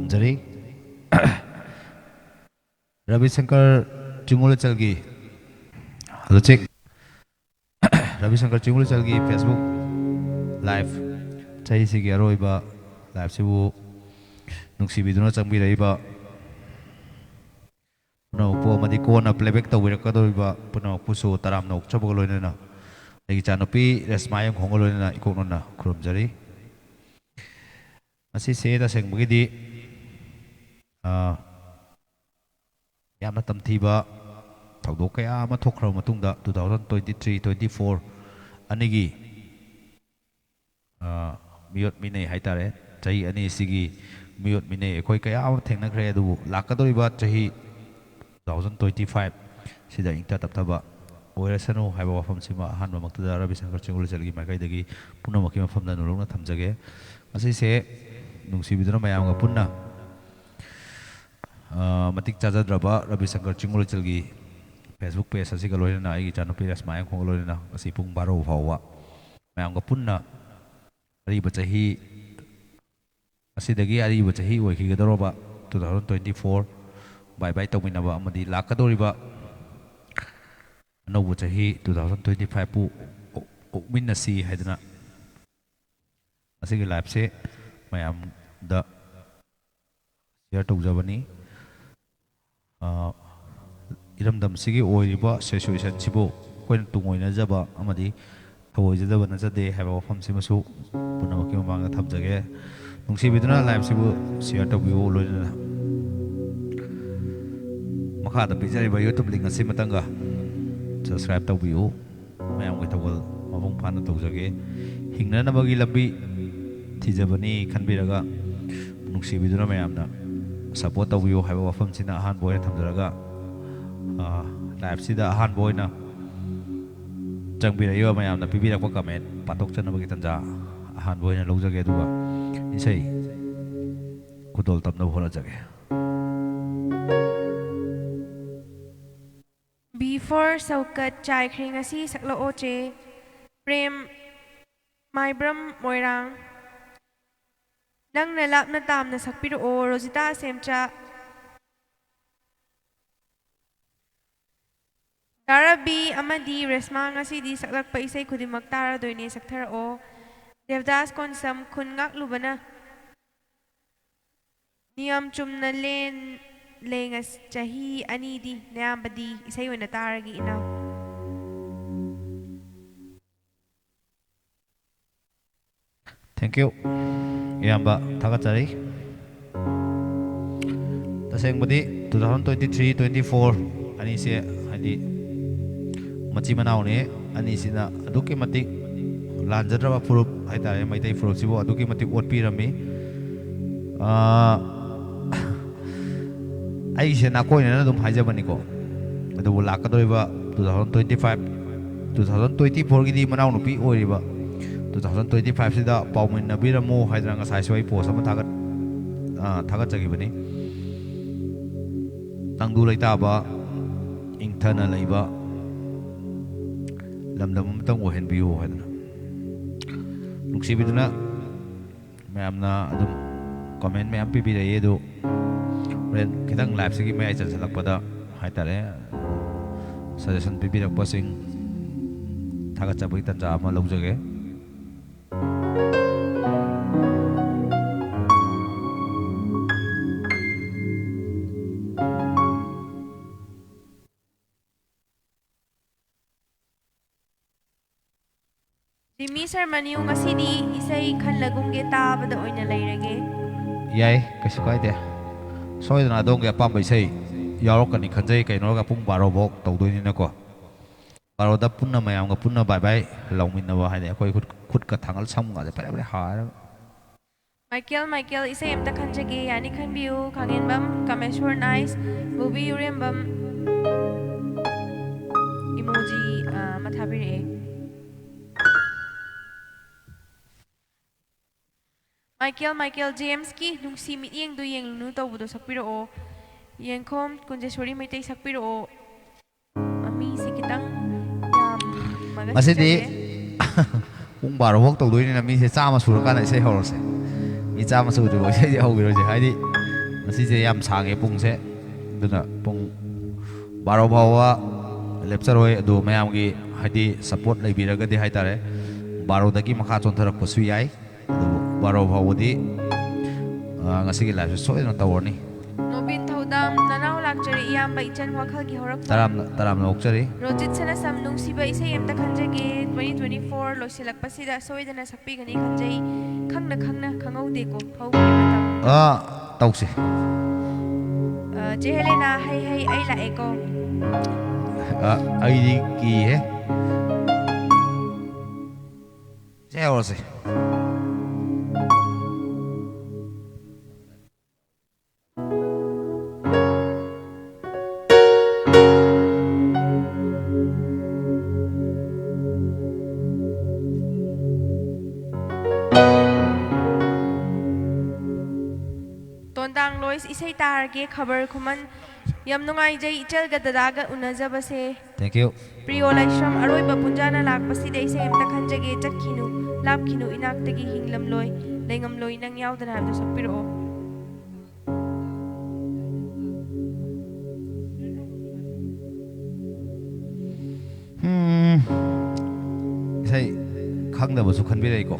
खुरुमजरी रविशंकर चिंगुलचल की hello check Ravishankar चिंगुलचल की Facebook live चाही सिगी अरोइबा लाइव सिबु नुक्सिबिदुना चंबिरइबा पुनमपो मदि कोना प्लेबैक तौबिरकदोइबा पुनमपुसु तरामना उक्चबग लोइनना अगी चानुपी रेस्मायम खोंगो लोइनना इकोनना खुरुमजरी असी से तसेंबगिदि यामना तमथीबा थौदोक कया अमा थोखरब मतुंगदा 2023-24 अनिगी मियोट मिने हाइतारे चाही अनि सिगी मियोट मिने अखोय कया अमा थेंनखरे अदुबु लाकदोरिबा चाही 2025 सिदा इंता तपथबा ओइरसनो हाइबा वफम सिमा हानबा मक्तदा रविशंकर चिंगुलचलगी माइकाइदगी पुनमकी मफमदा नुलुंगना थमजगे असी से नुंसिबिदुना मयामगा पुन्ना मतिक चाजद्रबा रविशंकर चिंगुलचलगी फेसबुक पेज असिगा लोइना आइगी चानुपी रेस्मायम खोंग लोइना असी पुंग 12 फाववा मयामगा पुन्ना अरिबा चाही असिदगी अरिबा चाही ओइखिगदरोबा 2024 बाय बाय तौमिनबा अमदी लाकदोरिबा अनौबु चाही 2025 पु ओकमिनसी हाइदना असिगी लाइफ से मयाम दा शेयर तौजबनी इरमदम सिगी ओइरिबा सिचुएशन सिबो कोइन तुंगोइनजबा अमदी थवोइजदबा नजदे हाइबा वफम सिमसु पुनमकी ममांगा थमजगे नुंसिबिदुना लाइफ सिबु शेयर तौबियो लोइना मखादा पिजरिबा यूट्यूब लिंक असि मतंगा सब्सक्राइब तौबियो मयामगे तवल मफुंग फाना तौजगे हिंगननबगी लंबी थिजबनी खनबिरगा नुंसिबिदुना मयामना सपोर्ट तौबियो हाइबा वफम सिना अहान बोयना थमजरगा लाइफ सिदा अहान बोयना चंगबिरयो मयामना पिबिरकवा कमेंट पातोक चनबगी तंजा अहान बोयना लौजगे दुगा इसै कुदोल तमना होनाजगे Before Saukat Chai Kringasi Sakla Oche Prem Maibram Moirang Nang Nalap na tam na sakpiro o Rosita Semcha Darabi Amadi Resma ngasi di saklak pa isay kudi magtara doy ni saktara o Devdas Konsam Kungak Lubana Niyam Chumna Len Lengas Chahi Anidi Nayambadi Isay na taragi inaw Thank you Iyamba Thakachari Tasengbadi 2023-24 Ani se hadi Machi Manau ne Ani sina aduki matik Lanjadraba Furup Haitare Maitai Furup Sibo aduki matik Otpi Rami I se nakoi na dum haijabani ko adu lakadoriba 2025 2024 gidi manau nupi oiriba 2025 sida paumin nabiramo haidranga saiswai post ama thagat jagi bani tangdu laita ba ingthana leiba lamdam tang ohen biu haidna nuksibiduna mayamna adum comment mayam pipi rei do kitang live sigi may aijan sa lakpada haitare suggestion pipirakpa sing thagatchabagi tanja ama laujage Jimmy Sermon yung ngasidi isay kanlagungge tabada oy na layrage yai kasu kaide soidana dongge apamba isai yaurokani khanjai kainoga pung 12 bok tawdoini nako 12 da punna mayamga punna bye bye longminnawa haine akoi khut ka thangal samga de pare pare har Michael isay emta khanjage yani khanbiu khangenbam kameshwar nice movie urembam emoji mathabire Michael James ki nungsi mitiyeng do yeng lunu tawbudo sakpiro o yengkhom kunjeswari maitai sakpiro o ami sikitang masidi pung 12 bok tawdoini na mi se chama suraka na isai horose mi chama suru isai hawiro je haidi ꯃꯁꯤꯁꯦ ꯌꯥꯝ ꯁꯥꯡꯉꯦ ꯄꯨꯡꯁꯦ ꯑꯗꯨꯅ ꯄꯨꯡ 12 ꯐꯥꯎꯕ ꯂꯦꯞꯆꯔꯣꯏ ꯑꯗꯨ ꯃꯌꯥꯝꯒꯤ ꯍꯥꯏꯗꯤ ꯁꯞꯄꯣꯔꯠ ꯂꯩꯕꯤꯔꯒꯗꯤ ꯍꯥꯏꯇꯥꯔꯦ 12ꯗꯒꯤ ꯃꯈꯥ ꯆꯣꯟꯊꯔꯛꯄꯁꯨ ꯌꯥꯏ ꯑꯗꯨꯕꯨ 12 ꯐꯥꯎꯕꯗꯤ ꯉꯁꯤꯒꯤ ꯂꯥꯏꯐꯁꯦ ꯁꯣꯏꯗꯅ ꯇꯧꯔꯅꯤ Nobin Thaudam Nanau Lakjari Iyamba Ichan Wakhagi Horakpa ꯇꯔꯥꯝꯅ ꯑꯣꯛꯆꯔꯤ Rojit Sanasam Nungsiba Isai Amta Khanjage 2024 Loisilakpasida Soidana Sakpigani Khanjai Khangna Khangaudeko Haugi Matam ꯇꯧꯁꯤ Jehelena Hai Hai Ai Laeko ꯑꯩꯗꯤ ꯀꯤꯍꯦ ꯁꯦ ꯌꯧꯔꯁꯤ Tondang Lois Isai Targe Khabar Khuman Yam Nungai Jai Ichal Gadadaga Unajabase Thank you Priyo Laishram Aroiba Punjana Lakpasida Isai Amta Khanjage Chakhinu Lapkhinu Inaktagi Hinglam Loi Lengam Loi Nang Yaudana Habdu Sakpiro ꯏꯁꯩ ꯈꯪꯗꯕꯁꯨ ꯈꯟꯕꯤꯔꯛꯏꯀꯣ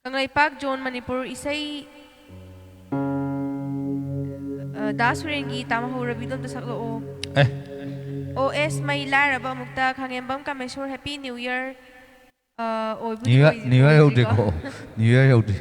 Kangaipak John Manipur Isai Dasurengi Tamaho Rabidom Tasaklo OS Mai Laraba Mukta Kangembam Kameshwar Happy New Year New Year yauꯗ꯭ꯔꯤꯀꯣ New Year yauꯗ꯭ꯔꯤ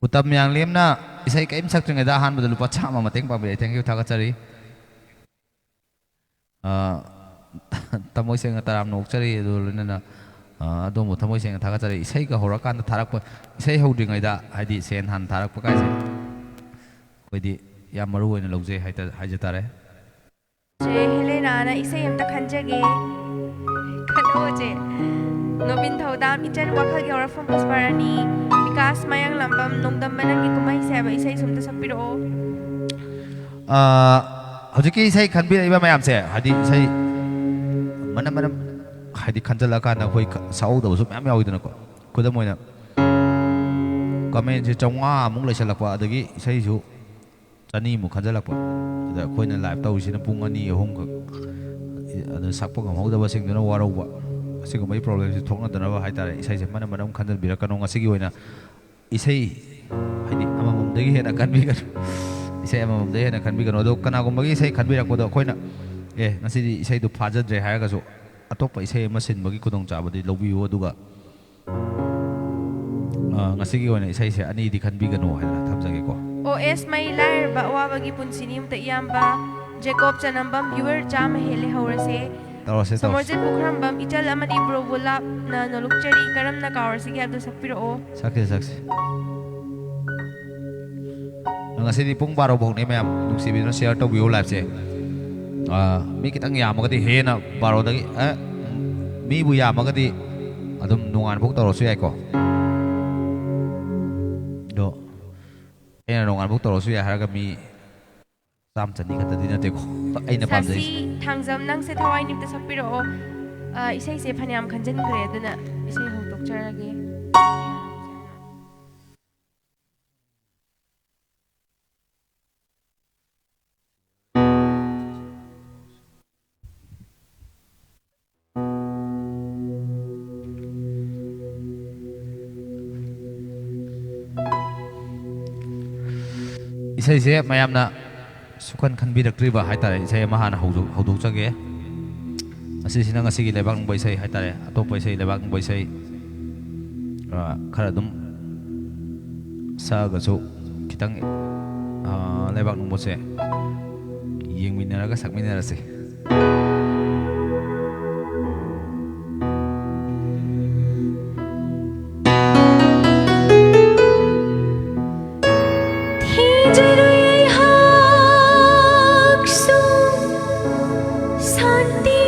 Utam yang lemna isai kaim saktringada ahanbada lupa chama mateng pambirei thank you thagachari tamoi senga taramna okchari adu loinana adomo tamoi senga thagachari isai ka horakanda tharakpa isai hodringaida haidi sen han tharakpa kaise koidi yam maru oina lojei haijatare Je Helena na Isai Amta Khanjage Kanoje Nobin Thaudam Ichan Wakhagi Horafam Pusparani Vikas Mayang Lambam Nongdam Manangi Kumai Seba Isai Sumta Sapiro hojiki isai khanbiraiba mayamse hadi isai manam hadi khanjalakana hoi saudabsu mayam yaudana ko kudamoina comment je chongwa mung laisalakwa adagi isai su chani mu khanjalakwa da koina live tawsina pung ani ahum ka ada sakpa ngamhodaba singduna warauba asigo mai problem si thokna dana haitare isai se manam khanjal birakano ngasigi oina isai hadi amamdagi hena kanbi kan isai amamdagi hena kanbi kan odo kana gumbagi isai kanbi rakodo koina ngasidi isai du phajadre haiga so atopa isai masin bagi kudong chabadi lobiyo aduga ngasigi oina isai se ani di kanbi gano haina thamjage ko OS Mai Lar Bawa Bagi Punsinim Ta Iyamba Jacob Chanambam Viewer Jam Hele Haurase Samorjit Bukhrambam Ichal Amani Bro Bulap Na Nolukchari Karam Na Kawarsi Gyabdo Sakpiro O Saksi ngasidi pung 12 bhok ne mayam nungsibina share to view live se mi kitang yamagadi hena 12 dagi mi bu yamagadi adum nungan bhok torosu yai ko do ena nungan bhok torosu yai haraga mi sam chani khata dina te ko aina pamjai Sasi Thangjam Nang Se Thawai Nimta Sakpiro O Isai Se Phanyam Khanjan Gre Aduna Isai Hoktok Charage isai se mayamna sukhan khanbirakriba haitare isai ma hana hodok chage asi sina ngasi gi lebak ngai sai haitare atop isai lebak ngai sai khara dum sa ga so kitang lebak ngai se yengminaraga sakminara se Santi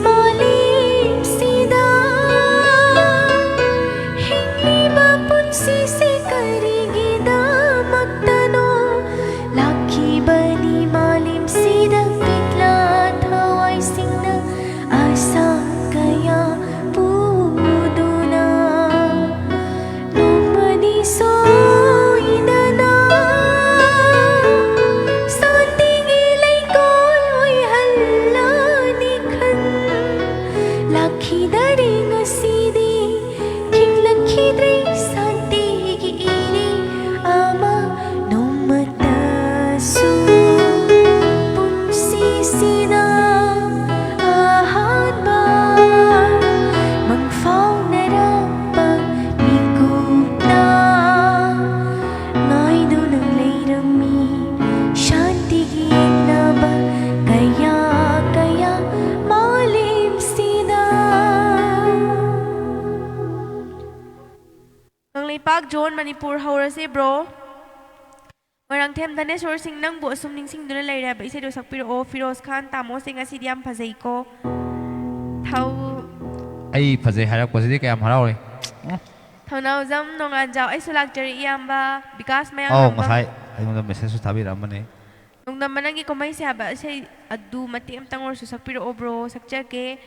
मालिमसिदा हिंगलिबा पुंसिसे करिगिदमक्तनो लाखिबनि मालिमसिदा पित्ला थवाइसिंना आसा कया पुदुना नोमदि सोइदना सांतिगी लैकोल ओइहल्लानि खन लाखिदरे ngasidi khinglakhidre santige iri ama nomatasu punsisida ahanba mangfaunarapag migupna ngaidunang lairami shantige naba kaya kaya malimsida Nangleipak John Manipur Haurase bro. Marang them Dhaneswar Singh nang bu asum ningsing duna leiraba isai do sakpiro Firoz Khan tamo sing asidi yam phazai ko. Thau ꯑꯩ ꯐꯖꯩ ꯍꯥꯏꯔꯛꯄꯁꯤꯗꯤ ꯀꯌꯥꯝ ꯍꯔꯥꯎꯔꯦ Thonau jam nongan jaw ai sulak jari iyamba Vikas mayang ꯑꯧ namba. ꯉꯁꯥꯏ ꯑꯩꯉꯣꯟꯗ ꯃꯦꯁꯦꯖꯁꯨ ꯊꯥꯕꯤꯔꯛꯑꯝꯕꯅꯦ Nungdam manangi komai se haba isai adu mati amtang or susakpiro bro sakjake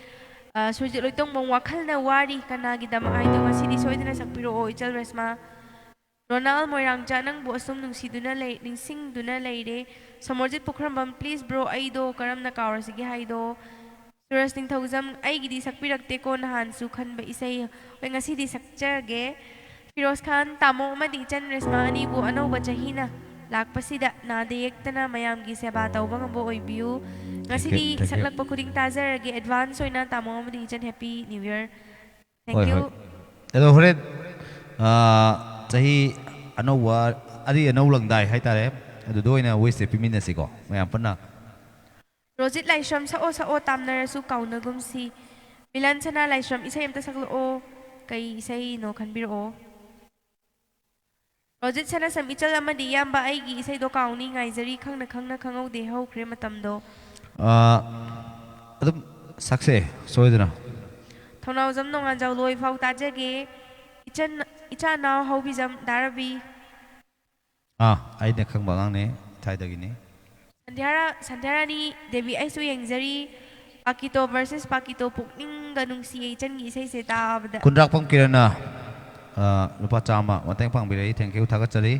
Surjit loitong bong wakhal na wari kanagi dama ai do ngasidi soidana sakpiro Ichal Resma. Ronald Moirangja nang bu asum nungsiduna lei ningsingduna leire Samorjit Pukhrambam please bro aido karam na kaurasigi haido Suras Ningthaujam aigidi sakpirakte ko nahan su khanba isai oi ngasidi sakjage Firoz Khan tamo amadi Ichan Resma ani bu anauba chahina lakpasida nadeyektana mayamgi seba tauba ngabo oibiu ngasidi Thank you. saklakpa khuding tazarage advance oina tamo amadi Ichan happy new year thank ꯍꯣꯏ you ꯍꯣꯏ ꯑꯗꯣ ꯍꯣꯔꯦꯟ ꯆꯍꯤ ꯑꯅꯧꯕ ꯑꯔꯤ ꯑꯅꯧꯂꯪꯗꯥꯏ ꯍꯥꯏꯇꯥꯔꯦ ꯑꯗꯨꯗ ꯑꯣꯏꯅ ꯋꯦꯁꯁꯦ ꯄꯤꯃꯤꯟꯅꯁꯤꯀꯣ ꯃꯌꯥꯝ ꯄꯨꯟꯅ Rojit Laishram sao tamnarasu kaunagumsi Milan Sana Laishram isai amta saklo kai isai no khanbiro Rojit Sana sam ichal amadi yamba aigi isai do kauni ngaijari khangna khangaude haukhre matamdo ꯑꯗꯨꯝ ꯁꯛꯁꯦ ꯁꯣꯏꯗꯅ Thonau jam nongan jaw loi phau tajage icha naw haubi jam darabi ꯑꯩꯅ ꯈꯪꯕ ꯑꯉꯥꯡꯅꯦ ꯊꯥꯏꯗꯒꯤꯅꯤ Sandhyarani Devi aisu yengzari Pakito versus Pakito pukning ganungsi ichangi isai se tabda ꯈꯨꯟꯗ꯭ꯔꯥꯛꯄꯝ ꯀꯤꯔꯟꯅ ꯂꯨꯄꯥ 100 ꯃꯇꯦꯡ ꯄꯥꯡꯕꯤꯔꯛꯏ thank you ꯊꯥꯒꯠꯆꯔꯤ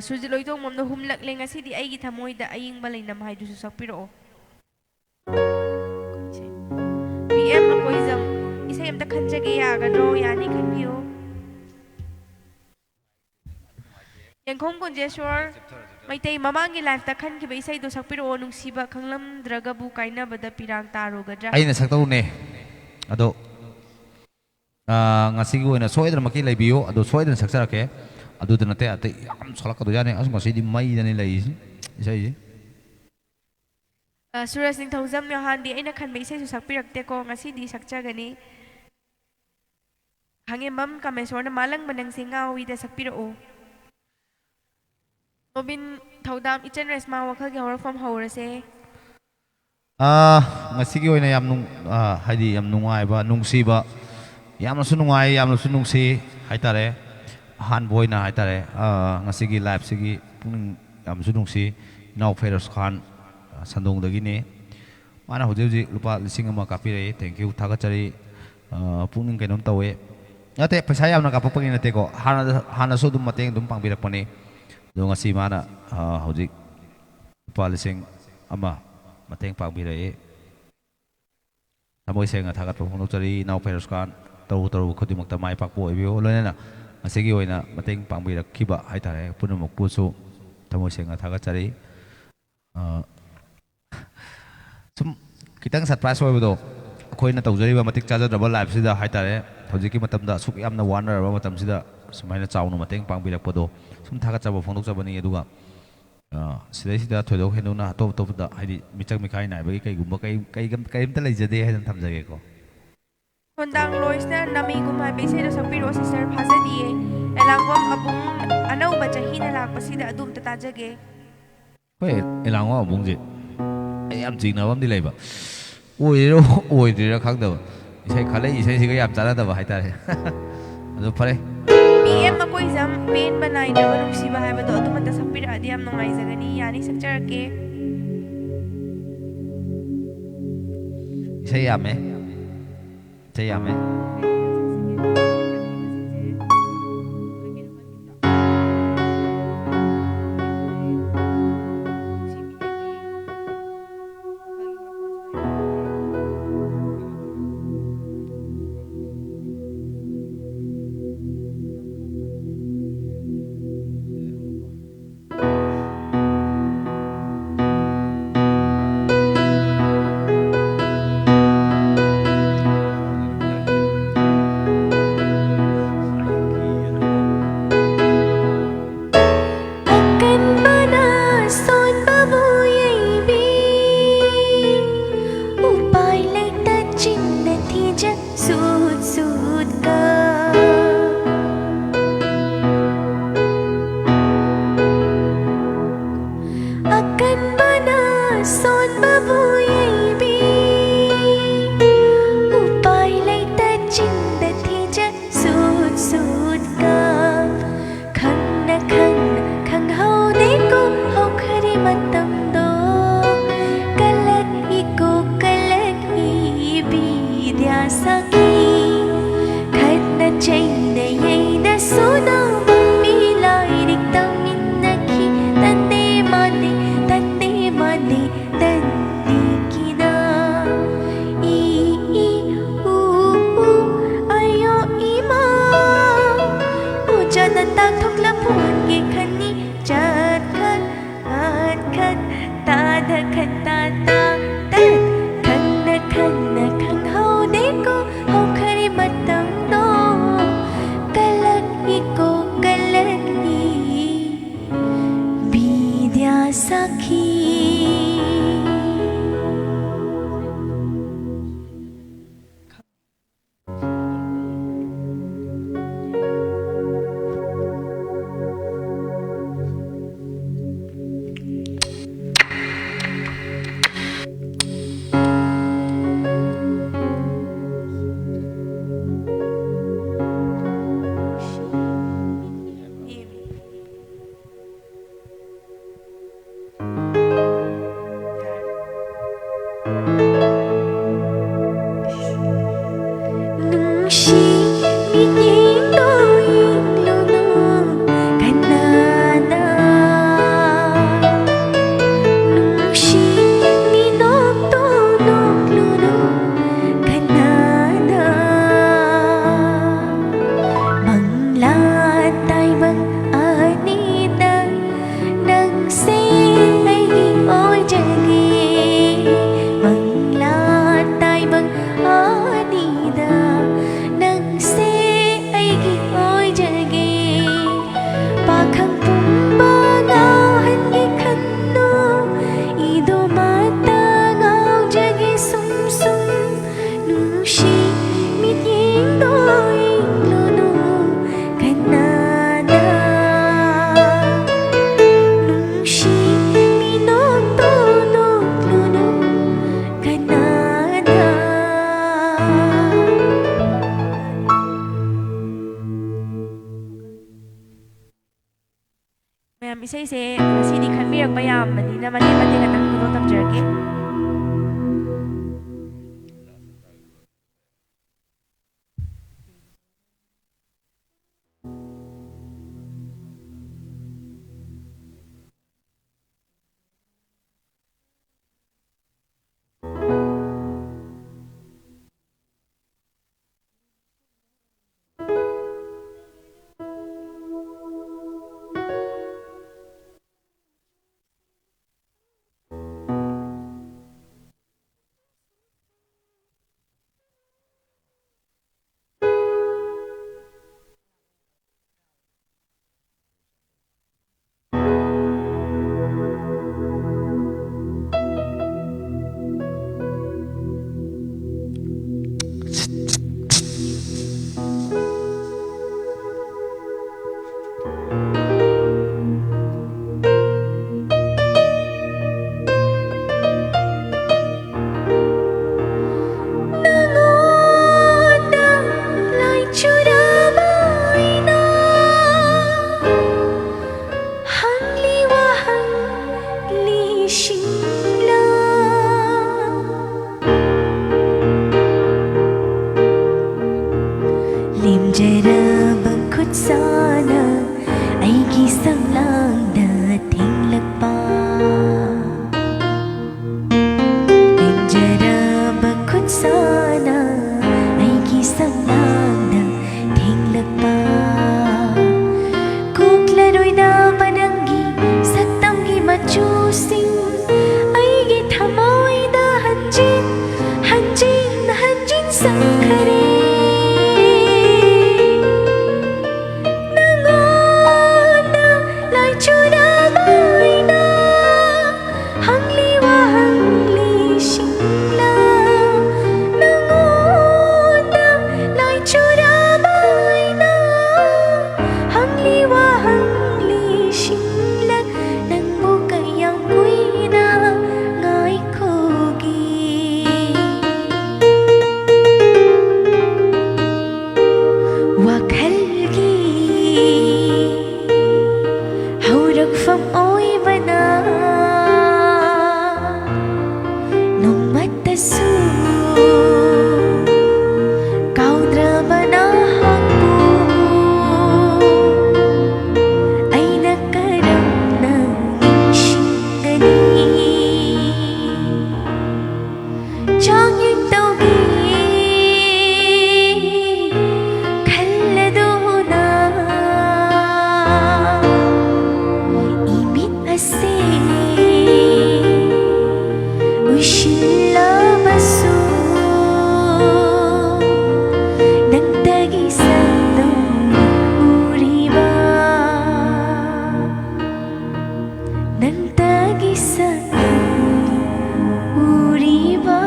Surjit loitong momno humlakleng ngasidi aigi thamoida ayingba leinam haidusu sakpiro PM akoizam isai amta khanjage yagadro yani khanbiyo Yangkhom Kunjeshwar Maitai mamangi life ta khankiba isai do sakpiro nungsiba khanglamdraga bu kainabada pirang tarogadra ꯑꯩꯅ ꯁꯛꯇꯧꯅꯦ ꯑꯗꯣ ꯉꯁꯤꯒꯤ ꯑꯣꯏꯅ ꯁꯣꯏꯗꯅꯃꯛꯀꯤ ꯂꯩꯕꯤꯌꯨ ꯑꯗꯣ ꯁꯣꯏꯗꯅ ꯁꯛꯆꯔꯛꯀꯦ ꯑꯗꯨꯗ ꯅꯠꯇꯦ ꯑꯇꯩ ꯌꯥꯝ ꯁꯣꯜꯂꯛꯀꯗꯣꯏꯖꯥꯠꯅꯤ ꯑꯁ ꯉꯁꯤꯗꯤ ꯃꯩꯗꯅꯤ ꯂꯩꯔꯤꯁꯤ ꯏꯁꯩꯁꯤ Suraj Ningthaujam Yohandi aina khanba isai su sakpirakte ko ngasidi sakjagani Hangembam Kameswarna malang manang singawi da sakpiro Robin Thaudam Ichan Resma wakhal gi horfam haurase ꯉꯁꯤꯒꯤ ꯑꯣꯏꯅ ꯌꯥꯝ ꯍꯥꯏꯗꯤ ꯌꯥꯝ ꯅꯨꯡꯉꯥꯏꯕ ꯅꯨꯡꯁꯤꯕ ꯌꯥꯝꯅꯁꯨ ꯅꯨꯡꯉꯥꯏ ꯌꯥꯝꯅꯁꯨ ꯅꯨꯡꯁꯤ ꯍꯥꯏꯇꯥꯔꯦ ꯑꯍꯥꯟꯕ ꯑꯣꯏꯅ ꯍꯥꯏꯇꯥꯔꯦ ꯉꯁꯤꯒꯤ ꯂꯥꯏꯐꯁꯤꯒꯤ ꯄꯨꯛꯅꯤꯡ ꯌꯥꯝꯅꯁꯨ ꯅꯨꯡꯁꯤ ꯏꯅꯥꯎ ꯐꯦꯔꯣꯁ ꯈꯥꯟ ꯁꯟꯗꯣꯡꯗꯒꯤꯅꯤ ꯃꯥꯅ ꯍꯧꯖꯤꯛ ꯍꯧꯖꯤꯛ ꯂꯨꯄꯥ 1,000 ꯀꯥꯞꯄꯤꯔꯛꯏ ꯊꯦꯡꯛ ꯌꯨ ꯊꯥꯒꯠꯆꯔꯤ ꯄꯨꯛꯅꯤꯡ ꯀꯩꯅꯣꯝ ꯇꯧꯋꯦ ꯅꯠꯇꯦ ꯄꯩꯁꯥ ꯌꯥꯝꯅ ꯀꯥꯞꯄꯛꯄꯒꯤ ꯅꯠꯇꯦꯀꯣ ꯍꯥꯟꯅꯁꯨ ꯑꯗꯨꯝ ꯃꯇꯦꯡ ꯑꯗꯨꯝ ꯄꯥꯡꯕꯤꯔꯛꯄꯅꯤ ꯑꯗꯣ ꯉꯁꯤ ꯃꯥꯅ ꯍꯧꯖꯤꯛ ꯂꯨꯄꯥ 1,000 ꯃꯇꯦꯡ ꯄꯥꯡꯕꯤꯔꯛꯏ ꯊꯃꯣꯏ ꯁꯦꯡꯅ ꯊꯥꯒꯠꯄ ꯐꯣꯡꯗꯣꯛꯆꯔꯤ ꯏꯅꯥꯎ ꯐꯦꯔꯣꯁ ꯈꯥꯟ ꯇꯧꯔꯨ ꯈꯨꯗꯤꯡꯃꯛꯇ ꯃꯥꯏ ꯄꯥꯛꯄ ꯑꯣꯏꯕꯤꯌꯨ ꯂꯣꯏꯅꯅ ꯉꯁꯤꯒꯤ ꯑꯣꯏꯅ ꯃꯇꯦꯡ ꯄꯥꯡꯕꯤꯔꯛꯈꯤꯕ ꯍꯥꯏꯇꯥꯔꯦ ꯄꯨꯝꯅꯃꯛꯄꯨꯁꯨ ꯊꯃꯣꯏ ꯁꯦꯡꯅ ꯊꯥꯒꯠꯆꯔꯤ ꯁꯨꯝ ꯈꯤꯇꯪ ꯁꯔꯄ꯭ꯔꯥꯏꯖ ꯑꯣꯏꯕꯗꯣ ꯑꯩꯈꯣꯏꯅ ꯇꯧꯖꯔꯤꯕ ꯃꯇꯤꯛ ꯆꯥꯖꯗ꯭ꯔꯕ ꯂꯥꯏꯐꯁꯤꯗ ꯍꯥꯏꯇꯥꯔꯦ ꯍꯧꯖꯤꯛꯀꯤ ꯃꯇꯝꯗ ꯑꯁꯨꯛ ꯌꯥꯝꯅ ꯋꯥꯅꯔꯕ ꯃꯇꯝꯁꯤꯗ ꯁꯨꯃꯥꯏꯅ ꯆꯥꯎꯅ ꯃꯇꯦꯡ ꯄꯥꯡꯕꯤꯔꯛꯄꯗꯣ ꯁꯨꯝ ꯊꯥꯒꯠꯆꯕ ꯐꯣꯡꯗꯣꯛꯆꯕꯅꯤ ꯑꯗꯨꯒ ꯁꯤꯗꯩꯁꯤꯗ ꯊꯣꯏꯗꯣꯛ ꯍꯦꯟꯗꯣꯛꯅ ꯑꯇꯣꯞ ꯑꯇꯣꯞꯄꯗ ꯍꯥꯏꯗꯤ ꯃꯤꯆꯪ ꯃꯤꯈꯥꯏ ꯅꯥꯏꯕꯒꯤ ꯀꯩꯒꯨꯝꯕ ꯀꯔꯤꯝꯇ ꯂꯩꯖꯗꯦ ꯍꯥꯏꯅ ꯊꯝꯖꯒꯦꯀꯣ Hondang Loisna Namigum Habese do Sapiro Sister Hazadiye Elangwam Abung Anauba Chahina Lakpasida Adum Tatajage ꯍꯣꯏ ꯑꯦꯂꯥꯡꯋꯥ ꯑꯕꯨꯡꯁꯦ ꯑꯩ ꯌꯥꯝ ꯆꯤꯡꯅꯕ ꯑꯃꯗꯤ ꯂꯩꯕ ꯑꯣꯏꯔꯤꯔꯣ ꯑꯣꯏꯗ꯭ꯔꯤꯔꯥ ꯈꯪꯗꯕ ꯏꯁꯩ ꯈꯜꯂꯛꯏ ꯏꯁꯩꯁꯤꯒ ꯌꯥꯝ ꯆꯥꯟꯅꯗꯕ ꯍꯥꯏꯇꯥꯔꯦ ꯑꯗꯨ ꯐꯔꯦ BM ꯃꯀꯣꯏꯖꯝ ꯄꯦꯟꯕ ꯅꯥꯏꯗ꯭ꯔꯕ ꯅꯨꯡꯁꯤꯕ ꯍꯥꯏꯕꯗꯣ ꯑꯗꯨꯃꯛꯇ ꯁꯛꯄꯤꯔꯛꯑꯗꯤ ꯌꯥꯝ ꯅꯨꯡꯉꯥꯏꯖꯒꯅꯤ ꯌꯥꯅꯤ ꯁꯛꯆꯔꯛꯀꯦ 이세 야매 이세 야매 akan manason babuyaybig upay laytadjing natija sud-sud ka akan manason babuyaybig upay laytadjing natija sud-sud ka khang na khang hau de ko hau khari matam do kalat iko kalat I bidya saki khat na chai na yai na sona mi lai dik tam min na ki tande mane tande mane tande kina I u ayo ima Ujan at tagtok lapun gikani Jat kan at kan tada kan tata Tat kan na kang hau deko Hau kari matang do Kalag iko kalag I Bidya saki Nungshi miting doing lulu kanana Nungshi minok tonok lulu kanana Manglatay bang anita nang sing ay oy jagi Manglatay bang anita nang sing ay oy jagi Pakhang pumbagahan ikanno Ido matagaw jagi sum-sum Nungshi miting doing lulu kanana Nungshi minok tonok lulu kanana ꯃꯌꯥꯝ ꯏꯁꯩꯁꯦ ꯉꯁꯤꯗꯤ ꯈꯟꯕꯤꯔꯛꯄ ꯌꯥꯝꯕꯅꯤꯅ ꯃꯇꯦꯛ ꯃꯇꯦꯛ ꯈꯛꯇꯪ ꯈꯨꯗꯣ ꯇꯝꯖꯔꯛꯀꯦ ꯂꯣꯏꯁꯤꯜꯂꯕꯁꯨ ꯅꯪꯇꯒꯤ ꯁꯛꯇꯝ ꯎꯔꯤꯕ ꯅꯪꯇꯒꯤ ꯁꯛꯇꯝ ꯎꯔꯤꯕ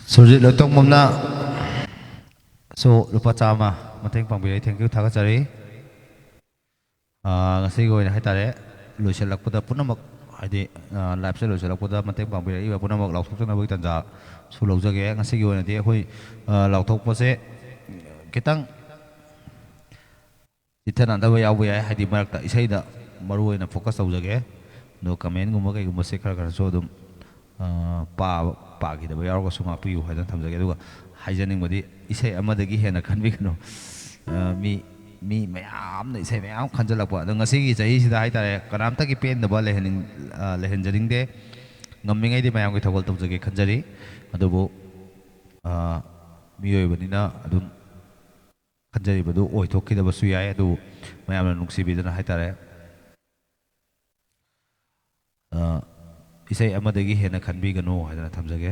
Surjit Lotong Mumna so lupa chama mateng pangbirei thank you thagachari ngasi go ina haitare loiselakpada punamak haidi live se loiselakpada mateng pangbirei ba punamak lauthokna boi tanja su loujage ngasi go ina di hoi lauthokpa se kitang ithana da ba yaw ya haidi marakta isaida maru ina focus taujage no comment gumba kai gumba se khara khara so dum Pagi दब यार को सुमा PU है थम जगे दुगा हाइजनिंग बदी इसे अमदगी हेना खनबिकनो मी मी मयाम ने इसे मयाम खंजलप the ngasi gi chai sida hai tare kanamta ki pen daba lehen jaring de ngammingai di mayam gi thogol tum jage khanjari adubu mi oi banina adum khanjari badu oi thokki daba su yai adu mayam na nungsi bidana hai tare isai amadagi hena khanbi gano haidana thamjage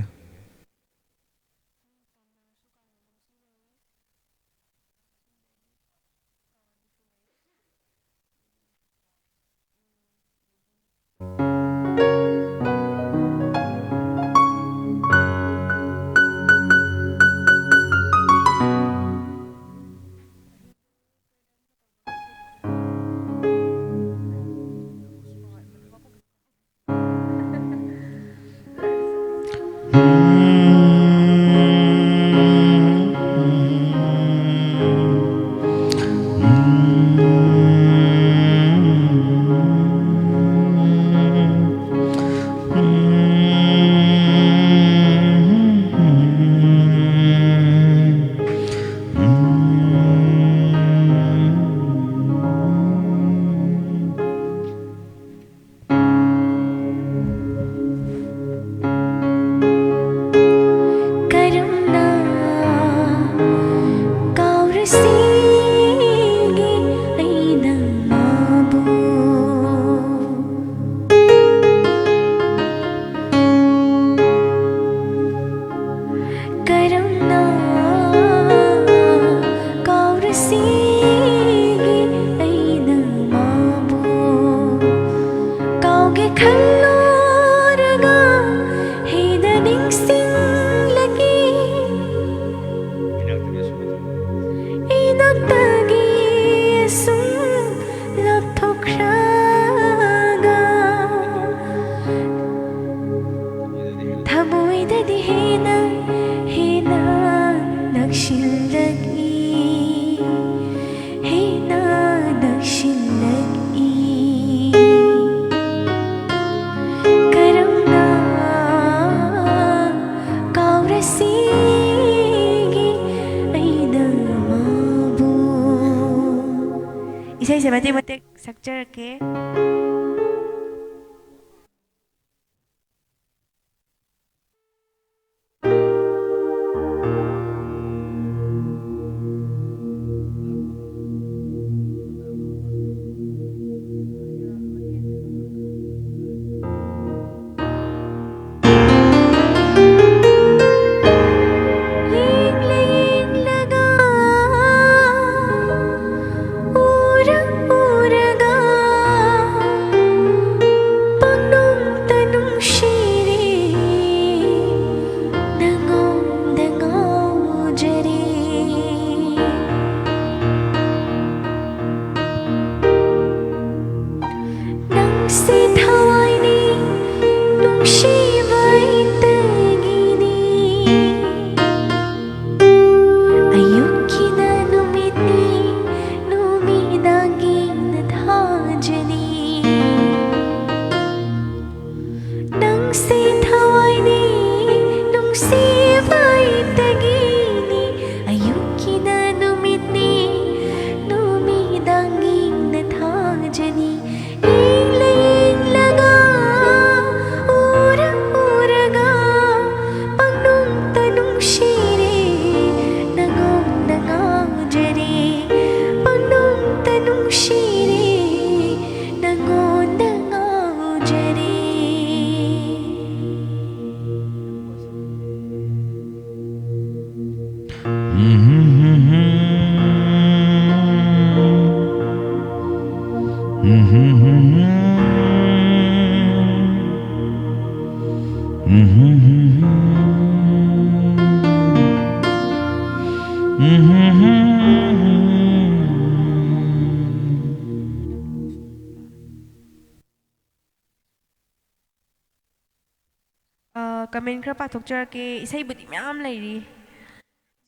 isai se mate mate sakchar ke Comment khara pathokjarake isai budi myam leiri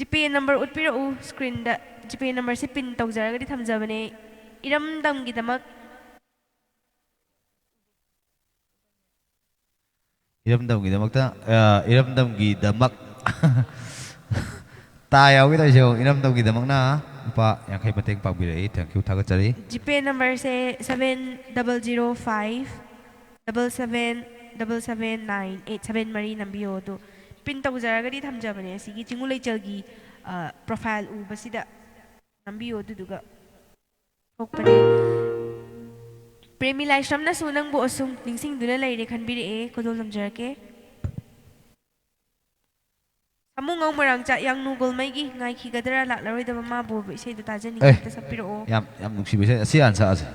GPay number utpirau screen da GPay number se pin tawjaragadi thamjabane iramdam gidamak 이름담기다막다 이름담기다막 다 여기다죠 이름담기다막나 오빠 양kai penting pagbirai thank you thagachari GPay number se 7005 777798 mari nambiyo do pin tawjaragadi thamjabane sigi chingulai chalgi profile ubasida nambiyo duduga thokpare Premi Laishram na sunang bu osung ningsing dula lai rekhan biri kodol namjarake Samung marang cha yang nugol mai gi ngai khi gadara la laroi da ma bu isei du tajani ta sapiro yam nungsibe si ansa ase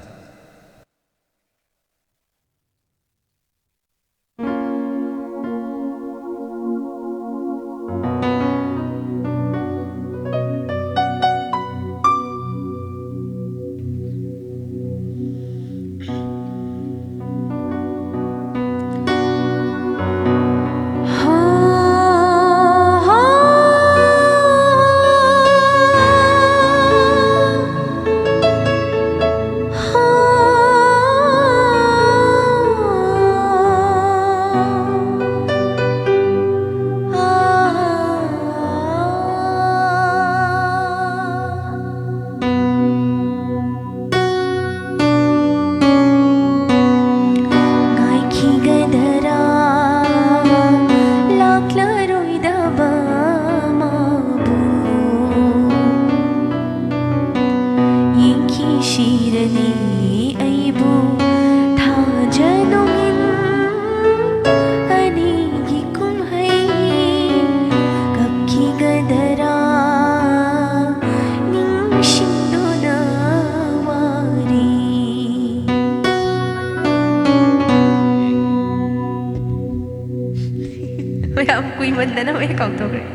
Manda na may account to kare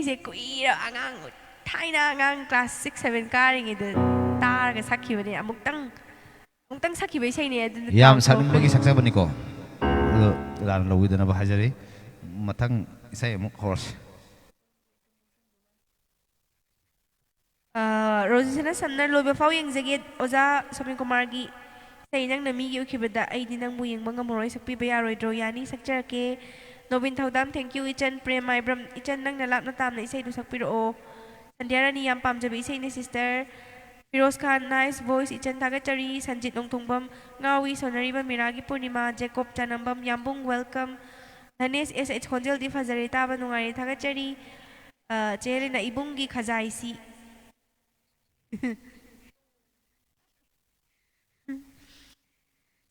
isai kuira angang thaina angang class 6 7 karing idu tar ga sakhi bane amukang sakhi bai sai ne adu yam sanung bagi saksa bani ko lan lo widana ba hajari matang isai amuk horse Rosina Samnar lobe fau yang jage oza Somin Kumar gi sai nang nami gi ukibada ai di nang bu yang banga moroi sakpi ba yaroi dro yani sakjarake Nobin Thaudam, thank you, Ichan, Prem, Ibram, Ichan, nang nalap na tam na isay dusak piro. Sandiara ni Yam Pam Jabi, isay ni sister. Firoz Khan, nice voice, Ichan Tagachari, Sanjit Nong Tungbam, Ngawi, Sonariba, Miragi Purnima, Jacob Chanambam, Yambung, welcome. Hanes SH Konjel di Fazarita, Banungari Tagachari, Chere na Ibungi Kazaisi.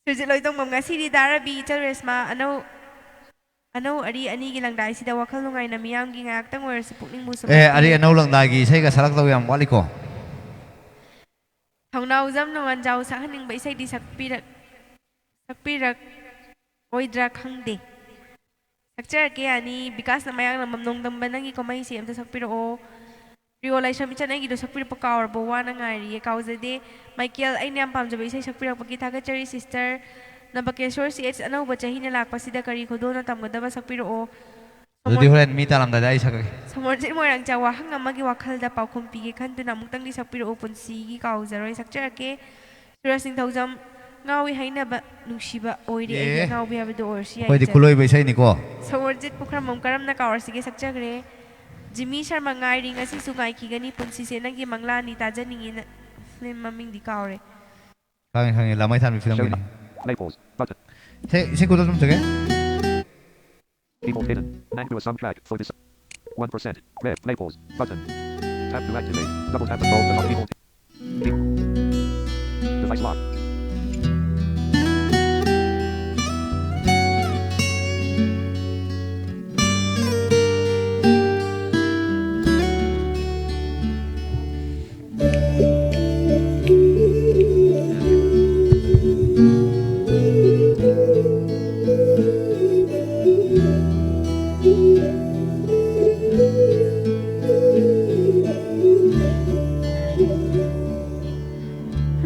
Sujit Loitong Mamgasi di Darabi, Ichal Resma, Ano ari ani gilang dai sida wakal nungai na miyam gi ngak tang wer sepukning musa ari ano lang lagi sai ka salak taw yam wali ko Thongnau jam nongan jaw sa haning bai sai di sakpirak oidra khangde sakchar ke ani bikas na mayang na mamnong damban nang ikomai si amta sakpiro o Realization icha nai gi do sakpir pa kawar bo wa na ngai ri kauzade Michael ai niam pam jabai sai sakpirak pagi thaga chari sister Nabakeshwar si H ano ba chahi na lakpa sida kari ko do na tamgadaba sakpiro o Dudi hulen mi talam da dai sakay Samorjit mo rang jawa hang amagi wakal da pau kumpi gi kan tu namuk tang di sakpiro o punsi gi kau zaroi sakchar ke Surasing Thaujam ꯉꯥꯎꯏ ꯍꯥꯏꯅꯕ ꯅꯨꯡꯁꯤꯕ ꯑꯣꯏꯔꯦ ꯑꯩꯒꯤ ꯑꯉꯥꯎꯕꯤ ꯍꯥꯏꯕꯗꯣ ꯑꯣꯏꯔꯁꯨ ꯌꯥꯏ ꯑꯩꯈꯣꯏꯗꯤ ꯈꯨꯂꯣꯏꯕ ꯏꯁꯩꯅꯤꯀꯣ ꯁꯣꯔꯖꯤꯠ ꯄꯨꯈ꯭ꯔꯝꯕꯝ ꯀꯔꯝꯅ ꯀꯥꯎꯔꯁꯤꯒꯦ ꯁꯛꯆꯈ꯭ꯔꯦ ꯖꯤꯃꯤ ꯁꯔꯃ ꯉꯥꯏꯔꯤ ꯉꯁꯤꯁꯨ ꯉꯥꯏꯈꯤꯒꯅꯤ ꯄꯨꯟꯁꯤꯁꯦ ꯅꯪꯒꯤ ꯃꯪꯂꯥꯅꯤ ꯇꯥꯖꯅꯤꯡꯉꯤꯅ ꯐꯤꯂꯝ ꯃꯃꯤꯡꯗꯤ ꯀꯥꯎꯔꯦ ꯈꯪꯉꯦ ꯈꯪꯉꯦ ꯂꯥꯃꯩ ꯊꯥꯟꯕꯤ ꯐꯤꯂꯝꯒꯤꯅꯤ Naples. Button. ꯏꯁꯩ ꯀꯨꯗ ꯁꯨꯝ ꯆꯒꯦ People hidden. Nangua soundtrack for this. 1%. Red. Naples. Button. Tap to activate. Double tap and hold the people. Device lock.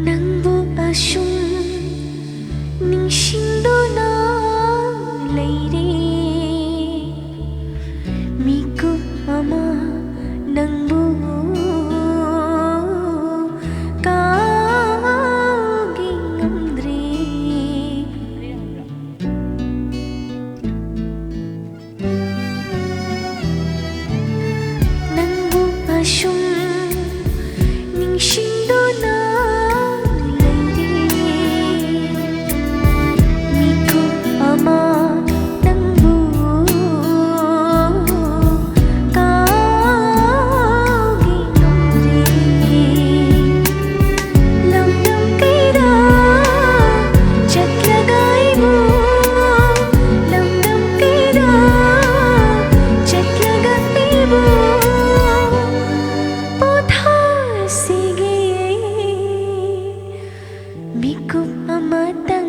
ꯅꯪꯕꯨ ꯑꯁꯨꯝ ꯅꯤꯡꯁꯤꯡꯗꯨꯅ ꯂꯩꯔꯦ ꯃꯤꯀꯨꯞ ꯑꯃ ꯅꯪꯕꯨ ꯀꯥꯎꯒꯤ ꯉꯝꯗ꯭ꯔꯦ ꯅꯪꯕꯨ ꯑꯁꯨꯝ ꯅꯤꯡꯁꯤꯡꯗꯨꯅ Mikup amatang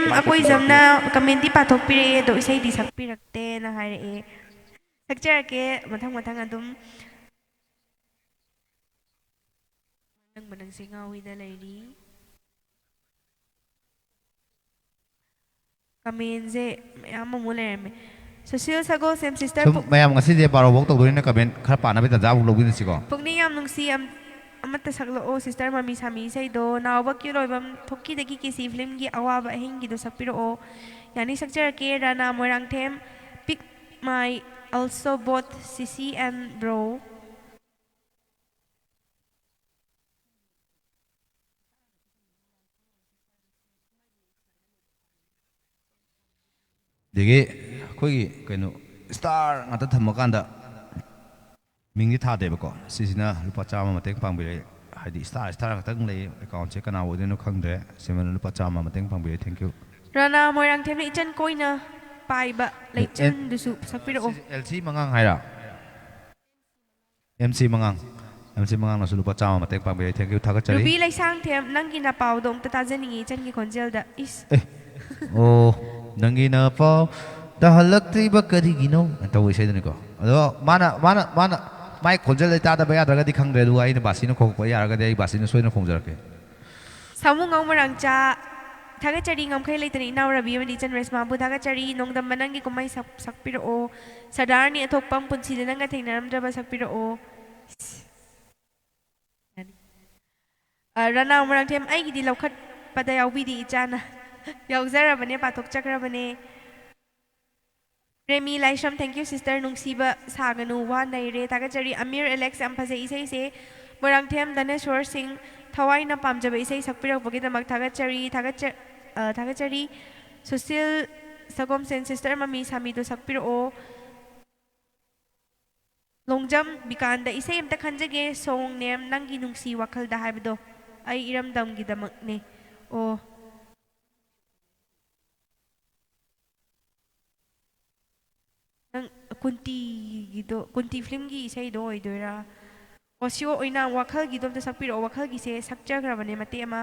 ꯃꯦꯝ ꯑꯀꯣꯏꯖꯝꯅ ꯀꯃꯦꯟꯇꯤ ꯄꯥꯊꯣꯛꯄꯤꯔꯛꯑꯦ ꯑꯗꯣ ꯏꯁꯩꯗꯤ ꯁꯛꯄꯤꯔꯛꯇꯦꯅ ꯍꯥꯏꯔꯛꯑꯦ ꯁꯛꯆꯔꯛꯀꯦ ꯃꯊꯪ ꯑꯗꯨꯝ ꯅꯪꯁꯦ ꯉꯥꯎꯋꯤꯗ ꯂꯩꯔꯤ ꯀꯃꯦꯟꯁꯦ ꯃꯌꯥꯝ ꯑꯃ ꯂꯩꯔꯝꯃꯦ ꯁꯨꯁꯤꯜ ꯁꯒꯣꯜꯁꯦꯝ ꯁꯤꯁꯇꯔ ꯁꯨꯝ ꯃꯌꯥꯝ ꯉꯁꯤꯗꯤ ꯕꯥꯔꯣꯐꯧ ꯇꯧꯗꯣꯏꯅ ꯀꯃꯦꯟ ꯈꯔ ꯄꯥꯅꯕ ꯇꯟꯖꯥꯃꯨꯛ ꯂꯧꯕꯤꯔꯁꯤꯀꯣ ꯄꯨꯛꯅꯤꯡ ꯌꯥꯝ ꯅꯨꯡꯁꯤ ꯑꯃꯠꯇ ꯁꯛꯂꯛꯑꯣ ꯁꯤꯁꯇꯔ ꯃꯃꯤ ꯁꯥꯃꯤ ꯏꯁꯩꯗꯣ ꯅꯥꯎꯕ ꯀ꯭ꯌꯨꯠ ꯑꯣꯏꯕꯝ ꯊꯣꯛꯀꯤꯗꯒꯤ ꯀꯤꯁꯤ ꯐꯤꯂꯝꯒꯤ ꯑꯋꯥꯕ ꯑꯍꯤꯡꯒꯤꯗꯣ ꯁꯛꯄꯤꯔꯛꯑꯣ ꯌꯥꯅꯤ ꯁꯛꯆꯔꯛꯀꯦ ꯔꯥꯅꯥ ꯃꯣꯏꯔꯥꯡꯊꯦꯝ ꯄꯤꯛ ꯃꯥꯏ ꯑꯜꯁꯣ ꯕꯣꯠ ꯁꯤꯁꯤ ꯑꯦꯟ ꯕ꯭ꯔꯣ ꯑꯗꯒꯤ ꯑꯩꯈꯣꯏꯒꯤ ꯀꯩꯅꯣ ꯁ꯭ꯇꯥꯔ ꯉꯥꯛꯇ ꯊꯝꯃꯀꯥꯟꯗ ꯃꯤꯡꯗꯤ ꯊꯥꯗꯦꯕꯀꯣ ꯁꯤꯁꯤꯅ ꯂꯨꯄꯥ 100 ꯃꯇꯦꯡ ꯄꯥꯡꯕꯤꯔꯦ ꯍꯥꯏꯗꯤ ꯁ꯭ꯇꯥꯔ ꯈꯛꯇꯪ ꯂꯩ ꯑꯦꯀꯥꯎꯟꯁꯦ ꯀꯅꯥ ꯑꯣꯏꯗꯣꯏꯅꯣ ꯈꯪꯗ꯭ꯔꯦ ꯁꯤꯃꯅ ꯂꯨꯄꯥ 100 ꯃꯇꯦꯡ ꯄꯥꯡꯕꯤꯔꯦ ꯊꯦꯡꯛ ꯌꯨ ꯔꯥꯅꯥ ꯃꯣꯏꯔꯥꯡꯊꯦꯝꯅ ꯏꯆꯟ ꯀꯣꯏꯅ ꯄꯥꯏꯕ ꯂꯩꯆꯟꯗꯨꯁꯨ ꯁꯛꯄꯤꯔꯛꯑꯣ LC ꯃꯉꯥꯡ ꯍꯥꯏꯔ MC ꯃꯉꯥꯡꯅꯁꯨ ꯂꯨꯄꯥ 100 ꯃꯇꯦꯡ ꯄꯥꯡꯕꯤꯔꯦ ꯊꯦꯡꯛ ꯌꯨ ꯊꯥꯒꯠꯆꯔꯤ ꯔꯨꯕꯤ ꯂꯩꯁꯥꯡꯊꯦꯝ ꯅꯪꯒꯤ ꯅꯄꯥꯎꯗꯣ ꯑꯝꯇ ꯇꯥꯖꯅꯤꯡꯉꯤ ꯏꯆꯟꯒꯤ ꯈꯣꯟꯖꯦꯜꯗ ꯏꯁ ꯑꯣ ꯅꯪꯒꯤ ꯅꯄꯥꯎ ꯇꯥꯍꯜꯂꯛꯇ꯭ꯔꯤꯕ ꯀꯔꯤꯒꯤꯅꯣ ꯇꯧꯕ ꯏꯁꯩꯗꯨꯅꯤꯀꯣ ꯑꯗꯣ ꯃꯥꯅ ꯃꯥꯏ ꯈꯣꯟꯖꯦꯜ ꯇꯥꯗꯕ ꯌꯥꯗ꯭ꯔꯒꯗꯤ ꯈꯪꯗ꯭ꯔꯦ ꯑꯗꯨꯒ ꯑꯩꯅ ꯕꯥꯁꯤꯅ ꯈꯣꯡꯄ ꯌꯥꯔꯒꯗꯤ ꯑꯩ ꯕꯥꯁꯤꯅ ꯁꯣꯏꯗꯅ ꯈꯣꯡꯖꯔꯛꯀꯦ ꯁꯥꯃꯨ ꯉꯧ ꯃꯔꯥꯡꯆꯥ ꯊꯥꯒꯠꯆꯔꯤ ꯉꯝꯈꯩ ꯂꯩꯇꯅ ꯏꯅꯥꯎ ꯔꯕꯤ ꯑꯃꯗꯤ ꯏꯆꯟ ꯔꯦꯁꯃꯥꯕꯨ ꯊꯥꯒꯠꯆꯔꯤ ꯅꯣꯡꯗꯝꯕ ꯅꯪꯒꯤ ꯀꯨꯝꯍꯩ ꯁꯛꯄꯤꯔꯛꯑꯣ ꯁꯗꯥꯔꯅꯤ ꯑꯊꯣꯛꯄꯝ ꯄꯨꯟꯁꯤꯗ ꯅꯪꯒ ꯊꯦꯡꯅꯔꯝꯗ꯭ꯔꯕ ꯁꯛꯄꯤꯔꯛꯑꯣ ꯔꯅꯥ ꯃꯣꯏꯔꯥꯡꯊꯦꯝ ꯑꯩꯒꯤꯗꯤ ꯂꯧꯈꯠꯄꯗ ꯌꯥꯎꯕꯤꯗꯤ ꯏꯆꯥꯅ ꯌꯥꯎꯖꯔꯕꯅꯦ ꯄꯥꯊꯣꯛꯆꯈ꯭ꯔꯕꯅꯦ ꯔꯦꯃꯤ ꯂꯥꯏꯁ꯭ꯔꯝ ꯊꯦꯡꯛ ꯌꯨ ꯁꯤꯁꯇꯔ ꯅꯨꯡꯁꯤꯕ ꯁꯥꯒꯅꯨ ꯋꯥ ꯅꯩꯔꯦ ꯊꯥꯒꯠꯆꯔꯤ ꯑꯃꯤꯔ ꯑꯦꯂꯦꯛꯁ ꯌꯥꯝ ꯐꯖꯩ ꯏꯁꯩꯁꯦ ꯃꯣꯏꯔꯥꯡꯊꯦꯝ ꯙꯅꯦꯁꯣꯔ ꯁꯤꯡ ꯊꯋꯥꯏꯅ ꯄꯥꯝꯖꯕ ꯏꯁꯩ ꯁꯛꯄꯤꯔꯛꯄꯒꯤꯗꯃꯛ ꯊꯥꯒꯠꯆꯔꯤ ꯁꯨꯁꯤꯜ ꯁꯒꯣꯝꯁꯦꯟ ꯁꯤꯁꯇꯔ ꯃꯃꯤ ꯁꯥꯃꯤꯗꯣ ꯁꯛꯄꯤꯔꯛꯑꯣ ꯂꯣꯡꯖꯝ ꯕꯤꯀꯥꯟꯗ ꯏꯁꯩ ꯑꯝꯇ ꯈꯟꯖꯒꯦ ꯁꯣꯡ ꯅꯦꯝ ꯅꯪꯒꯤ ꯅꯨꯡꯁꯤ ꯋꯥꯈꯜꯗ ꯍꯥꯏꯕꯗꯣ ꯑꯩ ꯏꯔꯝꯗꯝꯒꯤꯗꯃꯛꯅꯦ ꯑꯣ ꯅꯪ ꯀꯨꯟꯇꯤ ꯐꯤꯂꯝꯒꯤ ꯏꯁꯩꯗꯣ ꯑꯣꯏꯗꯣꯏꯔꯥ ꯑꯣꯁꯤꯌꯣ ꯑꯣꯏꯅ ꯋꯥꯈꯜꯒꯤꯗꯣ ꯑꯝꯇ ꯁꯛꯄꯤꯔꯛꯑꯣ ꯋꯥꯈꯜꯒꯤꯁꯦ ꯁꯛꯆꯈ꯭ꯔꯕꯅꯦ ꯃꯇꯦꯛ ꯑꯃ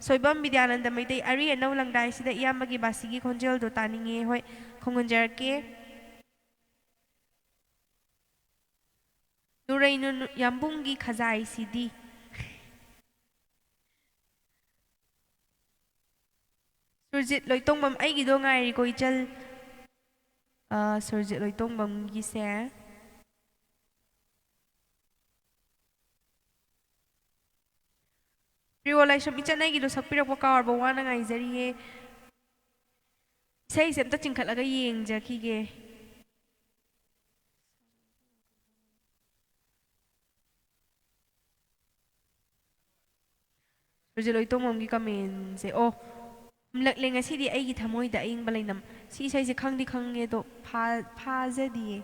ꯁꯣꯏꯕꯝ ꯕꯤꯗ꯭ꯌꯥꯅꯟꯗ ꯃꯩꯇꯩ ꯑꯔꯤ ꯑꯅꯧ ꯂꯪꯗꯥꯏꯁꯤꯗ ꯏꯌꯥꯝꯕꯒꯤ ꯕꯥꯁꯤꯒꯤ ꯈꯣꯟꯖꯦꯜꯗꯣ ꯇꯥꯅꯤꯡꯉꯦ ꯍꯣꯏ ꯈꯣꯡꯒꯟꯖꯔꯛꯀꯦ ꯅꯨꯔꯩꯅꯨ ꯌꯥꯝꯕꯨꯡꯒꯤ ꯈꯖꯥꯏꯁꯤꯗꯤ ꯁꯨꯔꯖꯤꯠ ꯂꯣꯏꯇꯣꯡꯕꯝ ꯑꯩꯒꯤꯗꯣ ꯉꯥꯏꯔꯤꯀꯣ ꯏꯆꯜ ꯁꯨꯔꯖꯤꯠ ꯂꯣꯏꯇꯣꯡꯕꯝꯒꯤꯁꯦ ꯄ꯭ꯔꯤꯌꯣ ꯂꯥꯏꯁ꯭ꯔꯝ ꯏꯆꯟ ꯑꯩꯒꯤꯗꯣ ꯁꯛꯄꯤꯔꯛꯄ ꯀꯥꯎꯔꯕ ꯋꯥꯅ ꯉꯥꯏꯖꯔꯤꯌꯦ ꯏꯁꯩꯁꯦ ꯑꯝꯇ ꯆꯤꯡꯈꯠꯂꯒ ꯌꯦꯡꯖꯈꯤꯒꯦ ꯁꯨꯔꯖꯤꯠ ꯂꯣꯏꯇꯣꯡꯕꯝꯒꯤ ꯀꯃꯦꯟꯁꯦ ꯑꯣ ꯍꯨꯝꯂꯛꯂꯦ ꯉꯁꯤꯗꯤ ꯑꯩꯒꯤ ꯊꯃꯣꯏꯗ ꯑꯏꯪꯕ ꯂꯩꯅꯝ ꯁꯤ ꯏꯁꯩꯁꯦ ꯈꯪꯗꯤ ꯈꯪꯉꯦ ꯑꯗꯣ ꯐꯥꯖꯗꯤꯌꯦ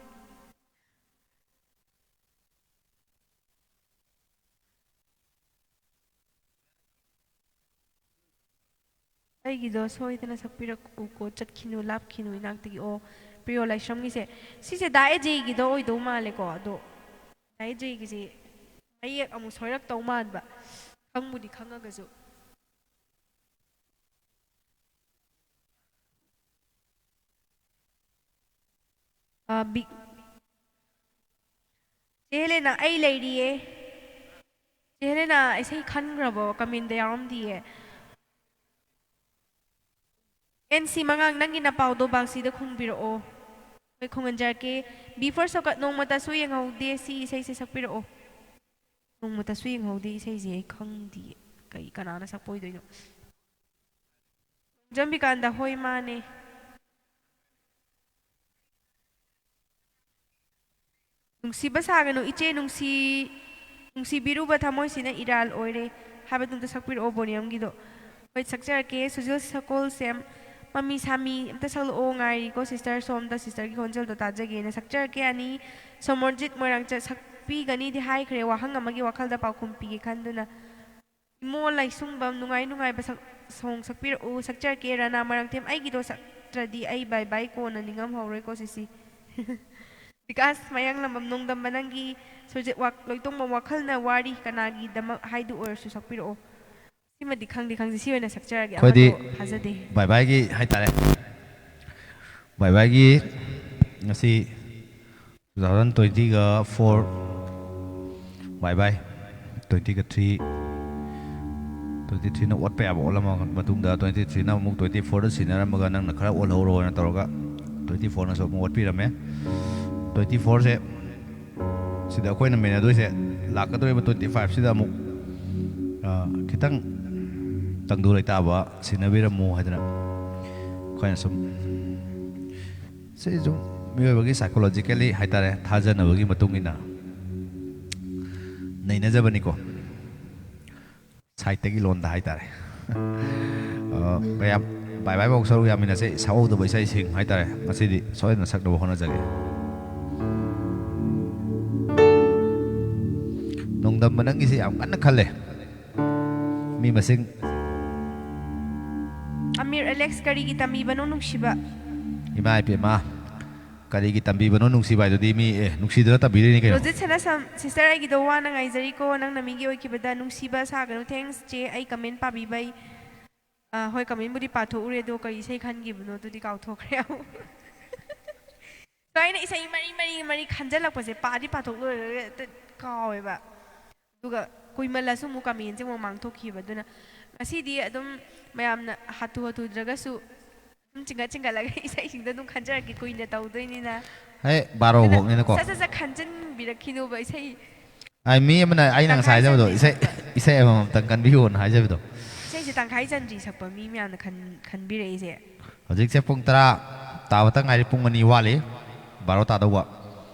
ꯑꯩꯒꯤꯗꯣ ꯁꯣꯏꯗꯅ ꯁꯛꯄꯤꯔꯛꯎꯀꯣ ꯆꯠꯈꯤꯅꯨ ꯂꯥꯞꯈꯤꯅꯨ ꯏꯅꯥꯛꯇꯒꯤ ꯑꯣ ꯄ꯭ꯔꯤꯌꯣ ꯂꯥꯏꯁ꯭ꯔꯝꯒꯤꯁꯦ ꯁꯤꯁꯦ ꯗꯥ ꯑꯦꯖꯦꯒꯤꯗꯣ ꯑꯣꯏꯗꯧ ꯃꯥꯜꯂꯦꯀꯣ ꯑꯗꯣ ꯗꯥ ꯑꯦꯖꯦꯒꯤꯁꯦ ꯃꯌꯦꯛ ꯑꯃꯨꯛ ꯁꯣꯏꯔꯛꯇꯧ ꯃꯥꯟꯕ ꯈꯪꯕꯨꯗꯤ ꯈꯪꯉꯒꯁꯨ ꯆꯦ ꯍꯦꯂꯦꯅ ꯑꯩ ꯂꯩꯔꯤꯌꯦ ꯆꯦ ꯍꯦꯂꯦꯅ ꯏꯁꯩ ꯈꯟꯈ꯭ꯔꯕꯣ ꯀꯃꯦꯟꯗ ꯌꯥꯎꯔꯝꯗꯤꯌꯦ NC ꯃꯉꯥꯡ ꯅꯪꯒꯤ ꯅꯄꯥꯎꯗꯣ ꯕꯥꯛꯁꯤꯗ ꯈꯨꯝꯕꯤꯔꯛꯑꯣ ꯍꯣꯏ ꯈꯨꯝꯍꯟꯖꯔꯛꯀꯦ ꯕꯤꯐꯣꯔ ꯁꯧꯀꯠ ꯅꯣꯡꯃꯇꯁꯨ ꯌꯦꯡꯍꯧꯗꯦ ꯁꯤ ꯏꯁꯩꯁꯦ ꯁꯛꯄꯤꯔꯛꯑꯣ ꯅꯣꯡꯃꯇꯁꯨ ꯌꯦꯡꯍꯧꯗꯦ ꯏꯁꯩꯁꯦ ꯑꯩ ꯈꯪꯗꯤꯌꯦ ꯀꯅꯥꯅ ꯁꯛꯄ ꯑꯣꯏꯗꯣꯏꯅꯣ ꯖꯝꯕꯤꯀꯥꯟꯗ ꯍꯣꯏ ꯃꯥꯅꯦ ꯅꯨꯡꯁꯤꯕ ꯁꯥꯒꯅꯨ ꯏꯆꯦ ꯅꯨꯡꯁꯤꯕꯤꯔꯨꯕ ꯊꯃꯣꯏꯁꯤꯅ ꯏꯔꯥꯜ ꯑꯣꯏꯔꯦ ꯍꯥꯏꯕꯗꯨꯝꯇ ꯁꯛꯄꯤꯔꯛꯑꯣ ꯕꯣꯅꯤꯌꯝꯒꯤꯗꯣ ꯍꯣꯏ ꯁꯛꯆꯔꯛꯀꯦ ꯁꯨꯖꯤꯜ ꯁꯀꯣꯜꯁꯦꯝ ꯃꯃꯤ ꯁꯥꯃꯤ ꯑꯝꯇ ꯁꯛꯂꯛꯑꯣ ꯉꯥꯏꯔꯤꯀꯣ ꯁꯤꯁꯇꯔ ꯁꯣꯝꯗ ꯁꯤꯁꯇꯔꯒꯤ ꯈꯣꯟꯖꯦꯜꯗꯣ ꯇꯥꯖꯒꯦꯅ ꯁꯛꯆꯔꯛꯀꯦ ꯑꯅꯤ ꯁꯣꯃꯣꯔꯖꯤꯠ ꯃꯣꯏꯔꯥꯡꯆꯠ ꯁꯛꯄꯤꯒꯅꯤꯗꯤ ꯍꯥꯏꯈ꯭ꯔꯦ ꯋꯥꯍꯪ ꯑꯃꯒꯤ ꯋꯥꯈꯜꯗ ꯄꯥꯎꯈꯨꯝ ꯄꯤꯒꯦ ꯈꯟꯗꯨꯅ ꯏꯃꯣ ꯂꯥꯏꯁꯨꯡꯕꯝ ꯅꯨꯡꯉꯥꯏꯕ ꯁꯣꯡ ꯁꯛꯄꯤꯔꯛꯎ ꯁꯛꯆꯔꯛꯀꯦ ꯔꯥꯅꯥ ꯃꯣꯏꯔꯥꯡꯊꯦꯝ ꯑꯩꯒꯤꯗꯣ ꯁꯛꯇ꯭ꯔꯗꯤ ꯑꯩ ꯕꯥꯏ ꯕꯥꯏ ꯀꯣꯟꯅ ꯅꯤꯡꯉꯝꯍꯧꯔꯣꯏꯀꯣ ꯁꯤꯁꯤ ꯕꯤꯀꯥꯁ ꯃꯌꯥꯡꯂꯝꯕꯝ ꯅꯣꯡꯗꯝꯕ ꯅꯪꯒꯤ ꯁꯨꯔꯖꯤꯠ ꯂꯣꯏꯇꯣꯡꯕꯝ ꯋꯥꯈꯜꯅ ꯋꯥꯔꯤ ꯀꯅꯥꯒꯤꯗꯃꯛ ꯍꯥꯏꯗꯨ ꯑꯣꯏꯔꯁꯨ ꯁꯛꯄꯤꯔꯛꯑꯣ ꯁꯤꯃꯗꯤ ꯈꯪꯗꯤ ꯈꯪꯗꯦ ꯁꯤ ꯑꯣꯏꯅ ꯁꯛꯆꯔꯒꯦ ꯑꯩꯈꯣꯏꯗꯤ ꯑꯃꯗꯣ ꯐꯖꯗꯦ ꯕꯥꯏ ꯕꯥꯏꯒꯤ ꯍꯥꯏꯇꯥꯔꯦ ꯕꯥꯏ ꯕꯥꯏꯒꯤ ꯉꯁꯤ 2020ꯒ 4 ꯕꯥꯏ ꯕꯥꯏ 20ꯒ 3 23ꯅ ꯑꯣꯠꯄ ꯌꯥꯕ ꯑꯣꯠꯂꯝꯃ ꯃꯇꯨꯡꯗ 23ꯅ ꯑꯃꯨꯛ 24ꯗ ꯁꯤꯟꯅꯔꯝꯃꯒ ꯅꯪꯅ ꯈꯔ ꯑꯣꯜꯍꯧꯔꯣꯅ ꯇꯧꯔꯒ 24ꯅꯁꯨ ꯑꯃꯨꯛ ꯑꯣꯠꯄꯤꯔꯝꯃꯦ 24ꯁꯦ ꯁꯤꯗ ꯑꯩꯈꯣꯏꯅ ꯃꯦꯟꯅꯗꯣꯏꯁꯦ ꯂꯥꯛꯀꯗꯧꯔꯤꯕ 25ꯁꯤꯗ ꯑꯃꯨꯛ ꯈꯤꯇꯪ ꯇꯪꯗꯨ ꯂꯩꯇꯥꯕ ꯁꯤꯟꯅꯕꯤꯔꯝꯃꯨ ꯍꯥꯏꯗꯅ ꯑꯩꯈꯣꯏꯅ ꯁꯨꯝ ꯁꯤ ꯁꯨꯝ ꯃꯤꯑꯣꯏꯕꯒꯤ ꯁꯥꯏꯀꯣꯂꯣꯖꯤꯀꯦꯜꯂꯤ ꯍꯥꯏꯇꯥꯔꯦ ꯊꯥꯖꯅꯕꯒꯤ ꯃꯇꯨꯡ ꯏꯟꯅ ꯅꯩꯅꯖꯕꯅꯤꯀꯣ ꯁꯥꯏꯠꯇꯒꯤ ꯂꯣꯟꯗ ꯍꯥꯏꯇꯥꯔꯦ ꯃꯌꯥꯝ ꯕꯥꯏ ꯕꯥꯏ ꯐꯥꯎ ꯁꯔꯨꯛ ꯌꯥꯃꯤꯟꯅꯁꯦ ꯁꯛꯍꯧꯗꯕ ꯏꯁꯩꯁꯤꯡ ꯍꯥꯏꯇꯥꯔꯦ ꯉꯁꯤꯗꯤ ꯁꯣꯏꯗꯅ ꯁꯛꯅꯕ ꯍꯣꯠꯅꯖꯒꯦ ꯅꯣꯡꯗꯝꯕ ꯅꯪꯒꯤꯁꯦ ꯌꯥꯝ ꯀꯟꯅ ꯈꯜꯂꯦ ꯃꯤ ꯃꯁꯤꯡ ꯑꯃꯤꯔ ꯑꯦꯂꯦꯛꯁ ꯀꯔꯤꯒꯤ ꯇꯝꯕꯤꯕꯅꯣ ꯅꯨꯡꯁꯤꯕ ꯏꯃꯥ ꯏꯄꯦꯝꯃ ꯀꯔꯤꯒꯤ ꯇꯝꯕꯤꯕꯅꯣ ꯅꯨꯡꯁꯤꯕ ꯍꯥꯏꯗꯨꯗꯤ ꯃꯤ ꯅꯨꯡꯁꯤꯗꯅ ꯇꯝꯕꯤꯔꯤꯅꯤ ꯀꯩꯅꯣ ꯔꯣꯖꯤꯠ ꯁꯅꯥꯁꯝ ꯁꯤꯁꯇꯔ ꯑꯩꯒꯤꯗꯣ ꯋꯥꯅ ꯉꯥꯏꯖꯔꯤꯀꯣ ꯅꯪꯅ ꯃꯤꯒꯤ ꯑꯣꯏꯈꯤꯕꯗ ꯅꯨꯡꯁꯤꯕ ꯁꯥꯒꯅꯨ ꯊꯦꯡꯁ ꯆꯦ ꯑꯩ ꯀꯃꯦꯟ ꯄꯥꯕꯤꯕꯩ ꯍꯣꯏ ꯀꯃꯦꯟꯕꯨꯗꯤ ꯄꯥꯊꯣꯛꯎꯔꯦ ꯑꯗꯣ ꯀꯔꯤ ꯏꯁꯩ ꯈꯟꯈꯤꯕꯅꯣ ꯑꯗꯨꯗꯤ ꯀꯥꯎꯊꯣꯛꯈ꯭ꯔꯦ ꯑꯃꯨꯛ ꯑꯩꯅ ꯏꯁꯩ ꯃꯔꯤ ꯈꯟꯖꯜꯂꯛꯄꯁꯦ ꯄꯥꯗꯤ ꯄꯥꯊꯣꯛ ꯂꯣꯏꯔꯒ ꯀꯥꯎꯋꯦꯕ ꯑꯗꯨꯒ ꯀꯨꯏꯃꯜꯂꯁꯨ ꯑꯃꯨꯛ ꯀꯃꯦꯟꯁꯦ ꯑꯃꯨꯛ ꯃꯥꯡꯊꯣꯛꯈꯤꯕ ꯑꯗꯨꯅ ꯉꯁꯤꯗꯤ ꯑꯗꯨꯝ ꯃꯌꯥꯝꯅ ꯍꯥꯊꯨꯗ꯭ꯔꯒꯁꯨ ꯑꯗꯨꯝ ꯆꯤꯡꯈꯠꯂꯒ ꯏꯁꯩꯁꯤꯡꯗꯣ ꯑꯗꯨꯝ ꯈꯟꯖꯔꯛꯀꯦ ꯀꯨꯏꯅ ꯇꯧꯗꯣꯏꯅꯤꯅ ꯍꯦ ꯕꯥꯔꯣ ꯐꯥꯎꯅꯤꯅꯀꯣ ꯁꯠ ꯈꯟꯖꯟꯕꯤꯔꯛꯈꯤꯅꯨꯕ ꯏꯁꯩ ꯃꯤ ꯑꯃꯅ ꯑꯩꯅ ꯉꯁꯥꯏ ꯍꯥꯏꯖꯕꯗꯣ ꯏꯁꯩ ꯑꯃꯃꯝꯇꯪ ꯀꯟꯕꯤꯌꯣꯅ ꯍꯥꯏꯖꯕꯗꯣ ꯏꯁꯩꯁꯦ ꯇꯪꯈꯥꯏ ꯆꯟꯗ꯭ꯔꯤ ꯁꯛꯄ ꯃꯤ ꯃꯌꯥꯝꯅ ꯈꯟꯕꯤꯔꯛꯏꯁꯦ ꯍꯧꯖꯤꯛꯁꯦ ꯄꯨꯡ 10 ꯇꯥꯕꯇ ꯉꯥꯏꯔꯤ ꯄꯨꯡ 2 ꯋꯥꯠꯂꯤ ꯕꯥꯔꯣ ꯇꯥꯗꯧꯕ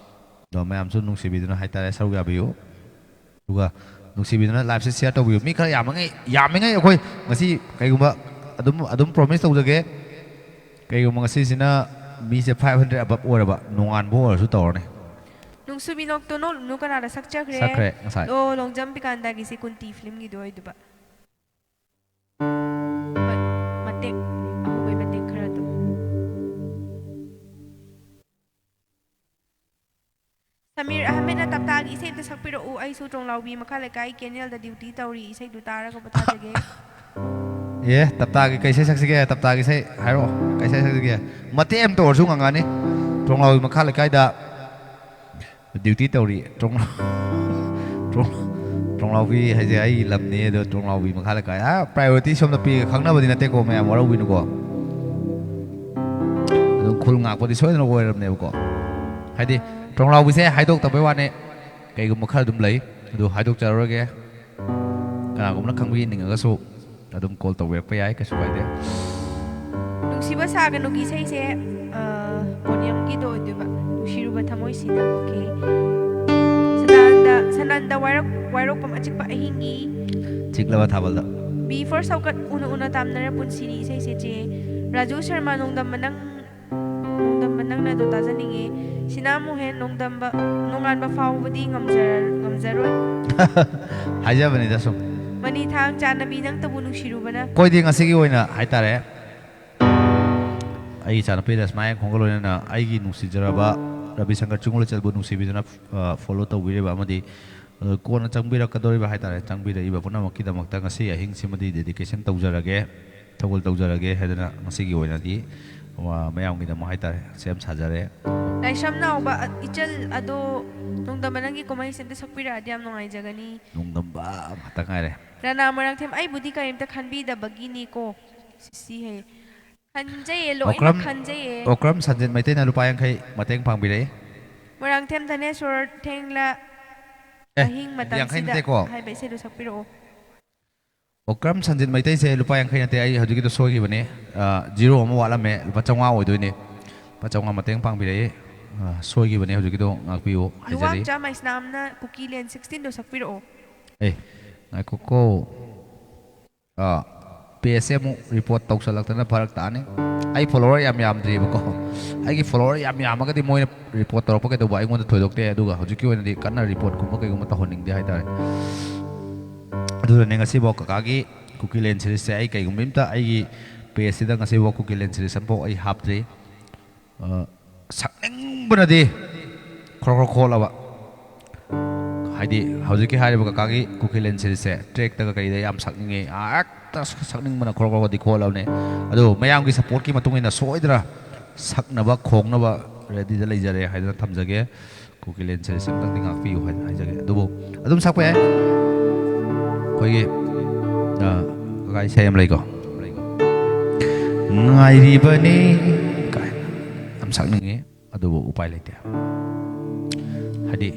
ꯑꯗꯣ ꯃꯌꯥꯝꯁꯨ ꯅꯨꯡꯁꯤꯕꯤꯗꯨꯅ ꯍꯥꯏꯇꯥꯔꯦ ꯁꯔꯨꯛ ꯌꯥꯕꯤꯌꯨ ꯑꯗꯨꯒ ꯅꯨꯡꯁꯤꯕꯤꯗꯨꯅ ꯂꯥꯏꯐꯁꯦ ꯁꯤꯌꯔ ꯇꯧꯕꯤꯌꯨ ꯃꯤ ꯈꯔ ꯌꯥꯝꯃꯤꯉꯩ ꯑꯩꯈꯣꯏ ꯉꯁꯤ ꯀꯩꯒꯨꯝꯕ ꯑꯗꯨꯝ ꯄ꯭ꯔꯣꯃꯤꯁ ꯇꯧꯖꯒꯦ ꯀꯩꯒꯨꯝꯕ ꯉꯁꯤꯁꯤꯅ ꯃꯤꯁꯦ 500 ꯑꯕꯞ ꯑꯣꯏꯔꯕ ꯅꯣꯡꯉꯥꯟꯕ ꯑꯣꯏꯔꯁꯨ ꯇꯧꯔꯅꯤ ꯅꯨꯡꯁꯨꯕꯤꯅꯣꯛꯇꯣ ꯅꯣꯛꯂꯨꯅꯨ ꯀꯅꯥꯗ ꯁꯛꯆꯈ꯭ꯔꯦ ꯁꯛꯈ꯭ꯔꯦ ꯉꯁꯥꯏ ꯂꯣꯡꯖꯝ ꯄꯤꯀꯥꯟꯗꯒꯤꯁꯤ ꯀꯨꯟꯇꯤ ꯐꯤꯂꯝꯒꯤꯗꯣ ꯑꯣꯏꯗꯨꯕ ꯍꯣꯏ ꯃꯇꯦꯛ ꯑꯍꯧꯕꯩ ꯃꯇꯦꯛ ꯈꯔꯗꯣ ꯁꯃꯤꯔ ꯑꯍꯃꯦꯗꯅ ꯇꯞꯇꯥꯒꯤ ꯏꯁꯩ ꯑꯝꯇ ꯁꯛꯄꯤꯔꯛꯎ ꯑꯩꯁꯨ ꯇꯣꯡꯂꯥꯎꯕꯤ ꯃꯈꯥ ꯂꯩꯀꯥꯏ ꯀꯦꯅꯦꯜꯗ ꯗ꯭ꯌꯨꯇꯤ ꯇꯧꯔꯤ ꯏꯁꯩꯗꯨ ꯇꯥꯔꯒ ꯄꯣꯊꯥꯖꯒꯦ ꯇꯞꯇꯥꯒꯤ ꯀꯩ ꯏꯁꯩ ꯁꯛꯁꯤꯒꯦ ꯇꯞꯇꯥꯒꯤ ꯏꯁꯩ ꯍꯥꯏꯔꯛꯑꯣ ꯀꯩ ꯏꯁꯩ ꯁꯛꯁꯤꯒꯦ ꯃꯇꯦꯛ ꯑꯃꯇ ꯑꯣꯏꯔꯁꯨ ꯉꯪꯉꯅꯤ ꯇꯣꯡꯂꯥꯎꯕꯤ ꯃꯈꯥ ꯂꯩꯀꯥꯏꯗ ꯗ꯭ꯌꯨꯇꯤ ꯇꯧꯔꯤ ꯇꯣꯡꯂꯥꯎꯕꯤ ꯍꯥꯏꯁꯦ ꯑꯩꯒꯤ ꯂꯝꯅꯤ ꯑꯗꯣ ꯇꯣꯡꯂꯥꯎꯕꯤ ꯃꯈꯥ ꯂꯩꯀꯥꯏ ꯄ꯭ꯔꯥꯏꯌꯣꯔꯤꯇꯤ ꯁꯣꯝꯗ ꯄꯤꯒ ꯈꯪꯅꯕꯗꯤ ꯅꯠꯇꯦꯀꯣ ꯃꯌꯥꯝ ꯋꯥꯔꯧꯕꯤꯅꯨꯀꯣ ꯑꯗꯨꯝ ꯈꯨꯜ ꯉꯥꯛꯄꯗꯤ ꯁꯣꯏꯗꯅ ꯑꯣꯏꯔꯕꯅꯦꯕꯀꯣ ꯍꯥꯏꯗꯤ ꯇꯣꯡꯂꯥꯎꯕꯤꯁꯦ ꯍꯥꯏꯗꯣꯛꯇꯕꯩ ꯋꯥꯅꯦ ꯀꯩꯒꯨꯝꯕ ꯈꯔ ꯑꯗꯨꯝ ꯂꯩ ꯑꯗꯨ ꯍꯥꯏꯗꯣꯛꯆꯔꯨꯔꯒꯦ ꯀꯅꯥꯒꯨꯝꯕꯅ ꯈꯪꯕꯤꯅꯤꯡꯉꯒꯁꯨ ꯑꯗꯨꯝ ꯀꯣꯜ ꯇꯧꯕꯤꯔꯛꯄ ꯌꯥꯏ ꯀꯩꯁꯨ ꯀꯥꯏꯗꯦ ꯅꯨꯡꯁꯤꯕ ꯁꯥꯒꯅꯨꯒꯤ ꯏꯁꯩꯁꯦ ꯄꯣꯅꯤꯌꯝꯒꯤꯗꯣ ꯑꯣꯏꯗꯣꯏꯕ ꯅꯨꯡꯁꯤꯔꯨꯕ ꯊꯃꯣꯏꯁꯤꯗ ꯑꯣꯀꯦ ꯁꯅꯥꯟꯗ ꯋꯥꯏꯔꯣꯛꯄꯝ ꯑꯆꯤꯛꯄ ꯑꯍꯤꯡꯒꯤ ꯆꯤꯛꯂꯕ ꯊꯥꯕꯜꯗ ꯕꯤ ꯐꯣꯔ ꯁꯧꯀꯠ ꯎꯅ ꯇꯥꯝꯅꯔ ꯄꯨꯟꯁꯤꯅꯤ ꯏꯁꯩꯁꯦ ꯆꯦ ꯔꯥꯖꯨ ꯁꯔꯃ ꯅꯣꯡꯗꯝꯕ ꯅꯪꯅ ꯑꯗꯣ ꯇꯥꯖꯅꯤꯡꯉꯦ ꯁꯤꯅꯥ ꯃꯣꯍꯦꯟ ꯅꯣꯡꯉꯥꯟꯕ ꯐꯥꯎꯕꯗꯤ ꯉꯝꯖꯔꯣꯏ ꯍꯥꯏꯖꯕꯅꯤꯗ ꯁꯨꯝ ꯃꯅꯤ ꯊꯥꯡ ꯆꯥꯟꯅꯕꯤ ꯅꯪꯇꯕꯨ ꯅꯨꯡꯁꯤꯔꯨꯕꯅ ꯑꯩꯈꯣꯏꯗꯤ ꯉꯁꯤꯒꯤ ꯑꯣꯏꯅ ꯍꯥꯏꯇꯥꯔꯦ ꯑꯩꯒꯤ ꯏꯆꯥꯅꯨꯄꯤ ꯔꯁꯃꯥ ꯌꯥꯏꯈꯣꯡꯒ ꯂꯣꯏꯅꯅ ꯑꯩꯒꯤ ꯅꯨꯡꯁꯤꯖꯔꯕ ꯔꯕꯤ ꯁꯪꯀꯔ ꯆꯤꯡꯒꯨꯂꯆꯜꯕꯨ ꯅꯨꯡꯁꯤꯕꯤꯗꯨꯅ ꯐꯣꯂꯣ ꯇꯧꯕꯤꯔꯤꯕ ꯑꯃꯗꯤ ꯀꯣꯟꯅ ꯆꯪꯕꯤꯔꯛꯀꯗꯧꯔꯤꯕ ꯍꯥꯏꯇꯥꯔꯦ ꯆꯪꯕꯤꯔꯛꯏꯕ ꯄꯨꯝꯅꯃꯛꯀꯤꯗꯃꯛꯇ ꯉꯁꯤ ꯑꯍꯤꯡꯁꯤꯃꯗꯤ ꯗꯦꯗꯤꯀꯦꯁꯟ ꯇꯧꯖꯔꯒꯦ ꯊꯧꯒꯜ ꯇꯧꯖꯔꯒꯦ ꯍꯥꯏꯗꯅ ꯉꯁꯤꯒꯤ ꯑꯣꯏꯅꯗꯤ ꯃꯌꯥꯝꯒꯤꯗꯃꯛ ꯍꯥꯏꯇꯥꯔꯦ ꯁꯦꯝ ꯁꯥꯖꯔꯦ ꯂꯥꯏꯁ꯭ꯔꯝ ꯅꯥꯎꯕ ꯏꯆꯜ ꯑꯗꯣ ꯅꯣꯡꯗꯝꯕ ꯅꯪꯒꯤ ꯀꯨꯝꯍꯩꯁꯦ ꯑꯝꯇ ꯁꯛꯄꯤꯔꯛꯑꯗꯤ ꯌꯥꯝ ꯅꯨꯡꯉꯥꯏꯖꯒꯅꯤ ꯅꯣꯡꯗꯝꯕ ꯉꯥꯛꯇ ꯉꯥꯏꯔꯦ ꯔꯅꯥ ꯃꯣꯏꯔꯥꯡꯊꯦꯝ ꯑꯩꯕꯨꯗꯤ ꯀꯔꯤꯝꯇ ꯈꯟꯕꯤꯗꯕꯒꯤꯅꯤꯀꯣ ꯁꯤ ꯍꯌꯦ ꯈꯟꯖꯩꯌꯦ ꯂꯣꯏꯅ ꯈꯟꯖꯩꯌꯦ ꯑꯣꯀ꯭ꯔꯝ ꯁꯟꯖꯤꯠ ꯃꯩꯇꯩꯅ ꯂꯨꯄꯥ 50 ꯃꯇꯦꯡ ꯄꯥꯡꯕꯤꯔꯛꯏ ꯃꯣꯏꯔꯥꯡꯊꯦꯝ ꯙꯅꯦꯁꯣꯔ ꯊꯦꯡꯂ ꯑꯍꯤꯡ ꯌꯥꯡꯈꯩ ꯃꯇꯝꯁꯤꯗ ꯅꯠꯇꯦꯀꯣ ꯍꯥꯏꯕ ꯏꯁꯩꯗꯣ ꯁꯛꯄꯤꯔꯛꯑꯣ ꯑꯣꯀ꯭ꯔꯝ ꯁꯟꯖꯤꯠ ꯃꯩꯇꯩꯁꯦ ꯂꯨꯄꯥ 50 ꯅꯠꯇꯦ ꯑꯩ ꯍꯧꯖꯤꯛꯀꯤꯗꯣ ꯁꯣꯏꯈꯤꯕꯅꯦ ꯖꯤꯔꯣ ꯑꯃ ꯋꯥꯠꯂꯝꯃꯦ ꯂꯨꯄꯥ 500 ꯑꯣꯏꯗꯣꯏꯅꯦ ꯂꯨꯄा 500 ꯃꯇꯦꯡ ꯄꯥꯡꯕꯤꯔꯛꯏ ꯁꯣꯏꯈꯤꯕꯅꯦ ꯍꯧꯖꯤꯛꯀꯤꯗꯣ ꯉꯥꯛꯄꯤꯌꯨ ꯍꯥꯏꯖꯔꯤ ꯂꯨꯋꯥꯡꯆꯥ ꯃꯩꯁꯅꯥꯝꯅ ꯀꯨꯀꯤꯂꯦꯟ 16ꯗꯣ ꯁꯛꯄꯤꯔꯛꯑꯣ ꯉꯥꯏꯈꯣꯀꯣ ꯄꯦꯖꯁꯦ ꯑꯃꯨꯛ ꯔꯤꯄꯣꯔꯠ ꯇꯧꯁꯜꯂꯛꯇꯅ ꯐꯔꯛ ꯇꯥꯅꯤ ꯑꯩ ꯐꯣꯂꯣꯋꯔ ꯌꯥꯝꯗ꯭ꯔꯤꯕꯀꯣ ꯑꯩꯒꯤ ꯐꯣꯂꯣꯋꯔ ꯌꯥꯝꯃꯒꯗꯤ ꯃꯣꯏꯅ ꯔꯤꯄꯣꯔꯠ ꯇꯧꯔꯛꯄ ꯀꯩꯗꯧꯕ ꯑꯩꯉꯣꯟꯗ ꯊꯣꯏꯗꯣꯛꯇꯦ ꯑꯗꯨꯒ ꯍꯧꯖꯤꯛꯀꯤ ꯑꯣꯏꯅꯗꯤ ꯀꯟꯅ ꯔꯤꯄꯣꯔꯠꯀꯨꯝꯕ ꯀꯩꯒꯨꯝꯕ ꯇꯧꯍꯟꯅꯤꯡꯗꯦ ꯍꯥꯏꯇꯥꯔꯦ ꯑꯗꯨꯅꯅꯦ ꯉꯁꯤꯐꯥꯎ ꯀꯀꯥꯒꯤ ꯀꯨꯀꯤꯂꯦꯟ ꯁꯤꯔꯤꯁꯁꯦ ꯑꯩ ꯀꯩꯒꯨꯝꯕ ꯑꯝꯇ ꯑꯩꯒꯤ ꯄꯦꯖꯁꯤꯗ ꯉꯁꯤꯐꯥꯎ ꯀꯨꯀꯤꯂꯦꯟ ꯁꯤꯔꯤꯁ ꯑꯃꯐꯥꯎ ꯑꯩ ꯍꯥꯞꯇ꯭ꯔꯤ ꯁꯛꯅꯤꯡꯕꯅꯗꯤ ꯈ꯭ꯔꯣ ꯈ꯭ꯔꯣ ꯈꯣꯠꯂꯕ ꯍꯥꯏꯗꯤ ꯍꯧꯖꯤꯛꯀꯤ ꯍꯥꯏꯔꯤꯕ ꯀꯀꯥꯒꯤ ꯀꯨꯀꯤꯂꯦꯟ ꯁꯤꯔꯤꯁꯁꯦ ꯇ꯭ꯔꯦꯛꯇꯒ ꯀꯔꯤꯗ ꯌꯥꯝ ꯁꯛꯅꯤꯡꯉꯦ ꯍꯦꯛꯇ ꯁꯛꯅꯤꯡꯕꯅ ꯈꯣꯔꯛꯈꯣꯔꯒꯗꯤ ꯈꯣꯜꯂꯕꯅꯦ ꯑꯗꯨ ꯃꯌꯥꯝꯒꯤ ꯁꯞꯄꯣꯔꯠꯀꯤ ꯃꯇꯨꯡ ꯏꯟꯅ ꯁꯣꯏꯗꯅ ꯁꯛꯅꯕ ꯈꯣꯡꯅꯕ ꯔꯦꯗꯤꯗ ꯂꯩꯖꯔꯦ ꯍꯥꯏꯗꯅ ꯊꯝꯖꯒꯦ ꯀꯨꯀꯤꯂꯦꯟ ꯁꯤꯔꯤꯁꯁꯦ ꯑꯃꯨꯛꯇꯪꯗꯤ ꯉꯥꯛꯄꯤꯌꯨ ꯍꯥꯏꯅ ꯍꯥꯏꯖꯒꯦ ꯑꯗꯨꯕꯨ ꯑꯗꯨꯝ ꯁꯛꯄ ꯌꯥꯏ ꯑꯩꯈꯣꯏꯒꯤ ꯀꯀꯥ ꯏꯁꯩ ꯑꯃ ꯂꯩꯀꯣ ꯉꯥꯏꯔꯤꯕꯅꯤ ꯀꯥꯏꯅ ꯌꯥꯝ ꯁꯛꯅꯤꯡꯉꯤ ꯑꯗꯨꯕꯨ ꯎꯄꯥꯏ ꯂꯩꯇꯦ ꯍꯥꯏꯗꯤ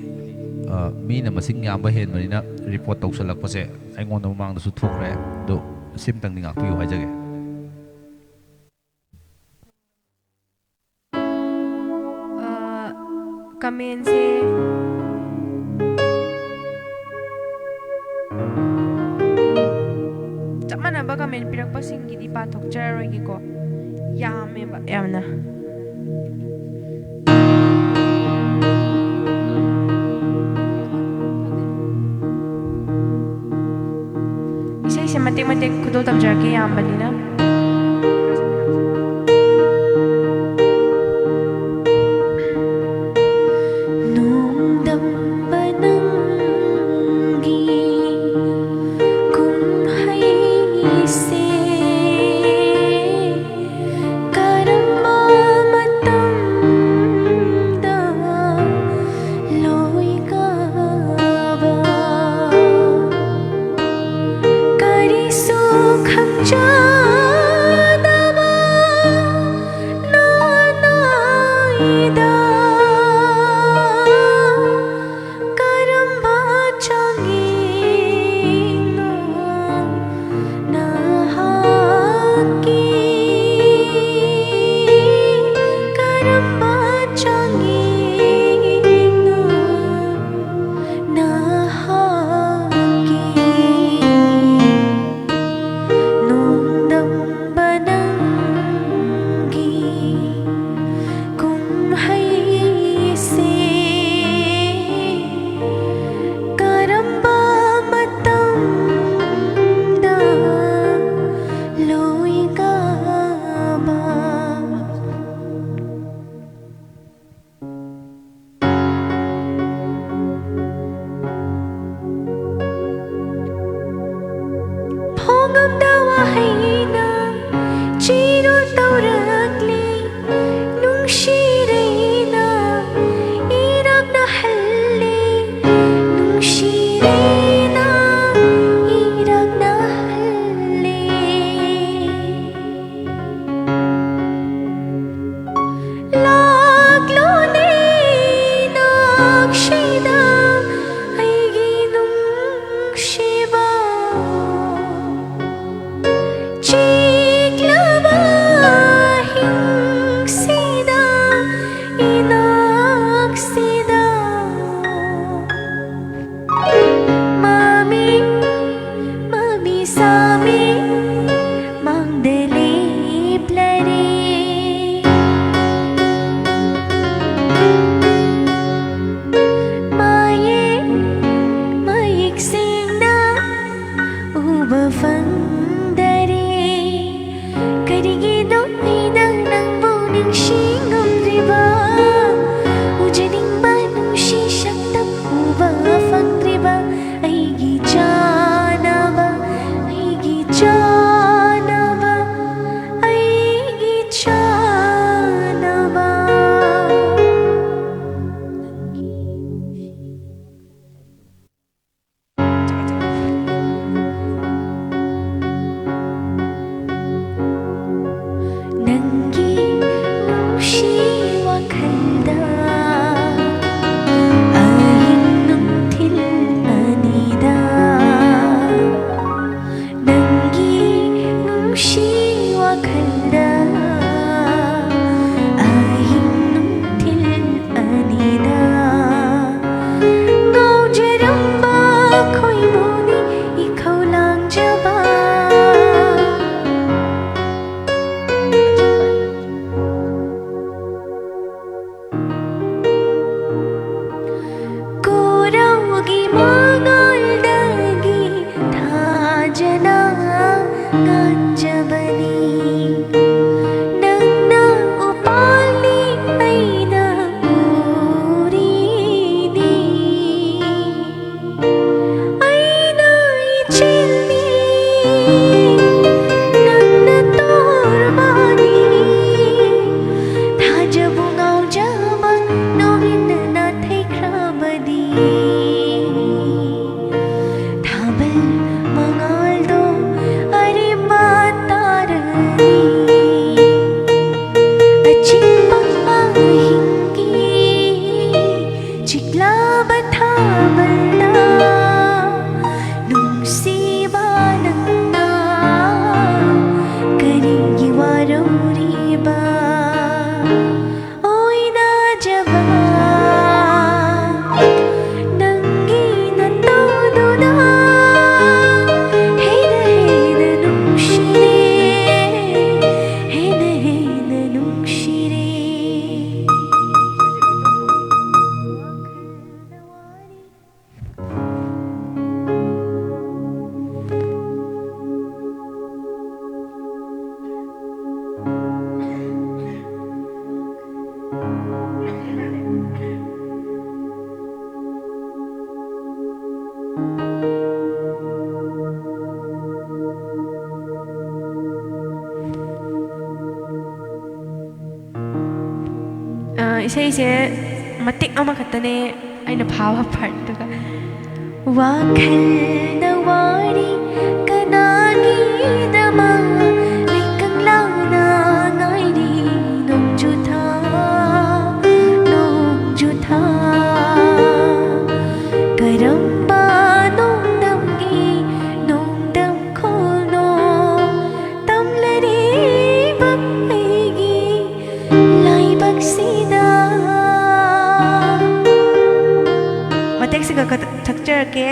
ꯃꯤꯅ ꯃꯁꯤꯡ ꯌꯥꯝꯕ ꯍꯦꯟꯕꯅꯤꯅ ꯔꯤꯄꯣꯔꯠ ꯇꯧꯁꯜꯂꯛꯄꯁꯦ ꯑꯩꯉꯣꯟꯗ ꯃꯃꯥꯡꯗꯁꯨ ꯊꯣꯛꯈ꯭ರೆ ꯑꯗꯣ ꯁꯤꯝꯇꯪꯗꯤ ꯉꯥꯛꯄꯤꯌꯨ ꯍꯥꯏꯖꯒꯦ ꯀꯃꯦꯟꯁꯦ ꯆꯞ ꯃꯥꯟꯅꯕ ꯀꯃꯦꯟ ꯄꯤꯔꯛꯄꯁꯤꯡꯒꯤꯗꯤ ꯄꯥꯊꯣꯛꯆꯔꯔꯣꯏꯒꯦꯀꯣ ꯌꯥꯝꯃꯦꯕ ꯌꯥꯝꯅ ꯏꯁꯩꯁꯦ ꯃꯇꯦꯛ ꯃꯇꯦꯛ ꯈꯨꯗꯣꯜ ꯇꯝꯖꯔꯛꯀꯦ ꯌꯥꯝꯕꯅꯤꯅ ꯅꯣꯡꯗꯝꯕ ꯅꯪꯒꯤ ꯀꯨꯝꯍꯩꯁꯦ ꯀꯔꯝꯕ ꯃꯇꯝꯗ ꯂꯣꯏꯒꯕ ꯀꯔꯤꯁꯨ ꯈꯪꯖ ꯏꯁꯩꯁꯦ ꯃꯇꯦꯛ ꯑꯃꯈꯛꯇꯅꯦ ꯑꯩꯅ ꯐꯥꯕ ꯄꯥꯔꯠꯇꯨꯒ ꯋꯥꯈꯜꯗ ꯋꯥꯔꯤ ꯀꯅꯥꯒꯤꯗꯃꯛ ꯂꯩꯀꯪ ꯂꯥꯎꯅ ꯉꯥꯏꯔꯤ ꯅꯣꯡꯖꯨ ꯊꯥ ꯀꯔꯝꯕ ꯅꯣꯡꯗꯝꯒꯤ ꯅꯣꯡꯗꯝ ꯈꯣꯜꯅꯣ ꯇꯝꯂꯔꯤꯕ ꯑꯩꯒꯤ ꯂꯥꯏꯕꯛꯁꯤꯗ ꯃꯇꯦꯛꯁꯤꯒ ꯁꯛꯆꯔꯛꯀꯦ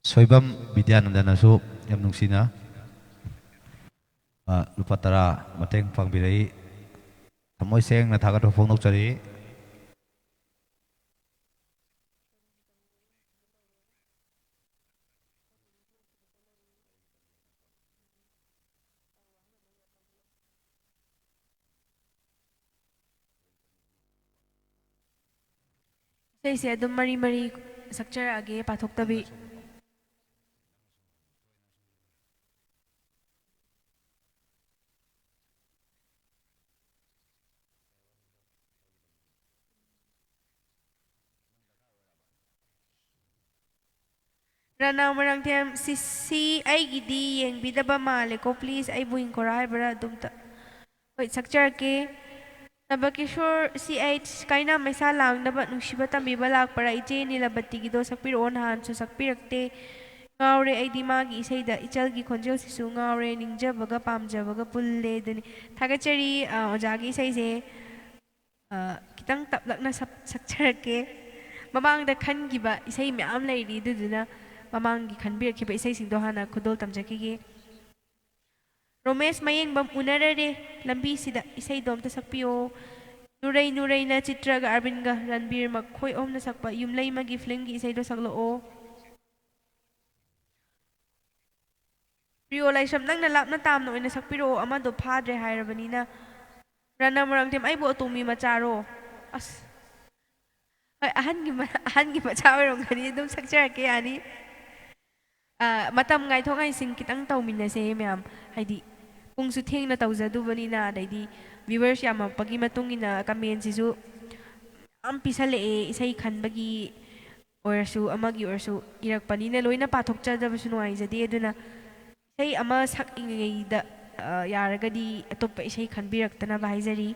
ꯁꯣꯏꯕꯝ ꯕꯤꯗ꯭ꯌꯥꯅꯟꯗꯅꯁꯨ ꯌꯥꯝ ꯅꯨꯡꯁꯤꯅ ꯂꯨꯄꯥ 10 ꯃꯇꯦꯡ ꯄꯥꯡꯕꯤꯔꯛꯏ ꯊꯃꯣꯏ ꯁꯦꯡꯅ ꯊꯥꯒꯠꯄ ꯐꯣꯡꯗꯣꯛꯆꯔꯤ ꯏꯁꯩꯁꯦ ꯑꯗꯨꯝ ꯃꯔꯤ ꯃꯔꯤ ꯁꯛꯆꯔꯛꯑꯒꯦ ꯄꯥꯊꯣꯛꯇꯕꯤ ꯔꯅꯥ ꯃꯣꯏꯔꯥꯡꯊꯦꯝ ꯁꯤ ꯑꯩꯒꯤꯗꯤ ꯌꯦꯡꯕꯤꯗꯕ ꯃꯥꯜꯂꯦꯀꯣ ꯄ꯭ꯂꯤꯖ ꯑꯩꯕꯨ ꯏꯪꯈꯣꯔꯥ ꯍꯥꯏꯕ꯭ꯔꯥ ꯑꯗꯨꯝꯇ ꯍꯣꯏ ꯁꯛꯆꯔꯛꯀꯦ ꯅꯕꯀꯤꯁꯣꯔ CH ꯀꯥꯏꯅ ꯃꯩꯁꯥ ꯂꯥꯡꯅꯕ ꯅꯨꯡꯁꯤꯕ ꯇꯝꯕꯤꯕ ꯂꯥꯛꯄꯔꯥ ꯏꯆꯦ ꯅꯤꯂꯕꯇꯤꯒꯤꯗꯣ ꯁꯛꯄꯤꯔꯛꯑꯣ ꯅꯍꯥꯟꯁꯨ ꯁꯛꯄꯤꯔꯛꯇꯦ ꯉꯥꯎꯔꯦ ꯑꯩꯗꯤ ꯃꯥꯒꯤ ꯏꯁꯩꯗ ꯏꯆꯜꯒꯤ ꯈꯣꯟꯖꯦꯜꯁꯤꯁꯨ ꯉꯥꯎꯔꯦ ꯅꯤꯡꯖꯕꯒ ꯄꯥꯝꯖꯕꯒ ꯄꯨꯜꯂꯦ ꯑꯗꯨꯅꯤ ꯊꯥꯒꯠꯆꯔꯤ ꯑꯣꯖꯥꯒꯤ ꯏꯁꯩꯁꯦ ꯈꯤꯇꯪ ꯇꯞꯂꯛꯅ ꯁꯛꯆꯔꯛꯀꯦ ꯃꯃꯥꯡꯗ ꯈꯟꯈꯤꯕ ꯏꯁꯩ ꯃꯌꯥꯝ ꯂꯩꯔꯤ ꯑꯗꯨꯗꯨꯅ ꯃꯃꯥꯡꯒꯤ ꯈꯟꯕꯤꯔꯛꯈꯤꯕ ꯏꯁꯩꯁꯤꯡꯗꯣ ꯍꯥꯟꯅ ꯈꯨꯗꯣꯜ ꯇꯝꯖꯈꯤꯒꯦ ꯔꯣꯃꯦꯁ ꯃꯌꯦꯡꯕꯝ ꯎꯅꯔꯔꯦ ꯂꯝꯕꯤꯁꯤꯗ ꯏꯁꯩꯗꯣ ꯑꯝꯇ ꯁꯛꯄꯤꯌꯣ ꯅꯨꯔꯩ ꯅꯨꯔꯩꯅ ꯆꯤꯇ꯭ꯔꯒ ꯑꯔꯕꯤꯟꯒ ꯔꯟꯕꯤꯔ ꯃꯈꯣꯏ ꯑꯍꯨꯝꯅ ꯁꯛꯄ ꯌꯨꯝꯂꯩꯃꯒꯤ ꯐꯤल्मꯒꯤ ꯏꯁꯩꯗꯣ ꯁꯛꯂꯛꯑꯣ ꯄ꯭ꯔꯤꯌꯣ ꯂꯥꯏꯁ꯭ꯔꯝ ꯅꯪꯅ ꯂꯥꯞꯅ ꯇꯥꯝꯅ ꯑꯣꯏꯅ ꯁꯛꯄꯤꯔꯛꯑꯣ ꯑꯃꯗꯣ ꯐꯥꯗ꯭ꯔꯦ ꯍꯥꯏꯔꯕꯅꯤꯅ ꯔꯅꯥ ꯃꯣꯏꯔꯥꯡꯊꯦꯝ ꯑꯩꯕꯨ ꯑꯇꯣꯝꯕꯤ ꯃꯆꯥꯔꯣ ꯑꯁ ꯍꯣꯏ ꯑꯍꯟꯒꯤ ꯃꯆꯥ ꯑꯣꯏꯔꯝꯒꯅꯤ ꯑꯗꯨꯝ ꯁꯛꯆꯔꯛꯀꯦ ꯌꯥꯅꯤ ꯃꯇꯝ ꯉꯥꯏꯊꯣꯛ ꯉꯥꯏꯁꯤꯟ ꯈꯤꯇꯪ ꯇꯧꯃꯤꯟꯅꯁꯦ ꯃꯌꯥꯝ ꯍꯥꯏꯗꯤ ꯄꯨꯡꯁꯨ ꯊꯦꯡꯅ ꯇꯧꯖꯗꯨꯕꯅꯤ나 ꯑꯗꯩꯗꯤ ꯚ꯭ꯌꯨꯋꯔꯁ ꯌꯥꯝꯃꯛꯄꯒꯤ ꯃꯇꯨꯡ ꯏꯟꯅ ꯀꯃꯦꯟꯁꯤꯁꯨ ꯌꯥꯝ ꯄꯤꯁꯜꯂꯛꯑꯦ ꯏꯁꯩ ꯈꯟꯕꯒꯤ ꯑꯣꯏꯔꯁꯨ ꯑꯃꯒꯤ ꯑꯣꯏꯔꯁꯨ ꯏꯔꯛꯄꯅꯤꯅ ꯂꯣꯏꯅ ꯄꯥꯊꯣꯛꯆꯗꯕꯁꯨ ꯅꯨꯡꯉꯥꯏꯖꯗꯦ ꯑꯗꯨꯅ ꯏꯁꯩ ꯑꯃ ꯁꯛꯏꯉꯩꯗ ꯌꯥꯔꯒꯗꯤ ꯑꯇꯣꯞꯄ ꯏꯁꯩ ꯈꯟꯕꯤꯔꯛꯇꯅꯕ ꯍꯥꯏꯖꯔꯤ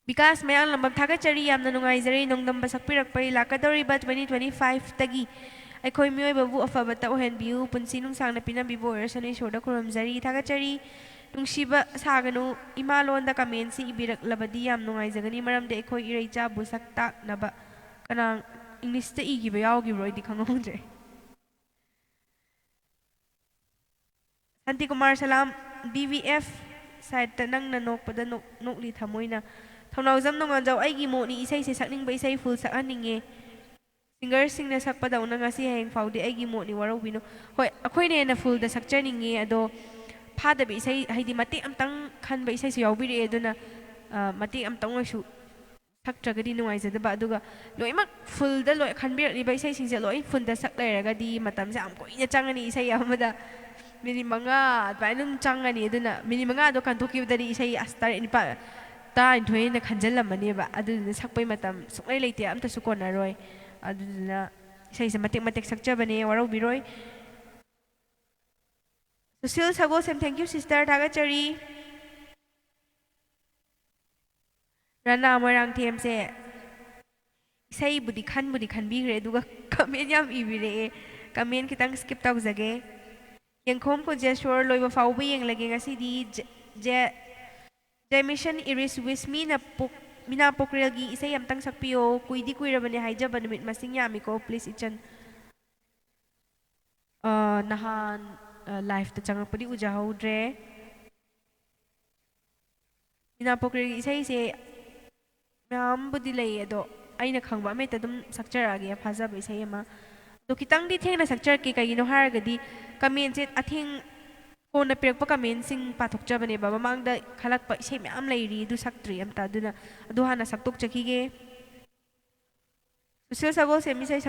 ꯕꯤꯀꯥꯁ ꯃꯌꯥꯡꯂꯝꯕꯝ ꯊꯥꯒꯠꯆꯔꯤ ꯌꯥꯝꯅ ꯅꯨꯡꯉꯥꯏꯖꯔꯤ ꯅꯣꯡꯗꯝꯕ ꯁꯛꯄꯤꯔꯛꯄꯩ ꯂꯥꯛꯀꯗꯧꯔꯤꯕ 2025ꯇꯒꯤ ꯑꯩꯈꯣꯏ ꯃꯤꯑꯣꯏꯕꯕꯨ ꯑꯐꯕꯇ ꯑꯣꯏꯍꯟꯕꯤꯌꯨ ꯄꯨꯟꯁꯤ ꯅꯨꯡꯁꯥꯡꯅ ꯄꯤꯅꯕꯤꯕ ꯑꯣꯏꯔꯁꯅꯨ ꯏꯁꯣꯔꯗ ꯈꯨꯔꯨꯝꯖꯔꯤ ꯊꯥꯒꯠꯆꯔꯤ ꯅꯨꯡꯁꯤꯕ ꯁꯥꯒꯅꯨ ꯏꯃꯥ ꯂꯣꯟꯗ ꯀꯃꯦꯟꯁꯤ ꯏꯕꯤꯔꯛꯂꯕꯗꯤ ꯌꯥꯝ ꯅꯨꯡꯉꯥꯏꯖꯒꯅꯤ ꯃꯔꯝꯗꯤ ꯑꯩꯈꯣꯏ ꯏꯔꯩꯆꯥꯕꯨ ꯁꯛ ꯇꯥꯛꯅꯕ ꯀꯅꯥ ꯏꯪꯂꯤꯁꯇ ꯏꯈꯤꯕ ꯌꯥꯎꯈꯤꯕ꯭ꯔꯣ ꯑꯩꯗꯤ ꯈꯪꯍꯧꯗ꯭ꯔꯦ ꯁꯥꯟꯇꯤꯀꯨꯃꯥꯔ ꯁꯂꯥꯝ BVF ꯁꯥꯏꯠꯇ ꯅꯪꯅ ꯅꯣꯛꯄꯗ ꯅꯣꯛꯂꯤ ꯊꯃꯣꯏꯅ ꯊꯧꯅꯥꯎꯖꯝ ꯅꯣꯡꯉꯥꯟꯖꯥꯎ ꯑꯩꯒꯤ ꯃꯣꯠꯅꯤ ꯏꯁꯩꯁꯦ ꯁꯛꯅꯤꯡꯕ ꯏꯁꯩ ꯐꯨꯜ ꯁꯛꯍꯟꯅꯤꯡꯉꯦ ꯁꯤꯡꯒꯔꯁꯤꯡꯅ ꯁꯛꯄꯗꯧꯅ ꯉꯁꯤ ꯍꯌꯦꯡ ꯐꯥꯎꯗꯤ ꯑꯩꯒꯤ ꯃꯣꯠꯅꯤ ꯋꯥꯔꯧꯕꯤꯅꯨ ꯍꯣꯏ ꯑꯩꯈꯣꯏꯅ ꯍꯦꯟꯅ ꯐꯨꯜꯗ ꯁꯛꯆꯅꯤꯡꯉꯦ ꯑꯗꯣ ꯐꯥꯗꯕ ꯏꯁꯩ ꯍꯥꯏꯗꯤ ꯃꯇꯦꯛ ꯑꯃꯇꯪ ꯈꯟꯕ ꯏꯁꯩꯁꯨ ꯌꯥꯎꯕꯤꯔꯛꯑꯦ ꯑꯗꯨꯅ ꯃꯇꯦꯛ ꯑꯃꯇꯪ ꯑꯣꯏꯁꯨ ꯁꯛꯇ꯭ꯔꯒꯗꯤ ꯅꯨꯡꯉꯥꯏꯖꯗꯕ ꯑꯗꯨꯒ ꯂꯣꯏꯅꯃꯛ ꯐꯨꯜꯗ ꯂꯣꯏ ꯈꯟꯕꯤꯔꯛꯂꯤꯕ ꯏꯁꯩꯁꯤꯡꯁꯦ ꯂꯣꯏ ꯐꯨꯜꯗ ꯁꯛ ꯂꯩꯔꯒꯗꯤ ꯃꯇꯝꯁꯦ ꯌꯥꯝ ꯀꯨꯏꯅ ꯆꯪꯉꯅꯤ ꯏꯁꯩ ꯑꯃꯗ ꯃꯤꯅꯤꯠ 5 ꯑꯗꯨꯃꯥꯏꯅ ꯑꯗꯨꯝ ꯆꯪꯉꯅꯤ ꯑꯗꯨꯅ ꯃꯤꯅꯤꯠ 5ꯗꯣ ꯀꯟꯊꯣꯛꯈꯤꯕꯗꯗꯤ ꯏꯁꯩ 19 ꯈꯟꯖꯜꯂꯝꯃꯅꯦꯕ ꯑꯗꯨꯗꯨꯅ ꯁꯛꯄꯩ ꯃꯇꯝ ꯁꯨꯡꯂꯩ ꯂꯩꯇꯦ ꯑꯝꯇꯁꯨ ꯀꯣꯟꯅꯔꯣꯏ ꯑꯗꯨꯗꯨꯅ ꯏꯁꯩꯁꯦ ꯃꯇꯦꯛ ꯃꯇꯦꯛ ꯁꯛꯆꯕꯅꯦ ꯋꯥꯔꯧꯕꯤꯔꯣꯏ ꯁꯨꯁꯤꯜ ꯁꯒꯣꯜꯁꯦꯝ ꯊꯦꯡꯛ ꯌꯨ ꯁꯤꯁꯇꯔ ꯊꯥꯒꯠꯆꯔꯤ ꯔꯅꯥ ꯃꯣꯏꯔꯥꯡꯊꯦꯝꯁꯦ ꯏꯁꯩꯕꯨꯗꯤ ꯈꯟꯕꯤꯈ꯭ꯔꯦ ꯑꯗꯨꯒ ꯀꯃꯦꯟ ꯌꯥꯝ ꯏꯕꯤꯔꯛꯑꯦ ꯀꯃꯦꯟ ꯈꯤꯇꯪ ꯁ꯭ꯀꯤꯞ ꯇꯧꯖꯒꯦ ꯌꯦꯡꯈꯣꯝ ꯀꯨꯟꯖꯦꯁꯣꯔ ꯂꯣꯏꯕ ꯐꯥꯎꯕ ꯌꯦꯡꯂꯒꯦ ꯉꯁꯤꯗꯤ ꯖꯦꯃꯤꯁꯟ ꯏꯔꯤꯁ ꯋꯤꯁ ꯃꯤꯅꯥ ꯄꯣꯀ꯭ꯔꯦꯜꯒꯤ ꯏꯁꯩ ꯑꯝꯇꯪ ꯁꯛꯄꯤꯌꯣ ꯀꯨꯏꯗꯤ ꯀꯨꯏꯔꯕꯅꯦ ꯍꯥꯏꯖꯕ ꯅꯨꯃꯤꯠ ꯃꯁꯤꯡ ꯌꯥꯝꯃꯤꯀꯣ ꯄ꯭ꯂꯤꯖ ꯏꯆꯟ ꯅꯍꯥꯟ ꯂꯥꯏꯐꯇ ꯆꯪꯉꯛꯄꯗꯤ ꯎꯖꯍꯧꯗ꯭ꯔꯦ ꯃꯤꯅꯥ ꯄꯣꯀ꯭ꯔꯦꯜꯒꯤ ꯏꯁꯩꯁꯦ ꯃꯌꯥꯝꯕꯨꯗꯤ ꯂꯩ ꯑꯗꯣ ꯑꯩꯅ ꯈꯪꯕ ꯑꯃꯍꯦꯛꯇ ꯑꯗꯨꯝ ꯁꯛꯆꯔꯛꯑꯒꯦ ꯐꯥꯖꯕ ꯏꯁꯩ ꯑꯃ ꯑꯗꯣ ꯈꯤꯇꯪꯗꯤ ꯊꯦꯡꯅ ꯁꯛꯆꯔꯛꯀꯦ ꯀꯩꯒꯤꯅꯣ ꯍꯥꯏꯔꯒꯗꯤ ꯀꯃꯦꯟꯁꯦ ꯀꯣꯟꯅ ꯄꯤꯔꯛꯄ ꯀꯃꯦꯟꯁꯤꯡ ꯁꯨꯁꯤꯜ ꯁꯒꯣꯜꯁꯦꯝ ꯏꯁꯩ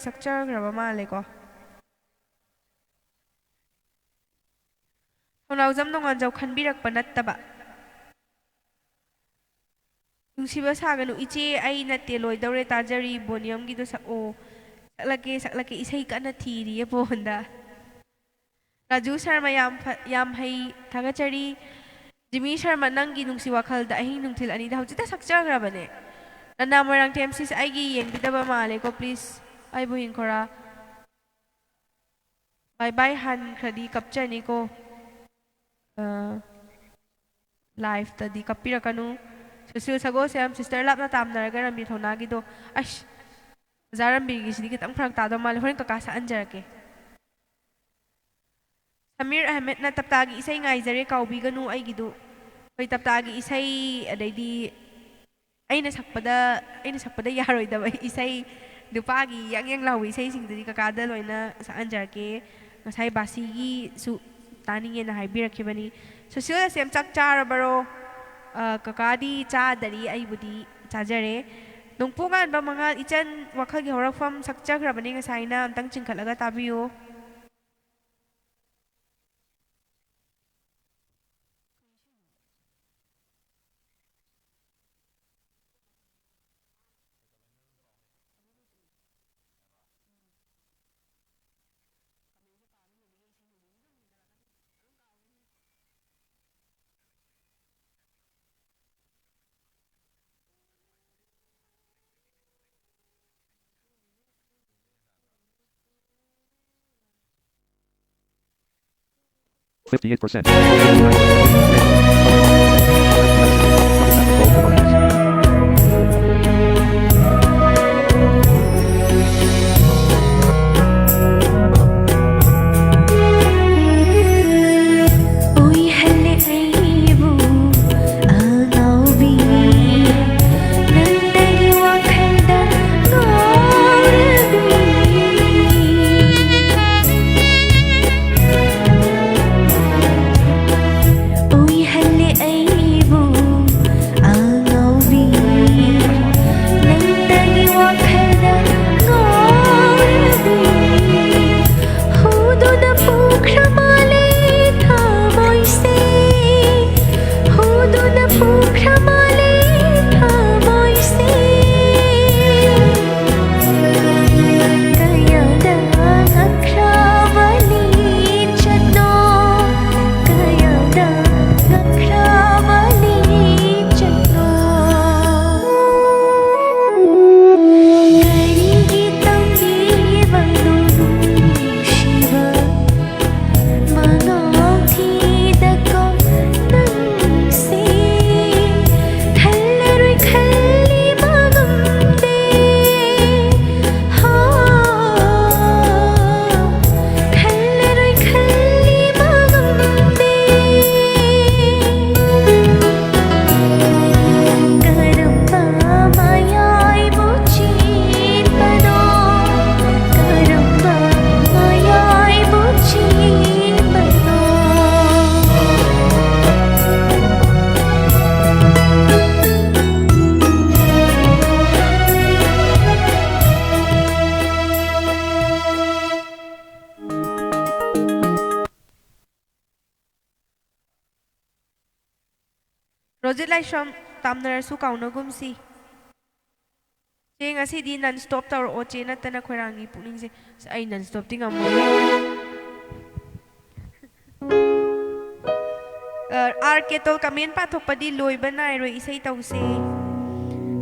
ꯁꯛꯆꯈ꯭ꯔꯕ ꯃꯥꯜꯂꯦꯀꯣ ꯊꯧꯅꯥꯎꯖꯝ ꯅꯣꯡꯉꯥꯟꯖꯧ ꯈꯟꯕꯤꯔꯛꯄ ꯅꯠꯇꯕ ꯅꯨꯡꯁꯤꯕ ꯁꯥꯒꯅꯨ ꯏꯆꯦ ꯑꯩ ꯅꯠꯇꯦ ꯂꯣꯏꯗꯧꯔꯦ ꯇꯥꯖꯔꯤ ꯕꯣꯅꯤꯌꯝꯒꯤꯗꯣ ꯁꯛꯑꯣ ꯁꯛꯂꯛꯀꯦ ꯏꯁꯩ ꯀꯟꯅ ꯊꯤꯔꯤꯌꯦ ꯐꯣꯟꯗ ꯔꯥꯖꯨ ꯁꯔꯃ ꯌꯥꯝ ꯍꯩ ꯊꯥꯒꯠꯆꯔꯤ ꯖꯤꯃꯤ ꯁꯔꯃ ꯅꯪꯒꯤ ꯅꯨꯡꯁꯤ ꯋꯥꯈꯜꯗ ꯑꯍꯤꯡ ꯅꯨꯡꯊꯤꯜ ꯑꯅꯤꯗ ꯍꯧꯖꯤꯛꯇ ꯁꯛꯆꯈ꯭ꯔꯕꯅꯦ ꯅꯅꯥ ꯃꯣꯏꯔꯥꯡꯊꯦꯝ ꯁꯤꯁꯦ ꯑꯩꯒꯤ ꯌꯦꯡꯕꯤꯗꯕ ꯃꯥꯜꯂꯦꯀꯣ ꯄ꯭ꯂꯤꯖ ꯑꯩꯕꯨ ꯌꯦꯡꯈꯣꯔꯥ ꯕꯥꯏ ꯕꯥꯏ ꯍꯟꯈ꯭ꯔꯗꯤ ꯀꯞꯆꯅꯤꯀꯣ ꯂꯥꯏꯐꯇꯗꯤ ꯀꯞꯄꯤꯔꯛꯀꯅꯨ ꯁꯨꯁꯤꯜ ꯁꯒꯣꯜꯁꯦꯝ ꯁꯤꯁꯇꯔ ꯂꯥꯞꯅ ꯇꯥꯝꯅꯔꯒ ꯔꯝꯕꯤ ꯊꯧꯅꯥꯒꯤꯗꯣ ꯑꯁ ꯑꯣꯖꯥ ꯔꯝꯕꯤꯒꯤꯁꯤꯗꯤ ꯈꯤꯇꯪ ꯐꯔꯛ ꯇꯥꯗꯧ ꯃꯥꯜꯂꯦ ꯍꯣꯔꯦꯟ ꯀꯀꯥ ꯁꯛꯍꯟꯖꯔꯛꯀꯦ ꯁꯃꯤꯔ ꯑꯍꯃꯦꯗꯅ ꯇꯞꯇꯥꯒꯤ ꯏꯁꯩ ꯉꯥꯏꯖꯔꯦ ꯀꯥꯎꯕꯤꯒꯅꯨ ꯑꯩꯒꯤꯗꯨ ꯍꯣꯏ ꯇꯞꯇꯥꯒꯤ ꯏꯁꯩ ꯑꯗꯩꯗꯤ ꯑꯩꯅ ꯁꯛꯄꯗ ꯌꯥꯔꯣꯏꯗꯕ ꯏꯁꯩ ꯅꯨꯄꯥꯒꯤ ꯌꯥꯡ ꯂꯥꯎꯕ ꯏꯁꯩꯁꯤꯡꯗꯨꯗꯤ ꯀꯀꯥꯗ ꯂꯣꯏꯅ ꯁꯛꯍꯟꯖꯔꯛꯀꯦ ꯉꯁꯥꯏ ꯕꯥꯁꯤꯒꯤꯁꯨ ꯇꯥꯅꯤꯡꯉꯦꯅ ꯍꯥꯏꯕꯤꯔꯛꯈꯤꯕꯅꯤ ꯁꯨꯁꯤꯜ ꯑꯁꯦꯝ ꯆꯥꯛ ꯆꯥꯔꯕꯔꯣ ꯀꯀꯥꯗꯤ ꯆꯥꯗꯔꯤ ꯑꯩꯕꯨꯗꯤ ꯆꯥꯖꯔꯦ ꯅꯣꯡꯄꯣꯛꯉꯥꯟꯕ ꯃꯉꯥꯜ ꯏꯆꯟ ꯋꯥꯈꯜꯒꯤ ꯍꯧꯔꯛꯐꯝ ꯁꯛꯆꯈ꯭ꯔꯕꯅꯤ ꯉꯁꯥꯏꯅ ꯑꯝꯇꯪ ꯆꯤꯡꯈꯠꯂꯒ ꯇꯥꯕꯤꯌꯨ %58. Oi hale aibu agawi nandagi wakhalda gaurabi Oi hale aibu agawi nandagi wakhalda gaurabi Hudo na pukramale thamoise Hudo na pukramale thamoise Kayada ngakrawali chatno Kayada ngakrawali chatno Karigi tambiwanu Shiva Mangathidako nangse Khalleroi khalli magamde Ha Khalleroi khalli magamde Karamba mayai buchin bano Karamba mayai buchin bano Rojit ꯂꯥꯏꯁ꯭ꯔꯝ ꯇꯥꯝꯅꯔꯁꯨ ꯀꯥꯎꯅꯒꯨꯝꯁꯤ ꯆꯦ ꯉꯁꯤꯗꯤ ꯅꯟ stop ꯇꯧꯔꯛꯑꯣ ꯆꯦ ꯅꯠꯇꯅ ꯈꯣꯏꯔꯥꯡꯒꯤ ꯄꯨꯛꯅꯤꯡꯁꯦ ꯑꯩ ꯅꯟ ꯁ꯭ꯇꯣꯞꯇꯤ ꯉꯝꯃꯣꯏ R ꯀꯦꯇꯣꯜ ꯀꯃꯦꯟ ꯄꯥꯊꯣꯛꯄꯗꯤ ꯂꯣꯏꯕ ꯅꯥꯏꯔꯣꯏ ꯏꯁꯩ ꯇꯧꯁꯦ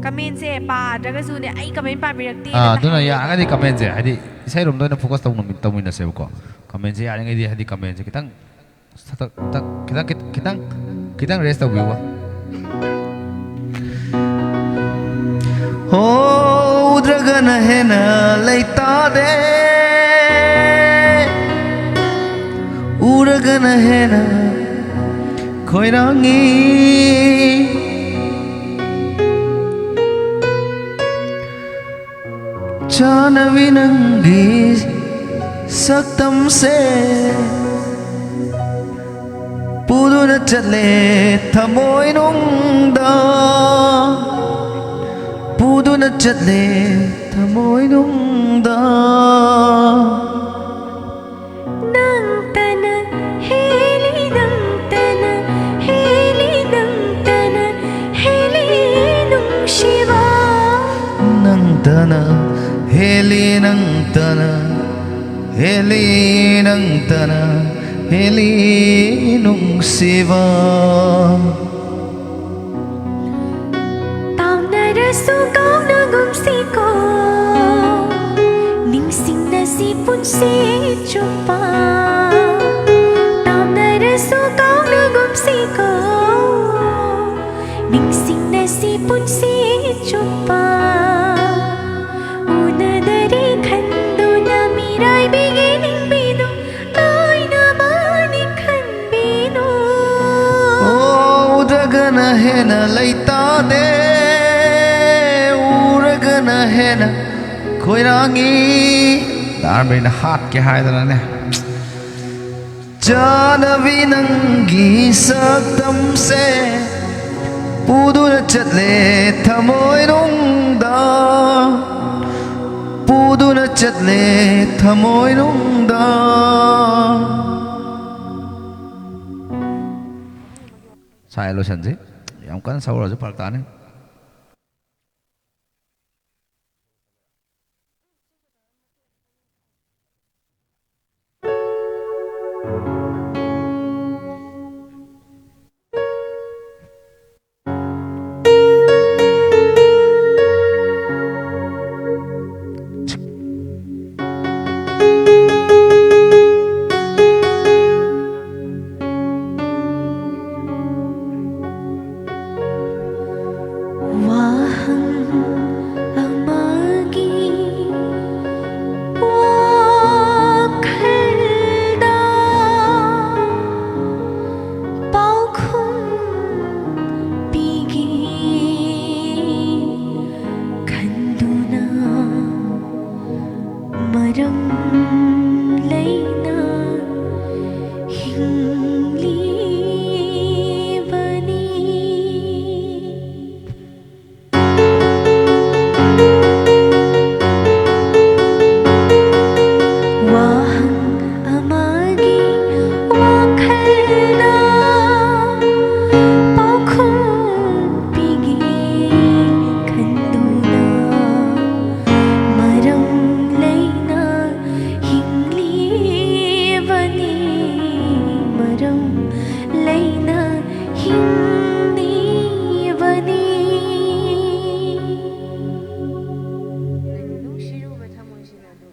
ꯀꯃꯦꯟꯁꯦ ꯄꯥꯗ꯭ꯔꯒꯁꯨꯅꯦ ꯑꯩ ꯀꯃꯦꯟ ꯄꯥꯕꯤꯔꯛꯇꯦ ꯑꯗꯨꯅ ꯌꯥꯔꯒꯗꯤ ꯀꯃꯦꯟꯁꯦ ꯍꯥꯏꯗꯤ ꯏꯁꯩꯔꯣꯝꯗ ꯑꯣꯏꯅ ꯐꯣꯀꯁ ꯇꯧꯃꯤꯟꯅꯁꯦꯕꯀꯣ ꯀꯃꯦꯟꯁꯦ ꯌꯥꯔꯤꯉꯩꯗꯤ ꯍꯥꯏꯗꯤ ꯀꯃꯦꯟꯁꯦ खितंग रेस्ट तौबीबा हो उद्रगन हेन लैतादे उरगन हेन खोइरांगी जानवी नंगी सक्तम से पुदुन चले थमोय नुंगदा पुदुन चले ꯊꯃꯣꯏꯅꯨꯡꯗ ꯅꯪꯇꯅ ꯍꯦꯜꯂꯤ ꯅꯪꯇꯅ ꯍꯦꯜꯂꯤ ꯅꯪꯇꯅ ꯍꯦꯜꯂꯤ ꯅꯨꯡꯁꯤꯕ ꯅꯪꯇꯅ ꯍꯦꯜꯂꯤ ꯅꯪꯇꯅ ꯍꯦꯜꯂꯤ ꯅꯪꯇꯅ ꯍꯦꯜꯂꯤ ꯅꯨꯡꯁꯤꯕ ꯇꯥꯎꯅꯔꯁꯨ ꯀꯥꯎꯅꯒꯨꯝꯁꯤꯀꯣ ꯅꯤꯡꯁꯤꯡꯅꯁꯤ ꯄꯨꯟꯁꯤ ꯆꯨꯞꯄ ꯇꯥꯎꯅꯔꯁꯨ ꯀꯥꯎꯅꯒꯨꯝꯁꯤꯀꯣ ꯅꯤꯡꯁꯤꯡꯅꯁꯤ ꯄꯨꯟꯁꯤ ꯆꯨꯞꯄ ꯎꯅꯗꯔꯦ ꯈꯟꯗꯨꯅ ꯃꯤꯔꯥꯏꯕꯤꯒꯤ ꯅꯤꯡꯕꯤꯗꯨ ꯂꯣꯏꯅꯃꯛꯅꯤ ꯈꯟꯕꯤꯅꯨ ꯎꯗ꯭ꯔꯒꯅ ꯍꯦꯟꯅ ꯂꯩꯇꯥꯗꯦ ꯎꯔꯒꯅ ꯍꯦꯟꯅ ꯈꯣꯏꯔꯥꯡꯉꯤ ꯇꯥꯔꯝꯕꯩꯅ ꯍꯥꯠꯀꯦ ꯍꯥꯏꯗꯅꯅꯦ ꯆꯥꯅꯕꯤ ꯅꯪꯒꯤ ꯁꯛꯇꯝꯁꯦ ꯄꯨꯗꯨꯅ ꯆꯠꯂꯦ ꯊꯃꯣꯏꯅꯨꯡꯗ ꯄꯨꯗꯨꯅ ꯆꯠꯂꯦ ꯊꯃꯣꯏꯅꯨꯡꯗ ꯁꯥꯏ ꯂꯣꯏꯁꯟꯁꯤ ꯌꯥꯝ ꯀꯟꯅ ꯁꯧꯔꯁꯨ ꯐꯔꯛ ꯇꯥꯅꯤ ꯋꯥꯍꯪ ꯑꯃꯒꯤ ꯋꯥꯈꯜꯗ ꯄꯥꯎꯈꯨꯝ ꯄꯤꯒꯦ ꯈꯟꯗꯨꯅ ꯃꯔꯝ ꯂꯩꯅ ꯍꯤꯡꯂꯤꯕꯅꯤ ꯋꯥꯍꯪ ꯑꯃꯒꯤ ꯋꯥꯈꯜꯗ ꯄꯥꯎꯈꯨꯝ ꯄꯤꯒꯦ ꯈꯟꯗꯨꯅ ꯃꯔꯝ ꯂꯩꯅ ꯍꯤꯡꯂꯤꯕꯅꯤ ꯃꯔꯝ ꯂꯩꯅ ꯍꯤꯡꯂꯤꯕꯅꯤ ꯅꯨꯡꯁꯤꯔꯨꯕ ꯊꯃꯣꯏꯁꯤꯅ ꯑꯗꯨ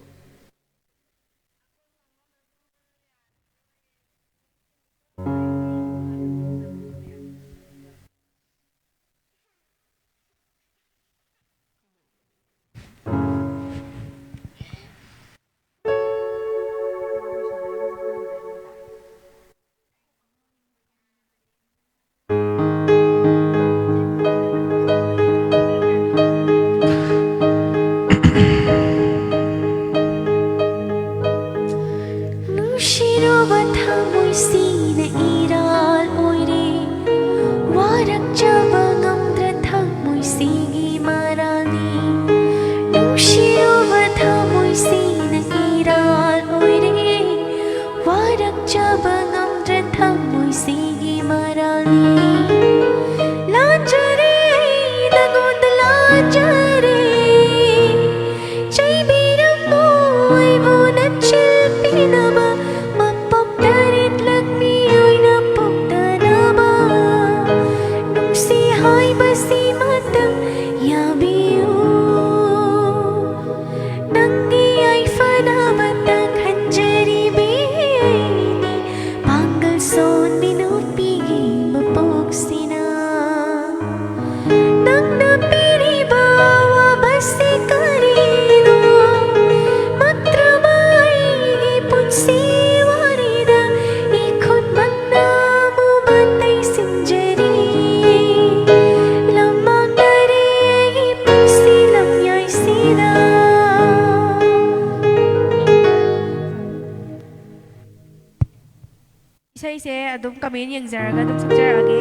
ꯅꯨꯡꯁꯤꯔꯨꯕ ꯊꯃꯣꯏꯁꯤꯅ ꯏꯔꯥꯜ ꯑꯣꯏꯔꯦ ꯋꯥꯔꯛꯆꯕ ꯉꯝꯗ꯭ꯔ ꯊꯃꯣꯏꯁꯤꯒꯤ ꯃꯔꯥꯜꯅꯤ ꯅꯨꯡꯁꯤꯔꯨꯕ ꯊꯃꯣꯏꯁꯤꯅ ꯏꯔꯥꯜ ꯑꯣꯏꯔꯦ ꯋꯥꯔꯛꯆꯕ ꯉꯝꯗ꯭ꯔ ꯊꯃꯣꯏꯁꯤꯒꯤ ꯃꯔꯥꯜꯅꯤ ꯂꯥꯟꯖꯔꯦ ꯅꯉꯣꯟꯗ ꯂꯥꯟꯖꯔꯦ ꯆꯩꯕꯤꯔꯝꯃꯣ ꯑꯩꯕꯨ ꯅꯆꯤꯜꯄꯤꯅꯕ ꯃꯄꯣꯛ ꯇꯔꯦꯠꯂꯛ ꯃꯤꯑꯣꯏꯅ ꯄꯣꯛꯇꯅꯕ ꯅꯨꯡꯁꯤ ꯍꯥꯏꯕꯁꯤꯃꯇꯪ ꯌꯥꯕꯤꯌꯨ ꯅꯪꯒꯤ ꯌꯥꯏꯐꯅꯕꯇꯪ ꯈꯟꯖꯔꯤꯕꯤ ꯑꯩꯅꯤ ꯄꯥꯡꯒꯜ ꯁꯣꯟꯕꯤ ꯅꯨꯄꯤꯒꯤ ꯃꯄꯣꯛꯁꯤꯅ ꯅꯪꯅ ꯄꯤꯔꯤꯕ ꯑꯋꯥꯕꯁꯤ ꯀꯔꯤꯅꯣ ꯃꯠꯇ꯭ꯔꯕ ꯑꯩꯒꯤ ꯄꯨꯟꯁꯤ ꯋꯥꯔꯤꯗ 이곳만나 무만대 심제리 람망다리 이 푸시 람야이시다 ꯏꯁꯩꯁꯦ ꯑꯗꯨꯝ ꯀꯃꯦꯟ ꯌꯦꯡꯖꯔꯒ ꯑꯗꯨꯝ ꯁꯛꯆꯔꯛꯑꯒꯦ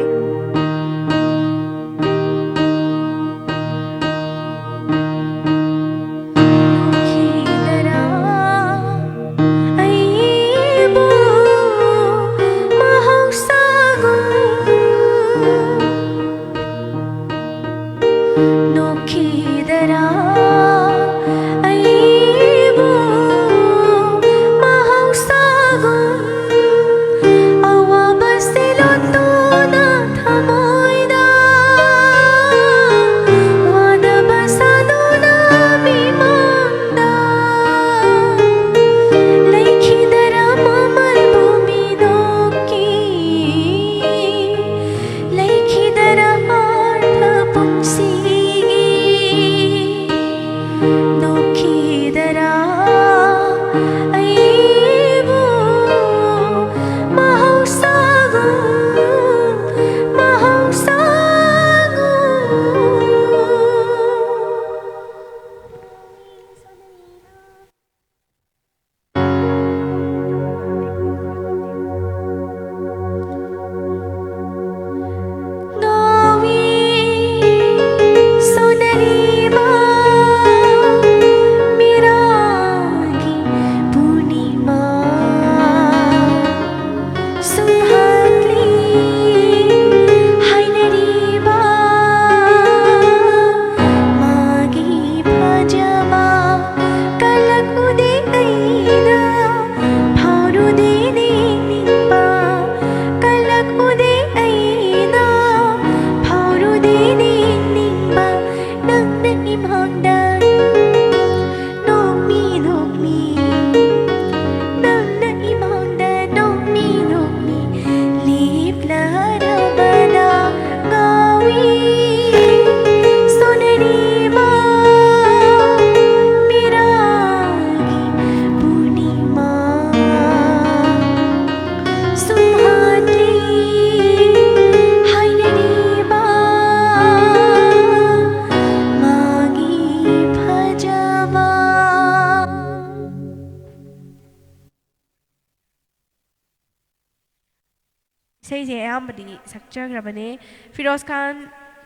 ꯏꯁꯩꯁꯦ ꯑꯌꯥꯝꯕꯗꯤ ꯁꯛꯆꯈ꯭ꯔꯕꯅꯦ ꯐꯤꯔꯣꯁ ꯈꯥꯟ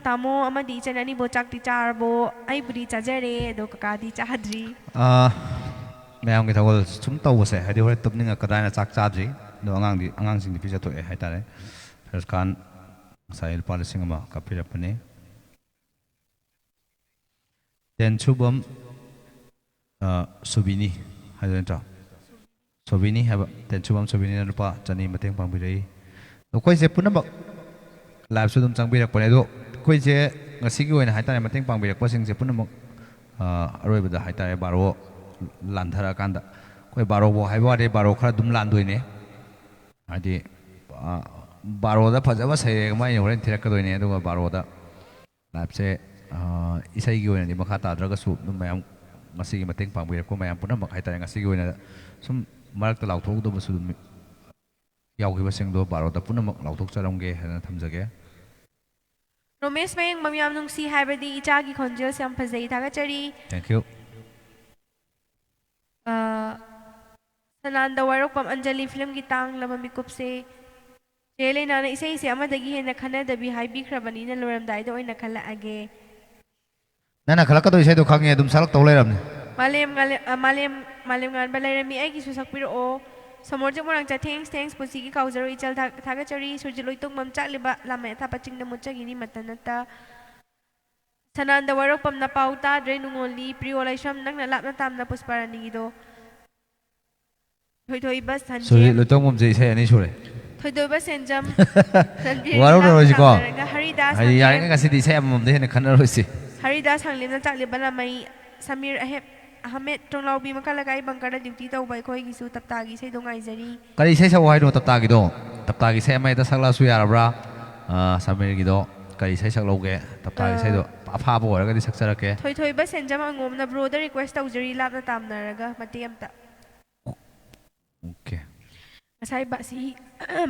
ꯇꯥꯃꯣ ꯑꯃꯗꯤ ꯏꯆꯟ ꯑꯅꯤꯕꯨ ꯆꯥꯛꯇꯤ ꯆꯥꯔꯕꯣ ꯑꯩꯕꯨꯗꯤ ꯆꯥꯖꯔꯦ ꯑꯗꯣ ꯀꯀꯥꯗꯤ ꯆꯥꯗ꯭ꯔꯤ ꯃꯌꯥꯝꯒꯤ ꯊꯧꯒꯜ ꯁꯨꯝ ꯇꯧꯕꯁꯦ ꯍꯥꯏꯗꯤ ꯍꯣꯔꯦꯟ ꯇꯨꯝꯅꯤꯡꯉꯛꯀꯗ꯭ꯔꯥꯅ ꯆꯥꯛ ꯆꯥꯗ꯭ꯔꯤ ꯑꯗꯣ ꯑꯉꯥꯡꯁꯤꯡꯗꯤ ꯄꯤꯖꯊꯣꯛꯑꯦ ꯍꯥꯏꯇꯥꯔꯦ ꯐꯤꯔꯣꯁ ꯈꯥꯟ ꯉꯁꯥꯏ ꯂꯨꯄꯥ 1,000 ꯀꯥꯞꯄꯤꯔꯛꯄꯅꯤ ꯇꯦꯟꯁꯨꯕꯝ ꯁꯨꯕꯤꯅꯤ ꯍꯥꯏꯗꯣ ꯅꯠꯇ꯭ꯔꯣ ꯁꯣꯕꯤꯅꯤ ꯍꯥꯏꯕ ꯇꯦꯟꯁꯨꯕꯝ ꯁꯣꯕꯤꯅꯤꯅ ꯂꯨꯄꯥ 200 ꯃꯇꯦꯡ ꯄꯥꯡꯕꯤꯔꯛꯏ ꯑꯩꯈꯣꯏꯁꯦ ꯄꯨꯝꯅꯃꯛ ꯂꯥꯏꯚꯁꯨ ꯑꯗꯨꯝ ꯆꯪꯕꯤꯔꯛꯄꯅꯦ ꯑꯗꯣ ꯑꯩꯈꯣꯏꯁꯦ ꯉꯁꯤꯒꯤ ꯑꯣꯏꯅ ꯍꯥꯏꯇꯥꯔꯦ ꯃꯇꯦꯡ ꯄꯥꯡꯕꯤꯔꯛꯄꯁꯤꯡꯁꯦ ꯄꯨꯝꯅꯃꯛ ꯑꯔꯣꯏꯕꯗ ꯍꯥꯏꯇꯥꯔꯦ ꯕꯥꯔꯣ ꯂꯥꯟꯊꯔꯛꯑꯀꯥꯟꯗ ꯑꯩꯈꯣꯏ ꯕꯥꯔꯣꯐꯥꯎ ꯍꯥꯏꯕ ꯋꯥꯗꯤ ꯕꯥꯔꯣ ꯈꯔ ꯑꯗꯨꯝ ꯂꯥꯟꯗꯣꯏꯅꯦ ꯍꯥꯏꯗꯤ ꯕꯥꯔꯣꯗ ꯐꯖꯕ ꯁꯩꯔꯦꯡ ꯑꯃ ꯑꯩꯅ ꯍꯣꯔꯦꯟ ꯊꯤꯔꯛꯀꯗꯣꯏꯅꯦ ꯑꯗꯨꯒ ꯕꯥꯔꯣꯗ ꯂꯥꯏꯚꯁꯦ ꯏꯁꯩꯒꯤ ꯑꯣꯏꯅꯗꯤ ꯃꯈꯥ ꯇꯥꯗ꯭ꯔꯒꯁꯨ ꯑꯗꯨꯝ ꯃꯌꯥꯝ ꯉꯁꯤꯒꯤ ꯃꯇꯦꯡ ꯄꯥꯡꯕꯤꯔꯛꯄ ꯃꯌꯥꯝ ꯄꯨꯝꯅꯃꯛ ꯍꯥꯏꯇꯥꯔꯦ ꯉꯁꯤꯒꯤ ꯑꯣꯏꯅ ꯁꯨꯝ ꯃꯔꯛꯇ ꯂꯥꯎꯊꯣꯛꯎꯗꯕꯁꯨ ꯑꯗꯨꯝ ꯌꯥꯎꯈꯤꯕꯁꯤꯡꯗꯣ ꯕꯥꯔꯣꯗ ꯄꯨꯝꯅꯃꯛ ꯂꯥꯎꯊꯣꯛꯆꯔꯝꯒꯦ ꯍꯥꯏꯅ ꯊꯝꯖꯒꯦ ꯔꯣꯃꯦꯁ ꯃꯌꯦꯡꯕꯝ ꯌꯥꯝ ꯅꯨꯡꯁꯤ ꯍꯥꯏꯕꯗꯤ ꯏꯆꯥꯒꯤ ꯈꯣꯟꯖꯦꯜꯁꯦ ꯌꯥꯝ ꯐꯖꯩ ꯊꯥꯒꯠꯆꯔꯤ ꯊꯦꯡꯛ ꯌꯨ ꯁꯅꯥꯟꯗ ꯋꯥꯔꯣꯛꯄꯝ ꯑꯟꯖꯂꯤ ꯐꯤꯂꯝꯒꯤ ꯇꯥꯡꯂꯕ ꯃꯤꯀꯨꯞꯁꯦ ꯆꯦ ꯂꯩꯅꯥꯅ ꯏꯁꯩꯁꯦ ꯑꯃꯗꯒꯤ ꯍꯦꯟꯅ ꯈꯟꯅꯗꯕꯤ ꯍꯥꯏꯕꯤꯈ꯭ꯔꯕꯅꯤꯅ ꯂꯣꯏꯔꯝꯗꯥꯏꯗ ꯑꯣꯏꯅ ꯈꯜꯂꯛꯑꯒꯦ ꯅꯪꯅ ꯈꯜꯂꯛꯀꯗꯣꯏ ꯏꯁꯩꯗꯣ ꯈꯪꯉꯦ ꯑꯗꯨꯝ ꯁꯛꯂꯛꯇꯧ ꯂꯩꯔꯕꯅꯦ ꯃꯥꯂꯦꯝ ꯉꯥꯟꯕ ꯂꯩꯔꯝꯃꯤ ꯑꯩꯒꯤꯁꯨ ꯁꯛꯄꯤꯔꯛꯑꯣ ꯁꯃꯣꯔꯖꯤꯛ ꯃꯣꯏꯔꯥꯡꯆꯥ ꯊꯦꯡꯁ ꯄꯨꯟꯁꯤꯒꯤ ꯀꯥꯎꯖꯔꯣ ꯏꯆꯜ ꯊꯥꯒꯠꯆꯔꯤ ꯁꯨꯔꯖꯤꯠꯂꯣꯏ ꯇꯨꯡꯕꯝ ꯆꯠꯂꯤꯕ ꯂꯥꯃꯩ ꯑꯊꯥꯞꯄ ꯆꯤꯡꯗ ꯃꯨꯠꯆꯈꯤꯅꯤ ꯃꯇꯅꯠꯇ ꯁꯅꯥꯟꯗ ꯋꯥꯔꯣꯛꯄꯝꯅ ꯄꯥꯎ ꯇꯥꯗ꯭ꯔꯦ ꯅꯨꯡꯉꯣꯜꯂꯤ ꯄ꯭ꯔꯤꯌꯣ ꯂꯩꯁ꯭ꯔꯝ ꯅꯪꯅ ꯂꯥꯞꯅ ꯇꯥꯝꯅ ꯄꯨꯁꯄꯥꯔꯥꯅꯤꯒꯤꯗꯣ ꯊꯣꯏꯊꯣꯏꯕ ꯁꯨꯔꯖꯤꯠ ꯁꯟꯖꯦꯝ ꯂꯣꯏꯇꯣꯡꯕꯝꯁꯦ ꯏꯁꯩ 2 ꯁꯨꯔꯦ ꯊꯣꯏꯊꯣꯏꯕ ꯁꯦꯟꯖꯝ ꯔꯟꯕꯤꯔꯒꯤ ꯂꯥꯞꯅ ꯋꯥꯔꯧꯅꯔꯣꯏꯁꯤꯀꯣ ꯇꯥꯝꯅꯔꯒ ꯍꯔꯤꯗꯥꯁ ꯍꯥꯏꯗꯤ ꯍꯪꯂꯦꯝ ꯌꯥꯔꯤꯉꯩ ꯉꯁꯤꯗꯤ ꯏꯁꯩ ꯑꯃꯃꯝꯗ ꯍꯦꯟꯅ ꯈꯟꯅꯔꯣꯏꯁꯤ ꯍꯔꯤꯗꯥꯁ ꯍꯪꯂꯦꯝꯅ ꯆꯥꯛꯂꯤꯕ ꯂꯥꯃꯩ ꯁꯃꯤꯔ ꯑꯍꯃꯦꯠ ꯇꯣꯡꯂꯥꯎꯕꯤ ꯃꯈꯥ ꯂꯩꯀꯥꯏ ꯕꯪꯀꯔꯗ ꯗ꯭ꯌꯨꯇꯤ ꯇꯧꯕ ꯑꯩꯈꯣꯏꯒꯤꯁꯨ ꯇꯞꯇꯥꯒꯤ ꯏꯁꯩꯗꯣ ꯉꯥꯏꯖꯔꯤ ꯀꯔꯤ ꯏꯁꯩ ꯁꯛꯎ ꯍꯥꯏꯅꯣ ꯇꯞꯇꯥꯒꯤꯗꯣ ꯇꯞꯇꯥꯒꯤ ꯏꯁꯩ ꯑꯃ ꯍꯦꯛꯇ ꯁꯛꯂꯛꯑꯁꯨ ꯌꯥꯔꯕ꯭ꯔꯥ ꯁꯃꯤꯔꯒꯤꯗꯣ ꯀꯔꯤ ꯏꯁꯩ ꯁꯛꯂꯧꯒꯦ ꯇꯞꯇꯥꯒꯤ ꯏꯁꯩꯗꯣ ꯑꯐꯥꯕ ꯑꯣꯏꯔꯒꯗꯤ ꯁꯛꯆꯔꯛꯀꯦ ꯊꯣꯏꯊꯣꯏꯕ ꯁꯦꯟꯖꯝ ꯑꯉꯣꯝꯅ ꯕ꯭ꯔꯣꯗ ꯔꯤꯀ꯭ꯋꯦꯁ ꯇꯧꯖꯔꯤ ꯂꯥꯞꯅ ꯇꯥꯝꯅꯔꯒ ꯃꯇꯦꯛ ꯑꯃꯇ ꯑꯣꯀꯦ ꯉꯁꯥꯏ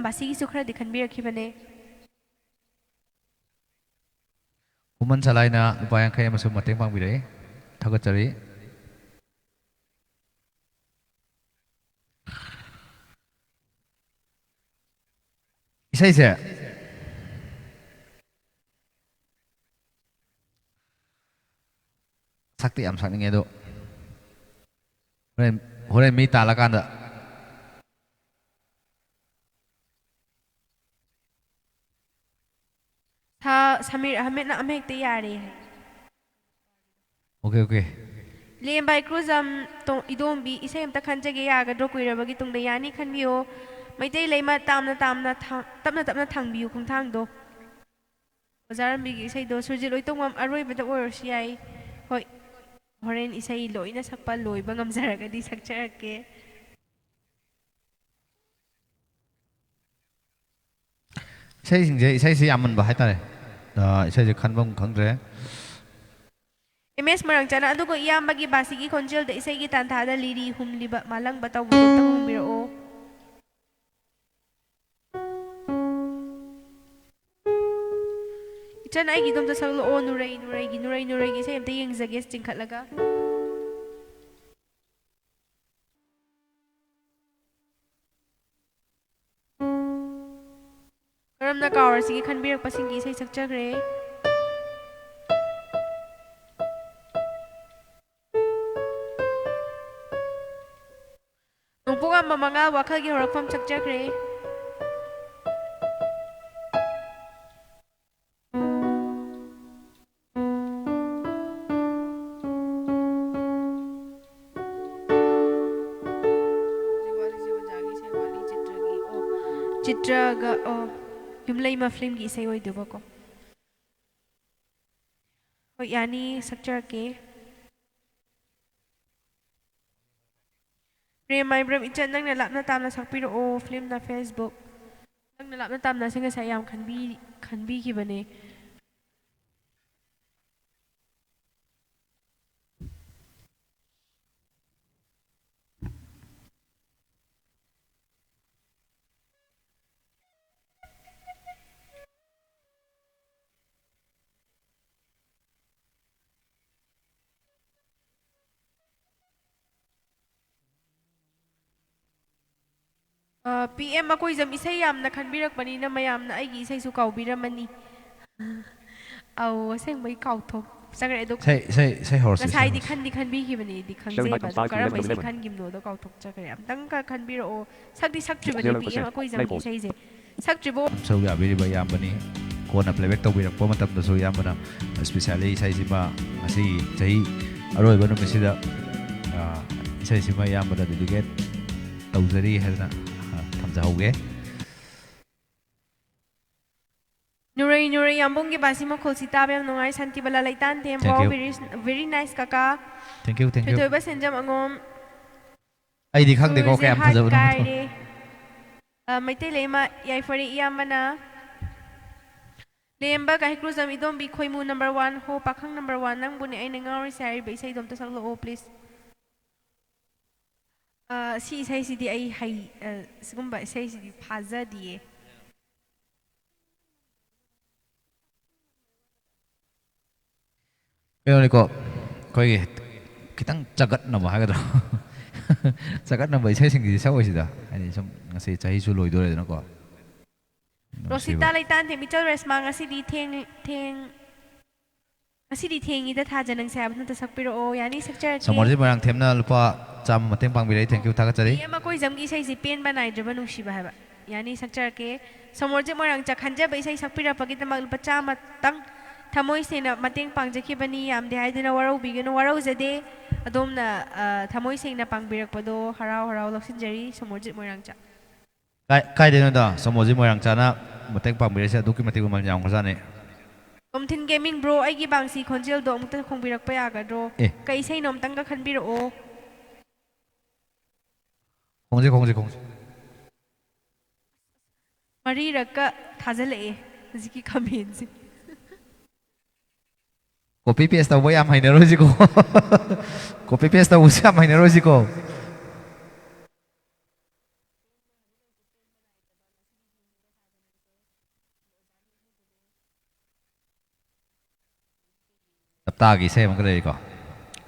ꯕꯥꯁꯤꯒꯤꯁꯨ ꯈꯔꯗꯤ ꯈꯟꯕꯤꯔꯛꯈꯤꯕꯅꯦ ꯈꯨꯃꯟ ꯁꯂꯥꯏꯅ ꯂꯨꯄꯥ 50 ꯑꯃꯁꯨ ꯃꯇꯦꯡ ꯄꯥꯡꯕꯤꯔꯛꯏ ꯊꯥꯒꯠꯆꯔꯤ ꯏꯁꯩꯁꯦ ꯁꯛꯇꯤ ꯌꯥꯝ ꯁꯛꯅꯤꯡꯉꯦ ꯑꯗꯣ ꯍꯣꯔꯦꯟ ꯃꯤ ꯇꯥꯜꯂꯀꯥꯟꯗ ꯁꯃꯤꯔ ꯑꯍꯃꯦꯠꯅ ꯑꯃ ꯍꯦꯛꯇ ꯌꯥꯔꯦ ꯑꯣꯀꯦ ꯂꯦꯝꯕ ꯏꯀ꯭ꯔꯨꯖꯝ ꯏꯗꯣꯝꯕꯤ ꯏꯁꯩ ꯑꯝꯇ ꯈꯟꯖꯒꯦ ꯌꯥꯒꯗ꯭ꯔꯣ ꯀꯨꯏꯔꯕꯒꯤ ꯇꯨꯡꯗ ꯌꯥꯅꯤ ꯈꯟꯕꯤꯌꯣ ꯃꯩꯇꯩ ꯂꯩꯃ ꯇꯞꯅ ꯇꯞꯅ ꯊꯥꯡꯕꯤꯌꯨ ꯈꯣꯡꯊꯥꯡꯗꯣ ꯑꯣꯖꯥꯔꯝꯕꯤꯒꯤ ꯏꯁꯩꯗꯣ ꯁꯨꯔꯖꯤꯠ ꯂꯣꯏꯇꯣꯡꯕꯝ ꯑꯔꯣꯏꯕꯗ ꯑꯣꯏꯔꯁꯨ ꯌꯥꯏ ꯍꯣꯏ ꯍꯣꯔꯦꯟ ꯏꯁꯩ ꯂꯣꯏꯅ ꯁꯛꯄ ꯂꯣꯏꯕ ꯉꯝꯖꯔꯒꯗꯤ ꯁꯛꯆꯔꯛꯀꯦ ꯏꯁꯩꯁꯦ ꯌꯥꯝꯃꯟꯕ ꯍꯥꯏꯇꯥꯔꯦ ꯏꯁꯩꯁꯦ ꯈꯟꯐꯝ ꯈꯪꯗ꯭ꯔꯦ MS ꯃꯔꯥꯡꯆꯥꯅ ꯑꯗꯨꯒ ꯏꯌꯥꯝꯕꯒꯤ ꯕꯥꯁꯤꯒꯤ ꯈꯣꯟꯖꯦꯜꯗ ꯏꯁꯩꯒꯤ ꯇꯥꯟꯊꯥꯗ ꯂꯤꯔꯤ ꯍꯨꯝꯂꯤꯕ ꯃꯥꯂꯪꯕ ꯇꯧꯕꯗꯣ ꯑꯝꯇ ꯈꯪꯕꯤꯔꯛꯑꯣ ꯏꯆꯟ ꯑꯩꯒꯤꯗꯣꯝꯇ ꯁꯛꯂꯛꯑꯣ ꯅꯨꯔꯩꯒꯤ ꯏꯁꯩ ꯑꯝꯇ ꯌꯦꯡꯖꯒꯦ ꯆꯤꯡꯈꯠꯂꯒ ꯀꯔꯝꯅ ꯀꯥꯎꯔꯁꯤꯒꯦ ꯈꯟꯕꯤꯔꯛꯄꯁꯤꯡꯒꯤ ꯏꯁꯩ ꯁꯛꯆꯈ꯭ꯔꯦ ꯅꯣꯡꯄꯣꯛꯉꯝꯕ ꯃꯉꯥꯜ ꯋꯥꯈꯜꯒꯤ ꯍꯧꯔꯛꯐꯝ ꯁꯛꯆꯈ꯭ꯔꯦ ꯆꯤꯇ꯭ꯔꯒ ꯌꯨꯝꯂꯩꯃ ꯐꯤꯂꯝꯒꯤ ꯏꯁꯩ ꯑꯣꯏꯗꯣꯏꯕꯀꯣ ꯍꯣꯏ ꯌꯥꯅꯤ ꯁꯛꯆꯔꯛꯀꯦ ꯄ꯭ꯔꯦꯝ ꯃꯥꯏꯕ꯭ꯔꯝ ꯏꯆꯟ ꯅꯪꯅ ꯂꯥꯞꯅ ꯇꯥꯝꯅ ꯁꯛꯄꯤꯔꯛꯑꯣ ꯐꯤꯂꯝꯅ ꯐꯦꯁꯕꯨꯛ ꯅꯪꯅ ꯂꯥꯞꯅ ꯇꯥꯝꯅꯁꯦ ꯉꯁꯥꯏ ꯌꯥꯝ ꯈꯟꯕꯤꯈꯤꯕꯅꯦ PM ꯑꯩꯈꯣꯏꯖꯝ ꯏꯁꯩ ꯌꯥꯝꯅ ꯈꯟꯕꯤꯔꯛꯄꯅꯤꯅ ꯃꯌꯥꯝꯅ ꯑꯩꯒꯤ ꯏꯁꯩꯁꯨ ꯀꯥꯎꯕꯤꯔꯝꯃꯅꯤ ꯑꯧ ꯑꯁꯦꯡꯕꯩ ꯀꯥꯎꯊꯣꯛꯆꯈ꯭ꯔꯦ ꯑꯗꯣ say horse ꯉꯁꯥꯏꯗꯤ ꯈꯟꯗꯤ ꯈꯟꯕꯤꯈꯤꯕꯅꯤ ꯑꯩꯗꯤ Showing ꯈꯪꯖꯩꯕ items ꯑꯗꯣ 5 to ꯀꯔꯝꯕ 11 ꯏꯁꯩ 11. ꯈꯟꯈꯤꯕꯅꯣꯗꯣ ꯀꯥꯎꯊꯣꯛꯆꯈ꯭ꯔꯦ ꯑꯝꯇꯪꯒ ꯈꯟꯕꯤꯔꯛꯑꯣ ꯁꯛꯇꯤ ꯁꯛꯇ꯭ꯔꯤꯕꯅꯤ 0%. PM ꯑꯩꯈꯣꯏꯖꯝꯒꯤ Labels. ꯏꯁꯩꯁꯦ ꯁꯛꯇ꯭ꯔꯤꯕꯣ ꯁꯔꯨꯛ ꯌꯥꯕꯤꯔꯤꯕ ꯏꯌꯥꯝꯕꯅꯤ ꯀꯣꯟꯅ ꯄ꯭ꯂꯦꯕꯦꯛ ꯇꯧꯕꯤꯔꯛꯄ ꯃꯇꯝꯗꯁꯨ ꯏꯌꯥꯝꯕꯅ ꯁ꯭ꯄꯦꯁꯤꯌꯥꯂꯤ ꯏꯁꯩꯁꯤꯃ ꯉꯁꯤꯒꯤ ꯆꯍꯤ ꯑꯔꯣꯏꯕ ꯅꯨꯃꯤꯠꯁꯤꯗ ꯏꯁꯩꯁꯤꯃ ꯏꯌꯥꯝꯕꯗ ꯗꯦꯗꯤꯀꯦꯠ ꯇꯧꯖꯔꯤ ꯍꯥꯏꯗꯅ ꯊꯝꯖꯍꯧꯒꯦ ꯅꯨꯔꯩ ꯅꯨꯔꯩ ꯌꯥꯝꯕꯨꯡꯒꯤ ꯕꯥꯁꯤ ꯃꯈꯣꯜꯁꯤ ꯇꯥꯕ ꯌꯥꯝ ꯅꯨꯡꯉꯥꯏ Shantibala ꯂꯩꯇꯥꯟ ꯊꯦꯝ Thank wow you. Very nice ꯀꯀꯥ ꯊꯦꯡꯛ ꯌꯨ ꯊꯣꯏꯊꯣꯏꯕ ꯁꯦꯟꯖꯝ ꯑꯉꯣꯝ ꯑꯩꯗꯤ ꯈꯪꯗꯦꯀꯣ ꯁꯨꯔꯁꯦ ꯀꯌꯥꯝ ꯍꯥꯠ ꯐꯖꯕꯅꯣ ꯀꯥꯏꯔꯦ ꯃꯩꯇꯩꯂꯩꯃ ꯌꯥꯏꯐꯔꯦ ꯏꯌꯥꯝꯕꯅ ꯂꯦꯝꯕ ꯀꯥꯏꯀ꯭ꯔꯨꯖꯝ ꯏꯗꯣꯝꯕꯤ ꯈꯣꯏꯃꯨ ꯅꯝꯕꯔ 1 ꯍꯣ ꯄꯥꯈꯪ ꯅꯝꯕꯔ 1 ꯅꯪꯕꯨꯅꯦ ꯑꯩꯅ ꯉꯥꯎꯔꯤꯁꯦ ꯍꯥꯏꯔꯤꯕ ꯏꯁꯩꯗꯣ ꯑꯝꯇ ꯁꯛꯂꯛꯑꯣ ꯄ꯭ꯂꯤꯖ ꯁꯤ ꯏꯁꯩꯁꯤꯗꯤ ꯑꯩ ꯁꯤꯒꯨꯝꯕ ꯏꯁꯩꯁꯤꯗꯤ ꯐꯥꯖꯗꯤꯌꯦ ꯀꯩꯅꯣꯅꯤꯀꯣ ꯑꯩꯈꯣꯏꯒꯤ ꯈꯤꯇꯪ ꯆꯒꯠꯅꯕ ꯍꯥꯏꯒꯗ꯭ꯔꯥ ꯆꯒꯠꯅꯕ ꯏꯁꯩꯁꯤꯡꯁꯤꯗꯤ ꯁꯛꯑꯣꯏꯁꯤꯗ ꯍꯥꯏꯗꯤ ꯁꯨꯝ ꯉꯁꯤ ꯆꯍꯤꯁꯨ ꯂꯣꯏꯗꯣꯔꯦꯗꯅꯀꯣ ꯔꯣꯁꯤꯇꯥ ꯂꯩꯇꯥꯟ ꯊꯦꯝ ꯔꯦꯁꯃꯥ ꯉꯁꯤꯗꯤ ꯉꯁꯤꯗꯤ ꯊꯦꯡꯉꯤꯗ ꯊꯥꯖ ꯅꯪꯁꯦ ꯍꯥꯏꯕ ꯅꯠꯇ ꯁꯛꯄꯤꯔꯛꯑꯣ ꯌꯥꯅꯤ ꯁꯛꯆꯔꯛꯀꯦ ꯁꯃꯣꯔꯖꯤ ꯃꯣꯏꯔꯥꯡꯊꯦꯝꯅ ꯂꯨꯄꯥ 100 ꯃꯇꯦꯡ ꯄꯥꯡꯕꯤꯔꯛꯏ ꯊꯦꯡꯛ ꯌꯨ ꯊꯥꯒꯠꯆꯔꯤ PM ꯑꯩꯈꯣꯏꯖꯝꯒꯤ ꯏꯁꯩꯁꯤ ꯄꯦꯟꯕ ꯅꯥꯏꯗ꯭ꯔꯕ ꯅꯨꯡꯁꯤꯕ ꯍꯥꯏꯕ ꯌꯥꯅꯤ ꯁꯛꯆꯔꯛꯀꯦ ꯁꯃꯣꯔꯖꯤ ꯃꯣꯏꯔꯥꯡ ꯈꯟꯖꯕ ꯏꯁꯩ ꯁꯛꯄꯤꯔꯛꯄꯒꯤꯗꯃꯛ ꯂꯨꯄꯥ 100ꯇꯪ ꯊꯃꯣꯏ ꯁꯦꯡꯅ ꯃꯇꯦꯡ ꯄꯥꯡꯖꯈꯤꯕꯅꯤ ꯌꯥꯝꯗꯦ ꯍꯥꯏꯗꯨꯅ ꯋꯥꯔꯧꯕꯤꯒꯅꯨ ꯋꯥꯔꯧꯖꯗꯦ ꯑꯗꯣꯝꯅ ꯊꯃꯣꯏ ꯁꯦꯡꯅ ꯄꯥꯡꯕꯤꯔꯛꯄꯗꯣ ꯍꯔꯥꯎ ꯍꯔꯥꯎ ꯂꯧꯁꯤꯟꯖꯔꯤ ꯁꯃꯣꯔꯖꯤꯠ ꯃꯣꯏꯔꯥꯡꯆꯥ ꯀꯥꯏꯗꯩꯅꯣꯗ ꯁꯣꯃꯣꯔꯖꯤ ꯃꯣꯏꯔꯥꯡꯆꯥꯅ ꯃꯇꯦꯡ ꯄꯥꯡꯕꯤꯔꯤꯁꯦ ꯑꯗꯨꯛꯀꯤ ꯃꯇꯤꯛ ꯃꯃꯜ ꯌꯥꯝꯈ꯭ꯔꯖꯥꯠꯅꯤ ꯇꯣꯝꯊꯤꯟ ꯒꯦꯃꯤꯡ ꯕ꯭ꯔꯣ ꯑꯩꯒꯤ ꯕꯥꯡꯁꯤ ꯈꯣꯟꯖꯦꯜꯗꯣ ꯑꯃꯨꯛꯇ ꯈꯣꯡꯕꯤꯔꯛꯄ ꯌꯥꯒꯗ꯭ꯔꯣ ꯑꯦ ꯀꯩ ꯏꯁꯩꯅꯣ ꯑꯝꯇꯪꯒ ꯈꯟꯕꯤꯔꯛꯑꯣ ꯈꯣꯡꯁꯤ ꯃꯔꯤꯔꯛꯀ ꯊꯥꯖꯤꯜꯂꯛꯑꯦ ꯍꯧꯖꯤꯛꯀꯤ ꯀꯃꯦꯟꯁꯦ ꯀꯣꯄꯤ ꯄꯦꯁ ꯇꯧꯕ ꯌꯥꯝ ꯍꯩꯅꯔꯣꯏꯁꯤꯀꯣ ꯀꯣꯄꯤ ꯄꯦꯁ ꯇꯧꯕꯁꯨ ꯌꯥꯝ ꯍꯩꯅꯔꯣꯏꯁꯤꯀꯣ ꯍꯞꯇꯥꯒꯤ ꯏꯁꯩ ꯑꯃꯒ ꯂꯩꯔꯤꯀꯣ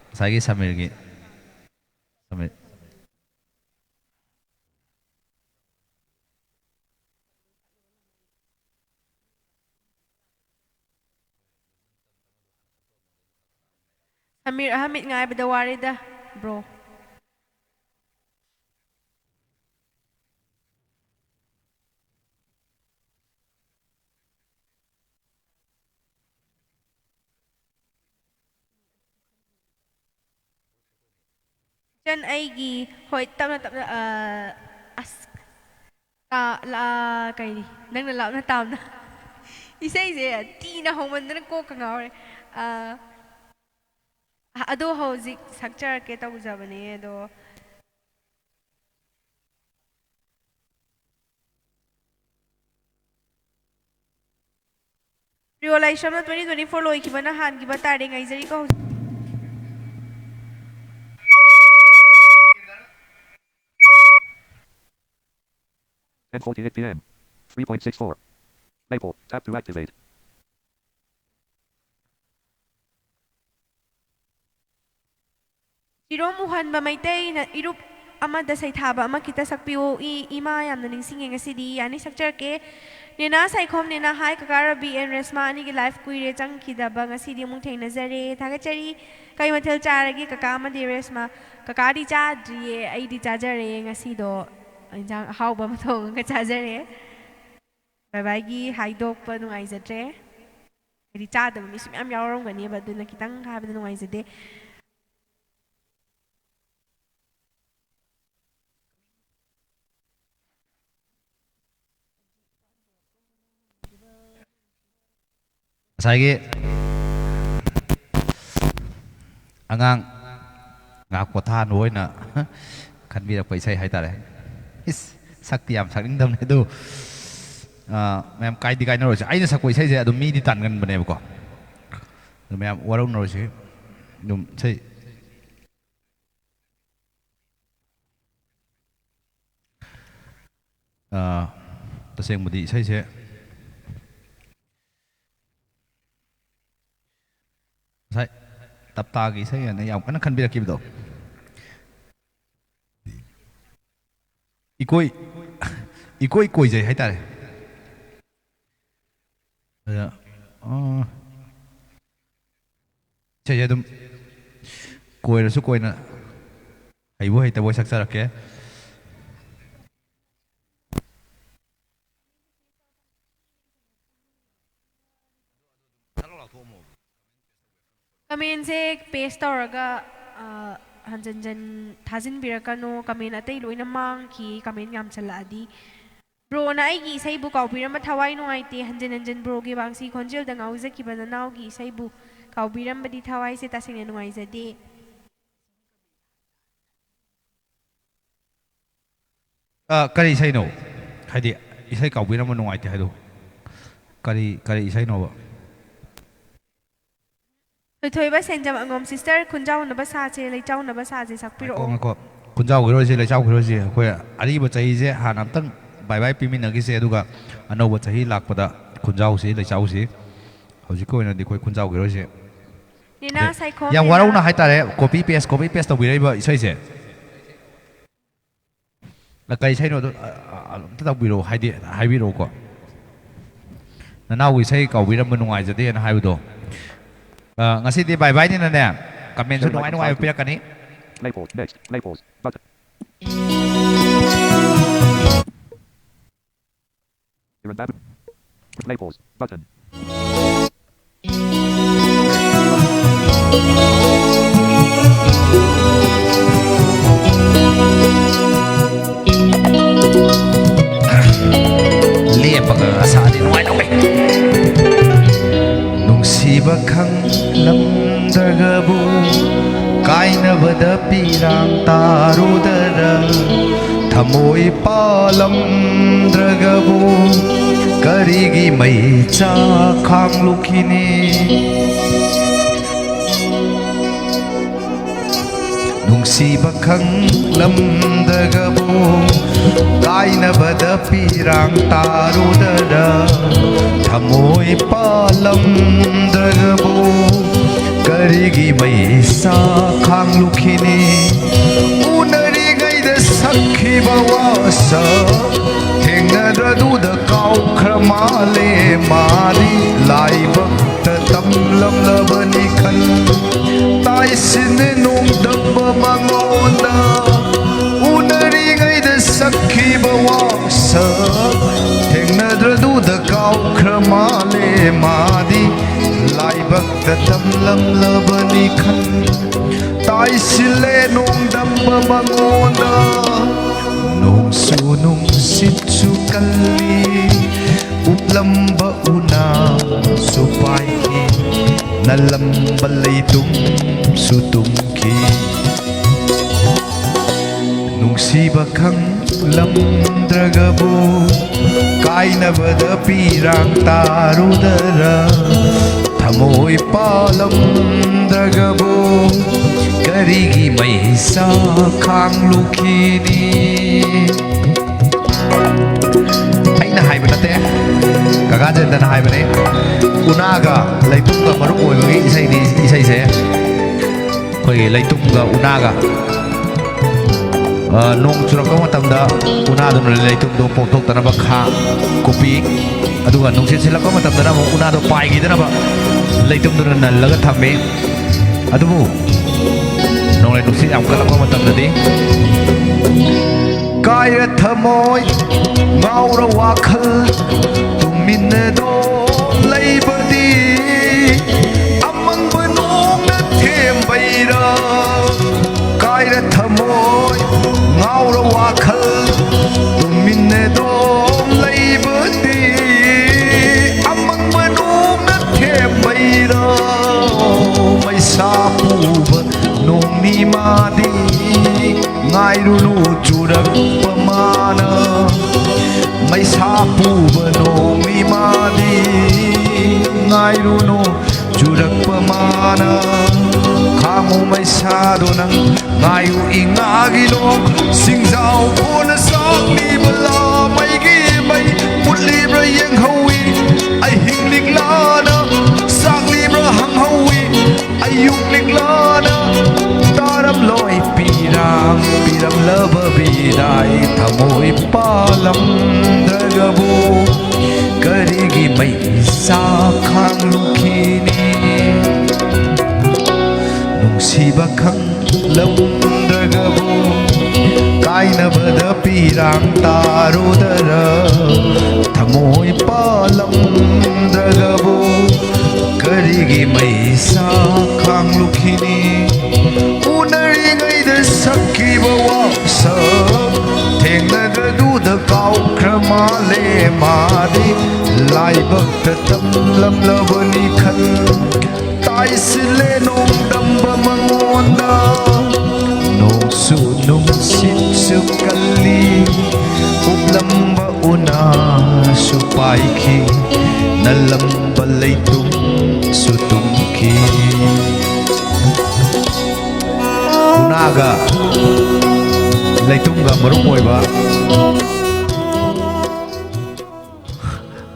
ꯉꯁꯥꯏꯒꯤ ꯁꯃꯤꯔꯒꯤ ꯁꯃꯤꯔ ꯑꯃꯤꯔ ꯑꯍꯃꯤꯠ ꯉꯥꯏꯕꯗ ꯋꯥꯔꯦꯗ ꯕ꯭ꯔꯣ ꯏꯆꯟ ꯑꯩꯒꯤ ꯍꯣꯏ ꯇꯞꯅ ꯇꯞꯅ ꯀꯩꯅꯤ ꯅꯪꯅ ꯂꯥꯞꯅ ꯇꯥꯝꯅ ꯏꯁꯩꯁꯦ ꯇꯤꯅ ꯍꯧꯃꯟꯗꯅ ꯀꯣꯛꯀ ꯉꯥꯎꯔꯦ ꯑꯗꯣ ꯍꯧꯖꯤꯛ ꯁꯛꯆꯔꯛꯀꯦ ꯇꯧꯖꯕꯅꯦ ꯑꯗꯣ ꯔꯤꯑꯣꯂꯥꯏꯁꯝꯅ 2024 ꯂꯣꯏꯈꯤꯕꯅ ꯍꯥꯟꯈꯤꯕ ꯇꯥꯔꯦ ꯉꯥꯏꯖꯔꯤꯀꯣ ꯍꯧꯖꯤꯛ 10:48 p.m. 3.64. Maple. Tap to activate. ꯏꯔꯣꯝ ꯎꯍꯟꯕ ꯃꯩꯇꯩꯅ ꯏꯔꯨꯞ ꯑꯃꯗ ꯁꯩꯊꯥꯕ ꯑꯃ ꯈꯤꯇ ꯁꯛꯄꯤꯌꯨ ꯏꯃꯥ ꯌꯥꯝꯅ ꯅꯤꯡꯁꯤꯡꯉꯦ ꯉꯁꯤꯗꯤ ꯌꯥꯅꯤ ꯁꯛꯆꯔꯛꯀꯦ ꯅꯦꯅꯥ ꯁꯥꯏꯈꯣꯝ ꯅꯦꯅꯥ ꯍꯥꯏ ꯀꯀꯥ ꯔꯕꯤ ꯑꯦꯟ ꯔꯦꯁꯃꯥ ꯑꯅꯤꯒꯤ ꯂꯥꯏꯐ ꯀꯨꯏꯔꯦ ꯆꯪꯈꯤꯗꯕ ꯉꯁꯤꯗꯤ ꯑꯃꯨꯛ ꯊꯦꯡꯅꯖꯔꯦ ꯊꯥꯒꯠꯆꯔꯤ ꯀꯩ ꯃꯊꯦꯜ ꯆꯥꯔꯒꯦ ꯀꯀꯥ ꯑꯃꯗꯤ ꯔꯦꯁꯃꯥ ꯀꯀꯥꯗꯤ ꯆꯥꯗ꯭ꯔꯤꯌꯦ ꯑꯩꯗꯤ ꯆꯥꯖꯔꯦ ꯉꯁꯤꯗꯣ ꯏꯟꯖꯥꯡ ꯑꯍꯥꯎꯕ ꯑꯃ ꯊꯣꯡꯉꯒ ꯆꯥꯖꯔꯦ ꯕꯥꯏ ꯍꯥꯏꯗꯣꯛꯄ ꯅꯨꯡꯉꯥꯏꯖꯗ꯭ꯔꯦ ꯍꯥꯏꯗꯤ ꯆꯥꯗꯕ ꯃꯤꯁꯨ ꯃꯌꯥꯝ ꯌꯥꯎꯔꯝꯒꯅꯦꯕ ꯑꯗꯨꯅ ꯈꯤꯇꯪ ꯍꯥꯏꯕꯗ ꯅꯨꯡꯉꯥꯏꯖꯗꯦ ꯉꯁꯥꯏꯒꯤ ꯑꯉꯥꯡ ꯉꯥꯛ ꯄꯣꯊꯥꯅ ꯑꯣꯏꯅ ꯈꯟꯕꯤꯔꯛꯄ ꯏꯁꯩ ꯍꯥꯏꯇꯥꯔꯦ ꯁꯛꯇꯤ ꯌꯥꯝ ꯁꯛꯅꯤꯡꯗꯕꯅꯦ ꯑꯗꯨ ꯃꯌꯥꯝ ꯀꯥꯏꯗꯤ ꯀꯥꯏꯅꯔꯣꯏꯁꯦ ꯑꯩꯅ ꯁꯛꯄ ꯏꯁꯩꯁꯦ ꯑꯗꯨꯝ ꯃꯤꯗꯤ ꯇꯥꯟꯒꯟꯕꯅꯦꯕꯀꯣ ꯑꯗꯨ ꯃꯌꯥꯝ ꯋꯥꯔꯧꯅꯔꯣꯏꯁꯤ ꯑꯗꯨꯝ ꯏꯁꯩ ꯇꯁꯦꯡꯕꯗꯤ ꯏꯁꯩꯁꯦ ꯉꯁꯥꯏ ꯇꯞꯇꯥꯒꯤ ꯏꯁꯩ ꯑꯅ ꯌꯥꯝ ꯀꯟꯅ ꯈꯟꯕꯤꯔꯛꯈꯤꯕꯗꯣ ꯏꯀꯣꯏ ꯀꯣꯏꯖꯩ ꯍꯥꯏꯇꯥꯔꯦ ꯑꯗ ꯏꯁꯩꯁꯦ ꯑꯗꯨꯝ ꯀꯣꯏꯔꯁꯨ ꯀꯣꯏꯅ ꯍꯩꯕꯨ ꯍꯩꯇꯕꯣꯏ ꯁꯛꯆꯔꯛꯀꯦ ꯀꯃꯦꯟꯁꯦ ꯄꯦꯁ ꯇꯧꯔꯒ ꯍꯟꯖꯟ ꯍꯟꯖꯟ ꯊꯥꯖꯤꯟꯕꯤꯔꯛꯀꯅꯣ ꯀꯃꯦꯟ ꯑꯇꯩ ꯂꯣꯏꯅ ꯃꯥꯡꯈꯤ ꯀꯃꯦꯟ ꯌꯥꯝꯁꯜꯂꯛꯑꯗꯤ ꯕ꯭ꯔꯣꯅ ꯑꯩꯒꯤ ꯏꯁꯩꯕꯨ ꯀꯥꯎꯕꯤꯔꯝꯕ ꯊꯋꯥꯏ ꯅꯨꯡꯉꯥꯏꯇꯦ ꯍꯟꯖꯟ ꯍꯟꯖꯟ ꯕ꯭ꯔꯣꯒꯤ ꯋꯥꯡꯁꯤ ꯈꯣꯟꯖꯦꯜꯗ ꯉꯥꯎꯖꯈꯤꯕ ꯅꯅꯥꯎꯒꯤ ꯏꯁꯩꯕꯨ ꯀꯥꯎꯕꯤꯔꯝꯕꯗꯤ ꯊꯋꯥꯏꯁꯦ ꯇꯁꯦꯡꯅ ꯅꯨꯡꯉꯥꯏꯖꯗꯦ ꯀꯔꯤ ꯏꯁꯩꯅꯣ ꯍꯥꯏꯗꯤ ꯏꯁꯩ ꯀꯥꯎꯕꯤꯔꯝꯕ ꯅꯨꯡꯉꯥꯏꯇꯦ ꯍꯥꯏꯗꯣ ꯀꯔꯤ ꯏꯁꯩꯅꯣꯕ ꯊꯣꯏꯊꯣꯏꯕ ꯁꯦꯟꯖꯝ ꯑꯉꯣꯝ ꯁꯤꯁꯇꯔ ꯈꯨꯟꯖꯥꯎꯅꯕ ꯁꯥꯁꯦ ꯂꯩꯆꯥꯎꯅꯕ ꯁꯥꯁꯦ ꯉꯥꯏꯈꯣ ꯁꯛꯄꯤꯔꯛꯑꯣ ꯉꯥꯏꯈꯣ ꯈꯨꯟꯖꯥꯎꯈꯤꯔꯣꯏꯁꯤ ꯂꯩꯆꯥꯎꯈꯤꯔꯣꯏꯁꯤ ꯑꯩꯈꯣꯏ ꯑꯔꯤꯕ ꯆꯍꯤꯁꯦ ꯍꯥꯟꯅ ꯑꯝꯇꯪ ꯕꯥꯏ ꯕꯥꯏ ꯄꯤꯃꯤꯟꯅꯈꯤꯁꯦ ꯑꯗꯨꯒ ꯑꯅꯧꯕ ꯆꯍꯤ ꯂꯥꯛꯄꯗ ꯈꯨꯟꯖꯥꯎꯁꯤ ꯂꯩꯆꯥꯎꯁꯤ ꯍꯧꯖꯤꯛꯀꯤ ꯑꯣꯏꯅꯗꯤ ꯑꯩꯈꯣꯏ ꯈꯨꯟꯖꯥꯎꯈꯤꯔꯣꯏꯁꯤ ꯅꯤꯅꯥ ꯁꯥꯏꯈꯣꯝ ꯌꯥꯝ ꯅꯤꯅꯥ ꯋꯥꯔꯧꯅ ꯍꯥꯏꯇꯥꯔꯦ ꯀꯣꯄꯤ ꯄꯦꯁ ꯇꯧꯕꯤꯔꯛꯏꯕ ꯏꯁꯩꯁꯦ ꯀꯔꯤ ꯏꯁꯩꯅꯣ ꯑꯝꯇ ꯇꯧꯕꯤꯔꯛꯑꯣ ꯍꯥꯏꯕꯤꯔꯛꯑꯣꯀꯣ ꯅꯅꯥꯎꯒꯤ ꯏꯁꯩ ꯀꯥꯎꯕꯤꯔꯝꯕ ꯅꯨꯡꯉꯥꯏꯖꯗꯦꯅ ꯍꯥꯏꯕꯗꯣ ngasi bye bye ni na ne kamen su nuai nuai pirakani Play pause. Next. Play pause. Button. You're in that. Play pause. Button. lepaga asadi nuai nuai nungsiba khang lamdagabu kainabada pirang tarudara thamoi palamdragabu karigi mai cha khang lukhini nungsiba khang lamdagabu kainabada pirang tarudara thamoi palamdragabu karigi mai sa khang lukhini unari gaida sakhiba wasa thengnadraduda kau khramale mari laibakta tamlam labani khan tai sin nong dabba mangonda unari gaida sakhiba wasa thengnadraduda kau khramale mari laibakta tamlam labani khan tai sile nong dabba mangonda nong su nong sitsu kalli uplamba una supai ki nalamba leitum sutumki nungsiba khang lamdragabu kainabada pirang tarudara thamoi palamdragabu karigi mai sa khang lukhini aina haiba nate kaga jendana haiba ne unaga leitumga maru oibagi isai se koi leitumga unaga nong churakpa matamda unaduna leitumdo pokthoktanaba kha kopi aduga nungsit silakpa matamda mo unado paigidanaba leitumduna nallaga thamme adubu nonglai nungsit yam kalakpa matamdadi kaya thamoi ngaura wakhal tuminado leibadi amangba nongna thembaira kaya thamoi ngaura wakhal tuminado leibadi amangba nongna thembaira maisa puba nongni madi ngairunu churakpa mana maisa puba nongni madi ngairunu churakpa mana khamu maisa do nang ngayu ingagi long singjau kona sakni bala mai gi mai putli bra yeng hawi ai hinglik lana sakli bra hang hawi ayuk lik lana taram loi piram lava bidai thamoi पालमद्रगबु करिगी मैसा खांलुखिनी नुंसिबा खंगलमद्रगबु कायनबद पिरांग तारुदर थमोय पालमद्रगबु करिगी मैसा खांलुखिनी उनरिङैदा सकिबा वासक थेंनगदुदा काउख्रमाले मादि लाइबक्ता तमलमलबनि खन ताइसिले नोंदम्बा मंगोंदा नोंसु नुंसित्सु कल्ली उपलम्बा उनासु पाइखि नलम्बा लैतुम सुतुमखि उनागा लैतुमगा मरुम ओइबा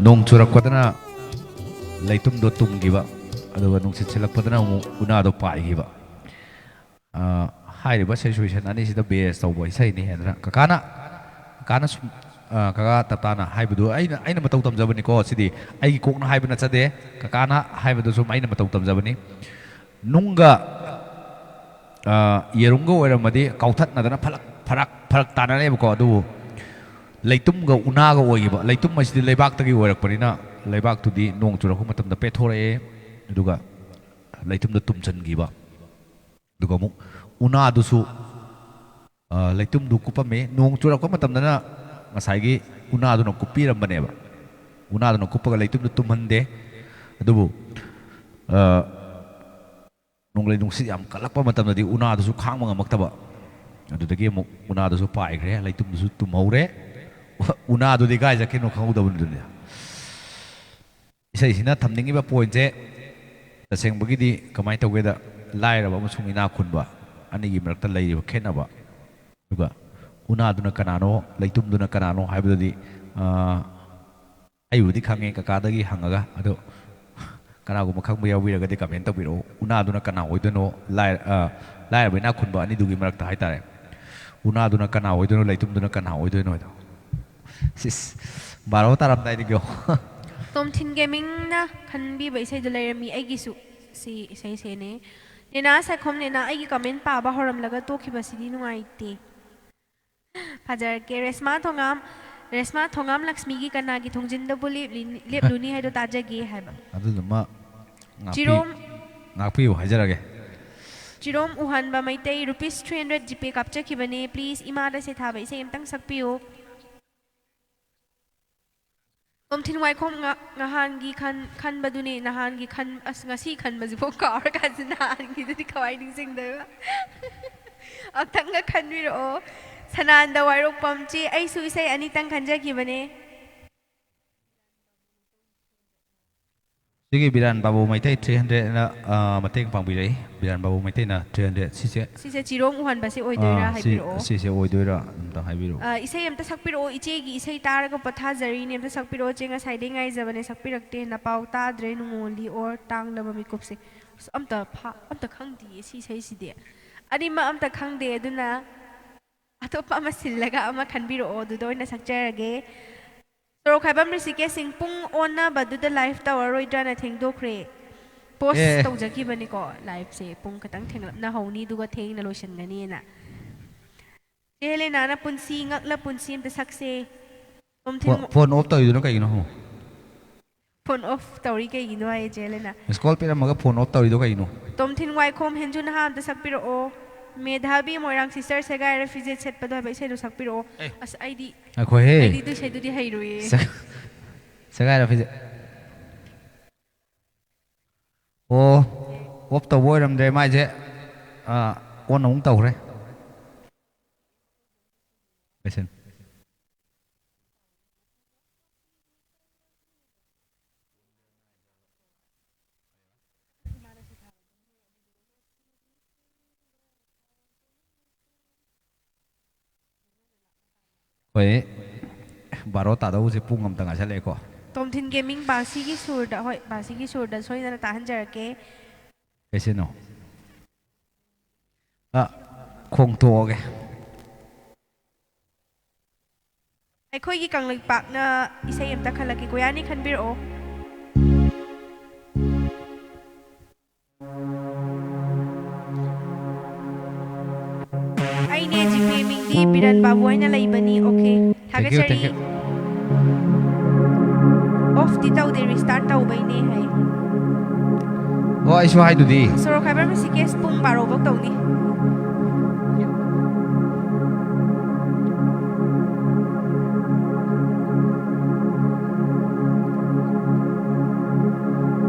नोंग चुरकपदना लैतुमदो तुमगिबा अदुगा नुंसित सिलकपदना उनादो पाइगिबा हाइरिबा situation अनि सिदा base तौबो इसैनि हेदरा काकाना काका तताना हाइबदु आइना मतौ तमजबनि को सिदि आइगी कोकना हाइबना चदे काकाना हाइबदु सुम आइना मतौ तमजबनि नुंगा येरुंगा ओइरमदि काउथतनादना फरक तानानेबको अदु लैतुमगा उनागा ओइगिबा लैतुम मसिदि लेबाक्तगी ओइरकपनिना लेबाक्तुदि नोंग चुरकु मतमदा पेथोरए अदुगा लैतुमदा तुमचनगिबा अदुगा मु उनादुसु लैतुमदु कुपमे नोंग चुरकु मतमदना ngसाइगी उनादुना कुपिरमबनेबा उनादुना कुपगा लैतुमदु तुमहंदे अदुबु नोंगलै नुंसि याम कलक्पा मतमदि उनादुसु खांग मंगमक्तबा अदुदगी मु उनादुसु पाइग्रे लैतुमदुसु तुमहौरे उनादुदि गाय जकिनो खंगौदबनि इसैसिना थमनिंगिबा पॉइंट तसेंबगिदि कमाय तौगेदा लाइरबा अमसुंग इना खुनबा अनिगी मरक्ता लैरिबा खेनबा दुगा उनादुना कनानो लैतुमदुना कनानो हाइबदि आइबुदि खांगे काकादगी हंगागा अदो कनागुम खंबा याविरगदि कमेंट तौबिरो उनादुना कना ओइदनो लाइरबा इना खुनबा अनिदुगी मरक्ता हाइतारे उनादुना कना ओइदनो लैतुमदुना कना ओइदनो सिस बारो तारमदाइदिगो तोमथिन गेमिंग ना खनबी बैसे दुलेरमी ऐगिसु सी सही सेने नेना सखम नेना ऐगी कमेंट पाबा होरमलगा तोखिबसिदि नुंगाइते फजर के रेस्मा थोंगाम लक्ष्मी की कनागी थोंजिंद बुली लेपलुनी है तो ताजगे हाइबा अदुदमा चिरोम नापियो हाजरगे चिरोम उहानबा मैतै रुपीस 300 जीपे कापचखिबने प्लीज इमादा से थाबा इसे एमतंग सकपियो तोमथिन वाइखोम नहानगी खनबदुने नहानगी खन अस ngasi खनबजिबो कार काज नहानगी दुदि खवाइ निंसिंगदा अक्तंग खनबिरो सनानदा वाइरोक पमची ऐसु इसे अनितंग खनजखिबने सिगी बिरान बाबू मैतै 300 ना मतेंग पांबिरै बिरान बाबू मैतै ना 300 सिसे चिरोम उहानबासे ओइदोइरा हाइबिरो सिसे ओइदोइरा अमता हाइबिरो इसे एमता सकपिरो इचेगी इसे तारगा पथाजरी नेमता सकपिरो चेंगा साइडिंग आइ जबने सकपिरक्ते ना पाउ ताद्रे नुंगोली और तांगलबा मिकुपसे अमता खंगदी सी सही सिदे अनिमा अमता खंगदे अदुना अतोपा मसिल्लगा अमा खनबिरो दुदोइना सकजरगे सरो खाइबम ऋषिके सिंह पुंग ओना बदुदा लाइफ टावरोइड्राना थेंगदोख्रे पोस्ट तौजखिबनिको लाइफ से पुंग खतंग थेंगलपना हौनी दुगा थेंगना लोइसनगनीना चेले नाना पुंसी ngakla पुंसी एमते सकसे फोन ऑफ तौइदुना कइनो हो फोन ऑफ तौरी कइनो आइ चेलेना स्कॉल पेरा मगा फोन ऑफ तौइदो कइनो तोमथिन वाइखोम हेंजुन हाम त सकपिरो मेधावी मोइरांग सिस्टर सेगाय रेफ्यूजेट सेट पदो बे सेदो सकपिरो अस आईडी अखो हे आईडी दु सेदुदी हैरोये सेगाय रेफ्यूजेट ओ ऑफ तो बोइरमदे माइजे ऑन नौं तौरे बेसन होय बारो तादौसे पुंग अमतंग आसलेको तोमथिन गेमिंग बासीगी सुरदा होय बासीगी सुरदा सोइना ताहंजरके कैसेनो खोंग तोगे ꯑꯩꯈꯣꯏꯒꯤ ꯀꯪꯂꯩꯄꯥꯛꯅ ꯏꯁꯩ ꯑꯃꯇ ꯈꯜꯂꯛꯀꯦ ꯀꯣꯌꯥꯅꯤ ꯈꯟꯕꯤꯔꯛꯑꯣ ꯑꯩꯅꯦ ꯖꯤꯄꯦ ꯃꯤꯡꯗꯤ ꯕꯤꯔꯟ ꯕꯥꯕꯨ ꯍꯥꯏꯅ ꯂꯩꯕꯅꯤ ꯑꯣꯀꯦ Thank you, ꯊꯥꯒꯠꯆꯔꯤ thank you. ꯑꯣꯐꯇꯤ ꯇꯧꯗꯦ ꯔꯤꯁꯇꯥꯔꯠ ꯇꯧꯕꯩꯅꯦ ꯍꯥꯏ ꯑꯣ ꯑꯩꯁꯨ ꯍꯥꯏꯗꯨꯗꯤ ꯁꯣꯔꯣꯛ ꯈꯥꯏꯕꯔ ꯃꯁꯤꯀꯦꯁ ꯄꯨꯡ 12ꯐꯥꯎ ꯇꯧꯅꯤ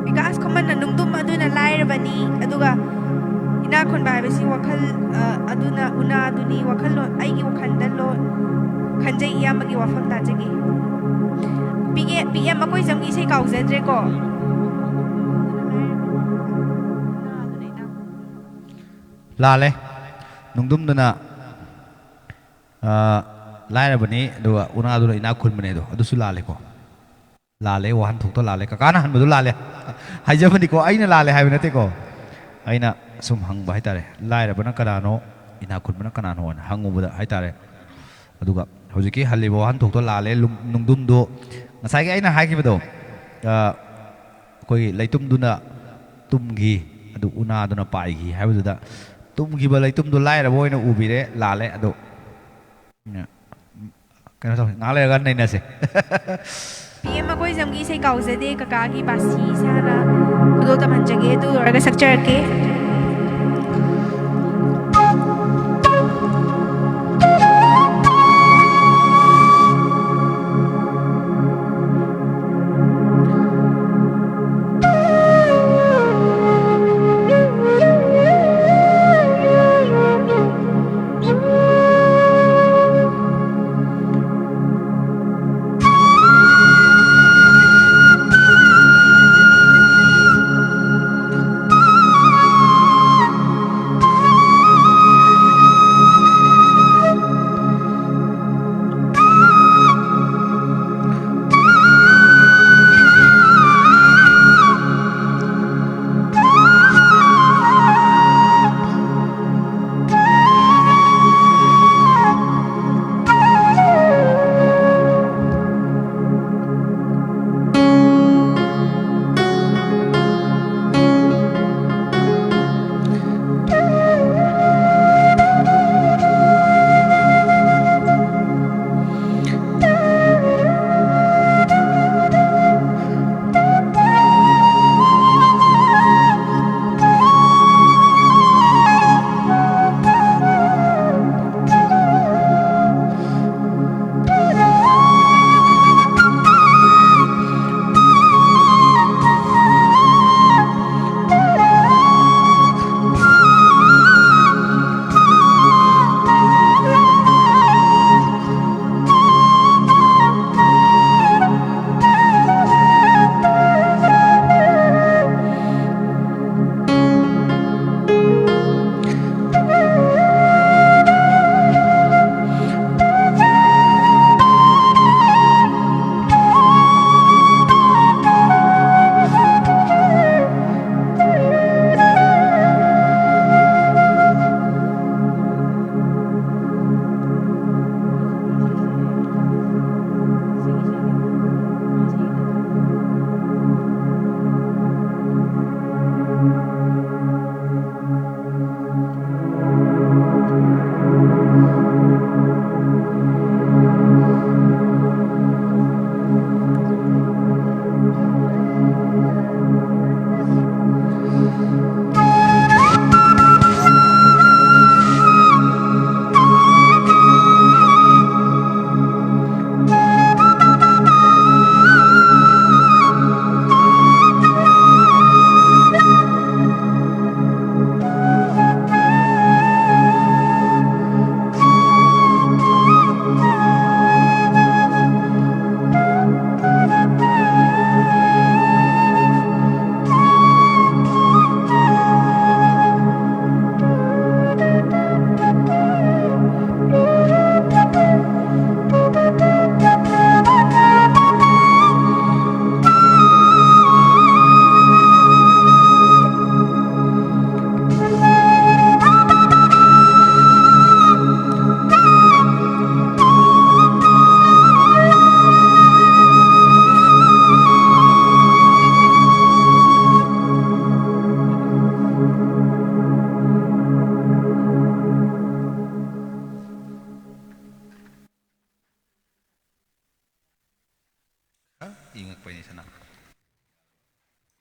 ꯕꯤꯀꯥꯁ ꯈꯨꯃꯟꯅ ꯅꯨꯡꯗꯨꯝ ꯑꯗꯨꯅ ꯂꯥꯏꯔꯕꯅꯤ ꯑꯗꯨꯒ ꯏꯅꯥꯛ ꯈꯨꯟꯕ ꯍꯥꯏꯕꯁꯤ ꯋꯥꯈꯜ ꯑꯗꯨꯅ ꯎꯅꯥꯗꯨꯅꯤ ꯋꯥꯈꯜꯂꯣꯟ ꯑꯩꯒꯤ ꯋꯥꯈꯜꯗ ꯈꯟꯖꯩ ꯏꯌꯥꯝꯕꯒꯤ ꯋꯥꯐꯝ ꯇꯥꯖꯒꯦ ꯄꯤꯑꯦꯝ ꯃꯈꯣꯏꯖꯝꯒꯤ ꯏꯁꯩ ꯀꯥꯎꯖꯗ꯭ꯔꯦꯀꯣ ꯂꯥꯜꯂꯦ ꯅꯨꯡꯗꯨꯝꯗꯨꯅ ꯂꯥꯏꯔꯕꯅꯤ ꯑꯗꯨꯒ ꯎꯅꯥꯗꯨꯅ ꯏꯅꯥꯛ ꯈꯨꯟꯕꯅꯦ ꯑꯗꯣ ꯑꯗꯨꯁꯨ ꯂꯥꯜꯂꯦꯀꯣ ꯂꯥꯜꯂꯦ ꯋꯥꯍꯟꯊꯣꯛꯇꯣ ꯂꯥꯜꯂꯦ ꯀꯀꯥꯅ ꯍꯟꯕꯗꯣ ꯂꯥꯜꯂꯦ ꯍꯥꯏꯖꯕꯅꯤꯀꯣ ꯑꯩꯅ ꯂꯥꯜꯂꯦ ꯍꯥꯏꯕ ꯅꯠꯇꯦꯀꯣ ꯑꯩꯅ ꯁꯨꯝ ꯍꯪꯕ ꯍꯥꯏꯇꯥꯔꯦ ꯂꯥꯏꯔꯕꯅ ꯀꯅꯥꯅꯣ ꯏꯅꯥꯛ ꯈꯨꯟꯕꯅ ꯀꯅꯥꯅꯣꯅ ꯍꯪꯉꯨꯕꯗ ꯍꯥꯏꯇꯥꯔꯦ ꯑꯗꯨꯒ ꯍꯧꯖꯤꯛꯀꯤ ꯍꯜꯂꯤꯕ ꯋꯥꯍꯟꯊꯣꯛꯇꯣ ꯂꯥꯜꯂꯦ ꯅꯨꯡꯗꯨꯝꯗꯣ ꯉꯁꯥꯏꯒꯤ ꯑꯩꯅ ꯍꯥꯏꯈꯤꯕꯗꯣ ꯑꯩꯈꯣꯏꯒꯤ ꯂꯩꯇꯨꯝꯗꯨꯅ ꯇꯨꯝꯈꯤ ꯑꯗꯨ ꯎꯅꯥꯗꯨꯅ ꯄꯥꯏꯈꯤ ꯍꯥꯏꯕꯗꯨꯗ ꯇꯨꯝꯈꯤꯕ ꯂꯩꯇꯨꯝꯗꯣ ꯂꯥꯏꯔꯕ ꯑꯣꯏꯅ ꯎꯕꯤꯔꯦ ꯂꯥꯜꯂꯦ ꯑꯗꯣ ꯀꯩꯅꯣ ꯇꯧꯋꯦ ꯉꯥꯏꯍꯥꯛ ꯂꯩꯔꯒ ꯅꯩꯅꯁꯦ ꯄꯤꯑꯦꯝ ꯃꯈꯣꯏꯖꯝꯒꯤ ꯏꯁꯩ ꯀꯥꯎꯖꯗꯦ ꯀꯀꯥꯒꯤ ꯕꯥꯁꯤ ꯏꯁꯥꯅ ꯈꯨꯗꯣꯜ ꯇꯝꯍꯟꯖꯒꯦ ꯑꯗꯨ ꯂꯣꯏꯔꯒ ꯁꯛꯆꯔꯛꯀꯦ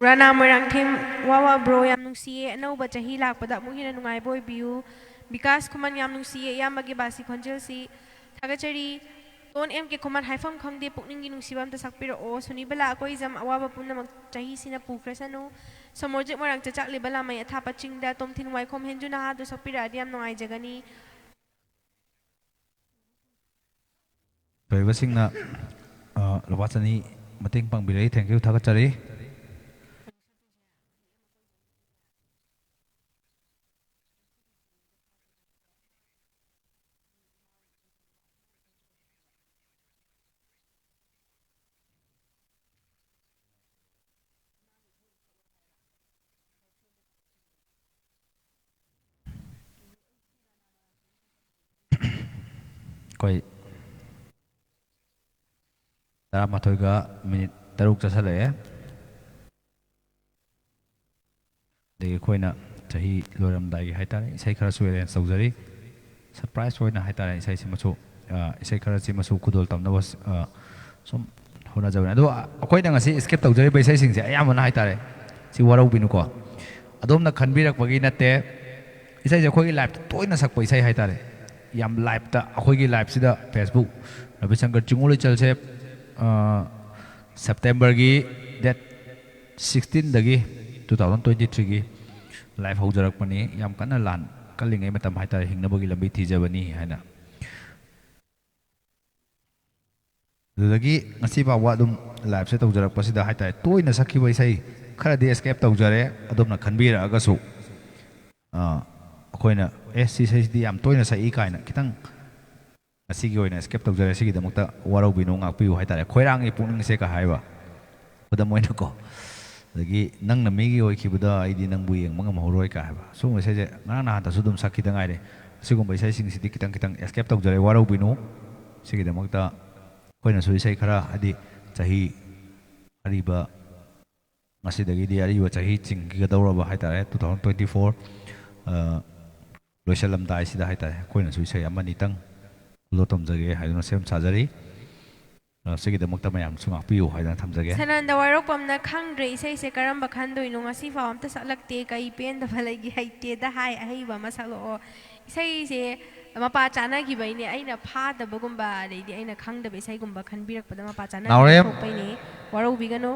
ꯔꯥꯅꯥ ꯃꯣꯏꯔꯥꯡꯊꯦꯝ ꯋꯥꯋꯥ ꯕ꯭ꯔꯣ ꯌꯥꯝ ꯅꯨꯡꯁꯤꯌꯦ ꯑꯅꯧꯕ ꯆꯍꯤ ꯂꯥꯛꯄꯗ ꯑꯃꯨꯛ ꯍꯦꯟꯅ ꯅꯨꯡꯉꯥꯏꯕ ꯑꯣꯏꯕꯤꯌꯨ ꯕꯤꯀꯥꯁ ꯈꯨꯃꯟ ꯌꯥꯝ ꯅꯨꯡꯁꯤꯌꯦ ꯏꯌꯥꯝꯕꯒꯤ ꯕꯥꯁꯤ ꯈꯣꯟꯖꯦꯜꯁꯤ ꯊꯥꯒꯠꯆꯔꯤ ꯇꯣꯟ ꯑꯦꯝ ꯀꯦ ꯈꯨꯃꯟ ꯍꯥꯏꯐꯝ ꯈꯪꯗꯦ ꯄꯨꯛꯅꯤꯡꯒꯤ ꯅꯨꯡꯁꯤꯕ ꯑꯝꯇ ꯁꯛꯄꯤꯔꯛꯑꯣ ꯁꯨꯅꯤꯕꯂꯥ ꯑꯀꯣꯏꯖꯝ ꯑꯋꯥꯕ ꯄꯨꯝꯅꯃꯛ ꯆꯍꯤꯁꯤꯅ ꯄꯨꯈ꯭ꯔꯁꯅꯨ ꯁꯣꯃꯣꯔꯖꯤꯠ ꯃꯣꯏꯔꯥꯡ ꯆꯥꯛꯂꯤꯕ ꯂꯥꯃꯩ ꯑꯊꯥꯞꯄ ꯆꯤꯡꯗ ꯇꯣꯝꯊꯤꯟ ꯋꯥꯏꯈꯣꯝ ꯍꯦꯟꯖꯨ ꯅꯍꯥꯗꯨ ꯁꯛꯄꯤꯔꯛꯑꯗꯤ ꯌꯥꯝ ꯅꯨꯡꯉꯥꯏꯖꯒꯅꯤ ꯂꯣꯏꯕꯁꯤꯡꯅ ꯂꯨꯄꯥ ꯆꯅꯤ ꯃꯇꯦꯡ ꯄꯥꯡꯕꯤꯔꯛꯏ ꯊꯦꯡꯛ ꯌꯨ ꯊꯥꯒꯠꯆꯔꯤ ꯑꯩꯈꯣꯏ 11ꯒ ꯃꯤꯅꯤꯠ 6 ꯆꯠꯁꯜꯂꯛꯑꯦ ꯑꯗꯒꯤ ꯑꯩꯈꯣꯏꯅ ꯆꯍꯤ ꯂꯣꯏꯔꯝꯗꯥꯏꯒꯤ ꯍꯥꯏꯇꯥꯔꯦ ꯏꯁꯩ ꯈꯔꯁꯨ ꯑꯦꯔꯦꯟꯖ ꯇꯧꯖꯔꯤ ꯁꯔꯄ꯭ꯔꯥꯏꯖ ꯑꯣꯏꯅ ꯍꯥꯏꯇꯥꯔꯦ ꯏꯁꯩꯁꯤꯃꯁꯨ ꯏꯁꯩ ꯈꯔꯁꯤꯃꯁꯨ ꯈꯨꯗꯣꯜ ꯇꯝꯅꯕ ꯁꯨꯝ ꯍꯣꯠꯅꯖꯕꯅꯤ ꯑꯗꯣ ꯑꯩꯈꯣꯏꯅ ꯉꯁꯤ ꯏꯁꯀꯤꯞ ꯇꯧꯖꯔꯤꯕ ꯏꯁꯩꯁꯤꯡꯁꯦ ꯑꯌꯥꯝꯕꯅ ꯍꯥꯏꯇꯥꯔꯦ ꯁꯤ ꯋꯥꯔꯧꯕꯤꯅꯨꯀꯣ ꯑꯗꯣꯝꯅ ꯈꯟꯕꯤꯔꯛꯄꯒꯤ ꯅꯠꯇꯦ ꯏꯁꯩꯁꯦ ꯑꯩꯈꯣꯏꯒꯤ ꯂꯥꯏꯐꯇ ꯇꯣꯏꯅ ꯁꯛꯄ ꯏꯁꯩ ꯍꯥꯏꯇꯥꯔꯦ ꯌꯥꯝ ꯂꯥꯏꯐꯇ ꯑꯩꯈꯣꯏꯒꯤ ꯂꯥꯏꯐꯁꯤꯗ ꯐꯦꯁꯕꯨꯛ ꯔꯕꯤꯁꯪꯀꯔ ꯆꯤꯡꯉꯨ ꯂꯩꯆꯜꯁꯦ ꯁꯦꯞꯇꯦꯝꯕꯔꯒꯤ ꯗꯦꯠ 16ꯗꯒꯤ 2023ꯒꯤ ꯂꯥꯏꯐ ꯍꯧꯖꯔꯛꯄꯅꯤ ꯌꯥꯝ ꯀꯟꯅ ꯂꯥꯟ ꯀꯜꯂꯤꯉꯩ ꯃꯇꯝ ꯍꯥꯏꯇꯥꯔꯦ ꯍꯤꯡꯅꯕꯒꯤ ꯂꯝꯕꯤ ꯊꯤꯖꯕꯅꯤ ꯍꯥꯏꯅ ꯑꯗꯨꯗꯒꯤ ꯉꯁꯤ ꯐꯥꯎꯕ ꯑꯗꯨꯝ ꯂꯥꯏꯐꯁꯦ ꯇꯧꯖꯔꯛꯄꯁꯤꯗ ꯍꯥꯏꯇꯥꯔꯦ ꯇꯣꯏꯅ ꯁꯛꯈꯤꯕ ꯏꯁꯩ ꯈꯔꯗꯤ ꯑꯦꯁꯀꯦꯞ ꯇꯧꯖꯔꯦ ꯑꯗꯣꯝꯅ ꯈꯟꯕꯤꯔꯛꯑꯒꯁꯨ ꯑꯩꯈꯣꯏꯅ ꯁꯤ ꯏꯁꯩꯁꯤꯗꯤ ꯌꯥꯝ ꯇꯣꯏꯅ ꯁꯛꯏ ꯀꯥꯏꯅ ꯈꯤꯇꯪ ꯉꯁꯤꯒꯤ ꯑꯣꯏꯅ ꯑꯦꯁꯀꯦꯞ ꯇꯧꯖꯔꯦ ꯁꯤꯒꯤꯗꯃꯛꯇ ꯋꯥꯔꯧꯕꯤꯅꯨ ꯉꯥꯛꯄꯤꯌꯨ ꯍꯥꯏꯇꯥꯔꯦ ꯈꯣꯏꯔꯥꯡꯒꯤ ꯄꯨꯛꯅꯤꯡꯁꯦ ꯀ ꯍꯥꯏꯕ ꯈꯨꯗꯝ ꯑꯣꯏꯅꯀꯣ ꯑꯗꯒꯤ ꯅꯪꯅ ꯃꯤꯒꯤ ꯑꯣꯏꯈꯤꯕꯗ ꯑꯩꯗꯤ ꯅꯪꯕꯨ ꯌꯦꯡꯕ ꯉꯝꯍꯧꯔꯣꯏ ꯀ ꯍꯥꯏꯕ ꯁꯤꯒꯨꯝꯕ ꯏꯁꯩꯁꯦ ꯉꯔꯥꯡ ꯅꯍꯥꯟꯇꯁꯨ ꯑꯗꯨꯝ ꯁꯛꯈꯤꯗ ꯉꯥꯏꯔꯦ ꯑꯁꯤꯒꯨꯝꯕ ꯏꯁꯩꯁꯤꯡꯁꯤꯗꯤ ꯈꯤꯇꯪ ꯈꯤꯇꯪ ꯑꯦꯁꯀꯦꯞ ꯇꯧꯖꯔꯦ ꯋꯥꯔꯧꯕꯤꯅꯨ ꯁꯤꯒꯤꯗꯃꯛꯇ ꯑꯩꯈꯣꯏꯅꯁꯨ ꯏꯁꯩ ꯈꯔ ꯍꯥꯏꯗꯤ ꯆꯍꯤ ꯑꯔꯤꯕ ꯉꯁꯤꯗꯒꯤꯗꯤ ꯑꯔꯤꯕ ꯆꯍꯤ ꯆꯤꯡꯒꯗꯧꯔꯕ ꯍꯥꯏꯇꯥꯔꯦ 2024 ꯂꯣꯏꯁꯤꯜꯂꯝꯗꯥꯏꯁꯤꯗ ꯍꯥꯏꯇꯥꯔꯦ ꯑꯩꯈꯣꯏꯅꯁꯨ ꯏꯁꯩ ꯑꯃꯅꯤꯇꯪ ꯈꯨꯗꯣꯜ ꯇꯝꯖꯒꯦ ꯍꯥꯏꯗꯨꯅ ꯁꯦꯝ ꯁꯥꯖꯔꯤ ꯁꯤꯒꯤꯗꯃꯛꯇ ꯃꯌꯥꯝꯁꯨ ꯉꯥꯛꯄꯤꯌꯨ ꯍꯥꯏꯗꯅ ꯊꯝꯖꯒꯦ ꯁꯅꯟꯗ ꯋꯥꯏꯔꯣꯛꯄꯝꯅ ꯈꯪꯗ꯭ꯔꯦ ꯏꯁꯩꯁꯦ ꯀꯔꯝꯕ ꯈꯟꯗꯣꯏꯅꯣ ꯉꯁꯤ ꯐꯥꯎ ꯑꯝꯇ ꯁꯛꯂꯛꯇꯦ ꯀꯩ ꯄꯦꯟꯗꯕ ꯂꯩꯒꯦ ꯍꯩꯇꯦꯗ ꯍꯥꯏ ꯑꯍꯩꯕ ꯑꯃ ꯁꯛꯂꯛꯑꯣ ꯏꯁꯩꯁꯦ ꯃꯄꯥ ꯆꯥꯅꯈꯤꯕꯩꯅꯦ ꯑꯩꯅ ꯐꯥꯗꯕꯒꯨꯝꯕ ꯑꯗꯩꯗꯤ ꯑꯩꯅ ꯈꯪꯗꯕ ꯏꯁꯩꯒꯨꯝꯕ ꯈꯟꯕꯤꯔꯛꯄꯗ ꯃꯄꯥ ꯆꯥꯅꯈꯤꯕ ꯅꯥꯎꯔꯦꯝ ꯊꯣꯛꯄꯩꯅꯦ ꯋꯥꯔꯧꯕꯤꯒꯅꯨ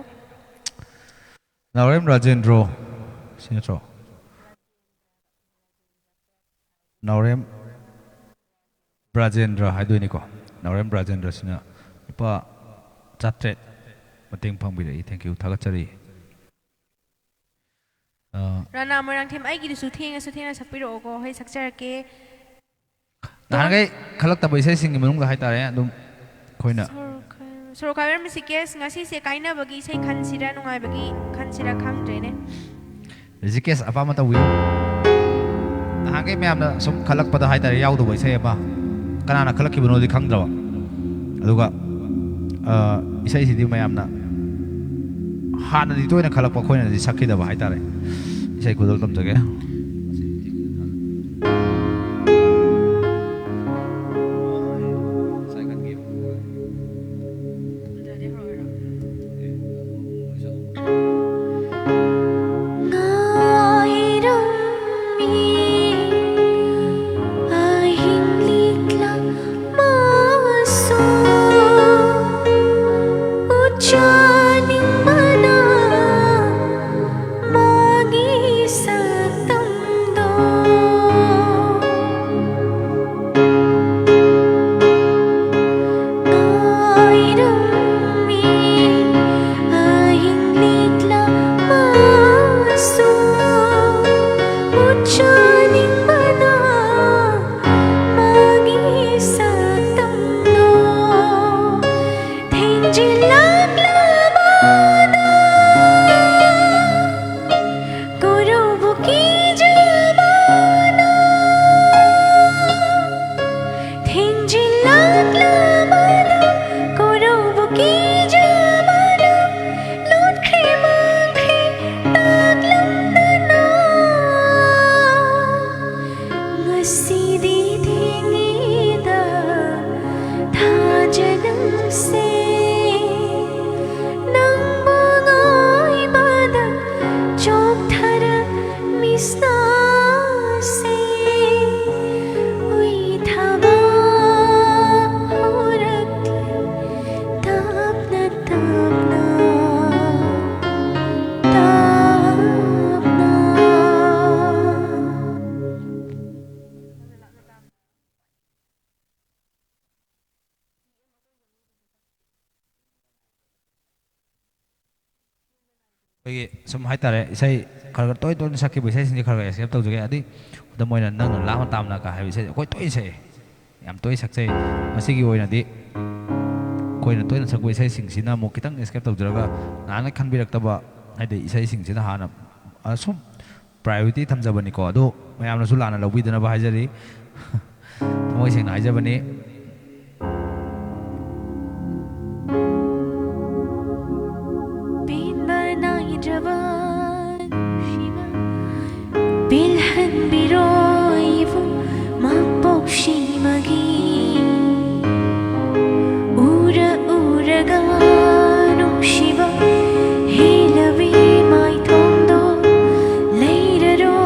ꯅꯥꯎꯔꯦꯝ ꯔꯥꯖꯦꯟꯗ꯭ꯔꯣ ꯁꯤ ꯅꯠꯇ꯭ꯔꯣ ꯅꯥꯎꯔꯦꯝ ꯕ꯭ꯔꯥꯖꯦꯟꯗ꯭ꯔ ꯍꯥꯏꯗꯣꯏꯅꯤꯀꯣ ꯅꯥꯎꯔꯦꯝ ꯕ꯭ꯔꯥꯖꯦꯟꯗ꯭ꯔꯁꯤꯅ ꯂꯨꯄꯥ 900 ꯃꯇꯦꯡ ꯄꯥꯡꯕꯤꯔꯛꯏ ꯊꯦꯡꯛ ꯌꯨ ꯊꯥꯒꯠꯆꯔꯤ ꯔꯥꯅꯥ ꯃꯣꯏꯔꯥꯡꯊꯦꯝ ꯑꯩꯒꯤꯗꯨꯁꯨ ꯊꯦꯡꯉꯁꯨ ꯊꯦꯡꯅ ꯁꯛꯄꯤꯔꯛꯑꯣꯀꯣ ꯍꯣꯏ ꯁꯛꯆꯔꯛꯀꯦ ꯅꯍꯥꯟꯈꯩ ꯈꯜꯂꯛꯇꯕ ꯏꯁꯩꯁꯤꯡꯒꯤ ꯃꯅꯨꯡꯗ ꯍꯥꯏꯇꯥꯔꯦ ꯑꯗꯨꯝ ꯑꯩꯈꯣꯏꯅ ꯁꯣꯔꯣꯈꯥꯏꯕꯔ ꯃꯤꯁꯤꯀꯦꯁ ꯉꯁꯤꯁꯦ ꯀꯥꯏꯅꯕꯒꯤ ꯏꯁꯩ ꯈꯟꯁꯤꯔꯥ ꯅꯨꯡꯉꯥꯏꯕꯒꯤ ꯈꯟꯁꯤꯔꯥ ꯈꯪꯗ꯭ꯔꯦꯅꯦ ꯔꯤꯖꯤꯀꯦꯁ ꯑꯄꯥꯝꯕ ꯇꯧꯕꯤꯌꯨ ꯅꯍꯥꯟꯈꯩ ꯃꯌꯥꯝꯅ ꯁꯨꯝ ꯈꯜꯂꯛꯄꯗ ꯍꯥꯏꯇꯥꯔꯦ ꯌꯥꯎꯗꯕ ꯏꯁꯩ ꯑꯃ ꯀꯅꯥꯅ ꯈꯜꯂꯛꯈꯤꯕꯅꯣꯗꯤ ꯈꯪꯗ꯭ꯔꯕ ꯑꯗꯨꯒ ꯏꯁꯩꯁꯤꯗꯤ ꯃꯌꯥꯝꯅ ꯍꯥꯟꯅꯗꯤ ꯇꯣꯏꯅ ꯈꯜꯂꯛꯄ ꯑꯩꯈꯣꯏꯅꯗꯤ ꯁꯛꯈꯤꯗꯕ ꯍꯥꯏꯇꯥꯔꯦ ꯏꯁꯩ ꯈꯨꯗꯣꯜ ꯇꯝꯖꯒꯦ Magi sa कृष्णा से हुई धावा हो रखी तापना तापना तापना sum hai tare isai khar toy toy sakki bisai sin khar accept tau jage adi da moina nang la ma tam na ka hai bisai koi toy se yam toy sak se masigi oina di koi na toy na sak bisai sing sina mo kitang escape tau jaraga na na khan birak taba hai de isai sing sina hana asum priority thamjabani ko ado mayam na su lana lobi dana ba hajari moi sing na hajabani जवान शिवा बिलहन बिरोइवु मपोक्षी मगी उरा उरगानु शिवा हेलवी माई थोंदो लेररो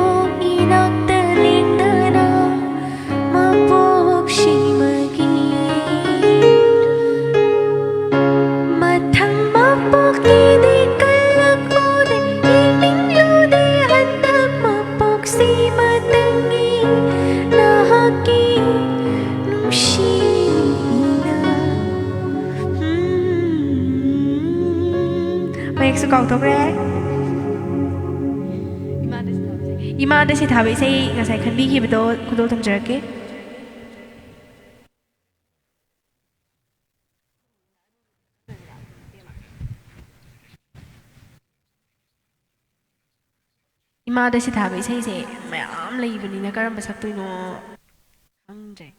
इनाक्ता लिंदना मपोक्षी मगी मथंग मपोकी cậu tốt ra Imada si thabi say ngasai khanbi ki bedo kudo thamjarake Imada si thabi say se mayam leibani na karam basaktoino khangje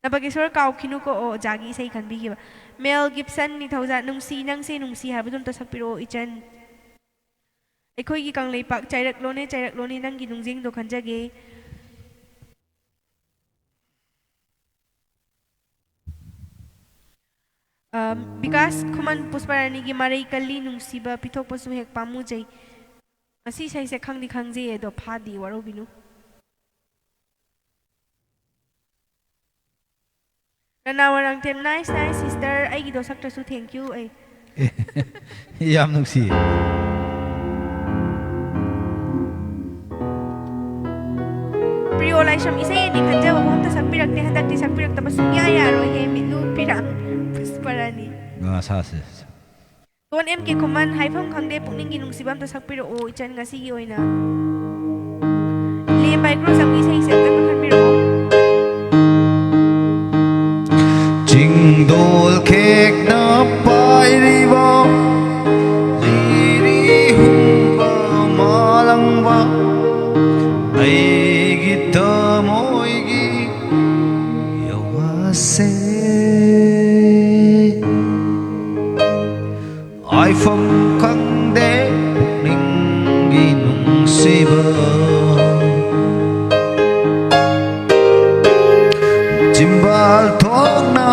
Nabagisor kau kinu ko o jagi say kan bigi ba Mel Gibson ni thauza nungsi nang se nungsi habudun ta sakpiro ichan Ekhoi gi kang leipak chairak lone nang gi nungjing do khanjage Bikas kuman pusparani gi marai kalli nungsi ba pithok pasu hek pamu jai asi sai se khangdi khangje do phadi waro binu Nanawarang tem nice sister ay gido sakta su thank you ay yam nungsi Priyo lai sham isay ni khanja wa hom ta sakpirak te handak ti sakpirak ta basugya yaro he milu pirang pusparani sa se Ton em ke kuman haifam khangde pukning gi nungsibam ta sakpiro o ichan ngasi gi oina Le micro sam isay se ta khanbiro Dol kek na pai riba Liri humba malangba Ay gita mo'y gi yawase I ꯍꯥꯏꯐꯝ ꯈꯪꯗꯦ ꯄꯨꯛꯅꯤꯡꯒꯤ ꯅꯨꯡꯁꯤꯕ ꯆꯤꯝꯕꯥꯜ ꯊꯣꯛꯅ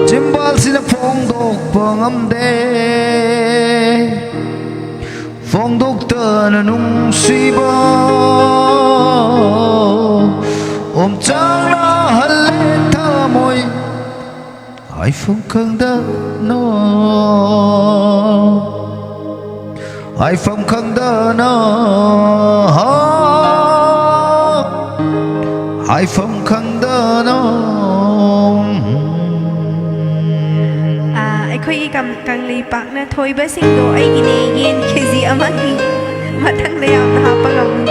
ꯆꯤꯝꯕꯥꯜꯁꯤꯅ ꯐꯣꯡꯗꯣꯛꯄ ꯉꯝꯗꯦ ꯐꯣꯡꯗꯣꯛꯇꯅ ꯅꯨꯡꯁꯤꯕ 옴짝나할래 타모이 아이폰 강다너 아이폰 강다너 아이폰 강다너 ไอ้คุยกังลีปักนะถอยเบสิงโดไอ้กินเย็นเคซีอามากีมาทั้งเลยนะฮะปังงเก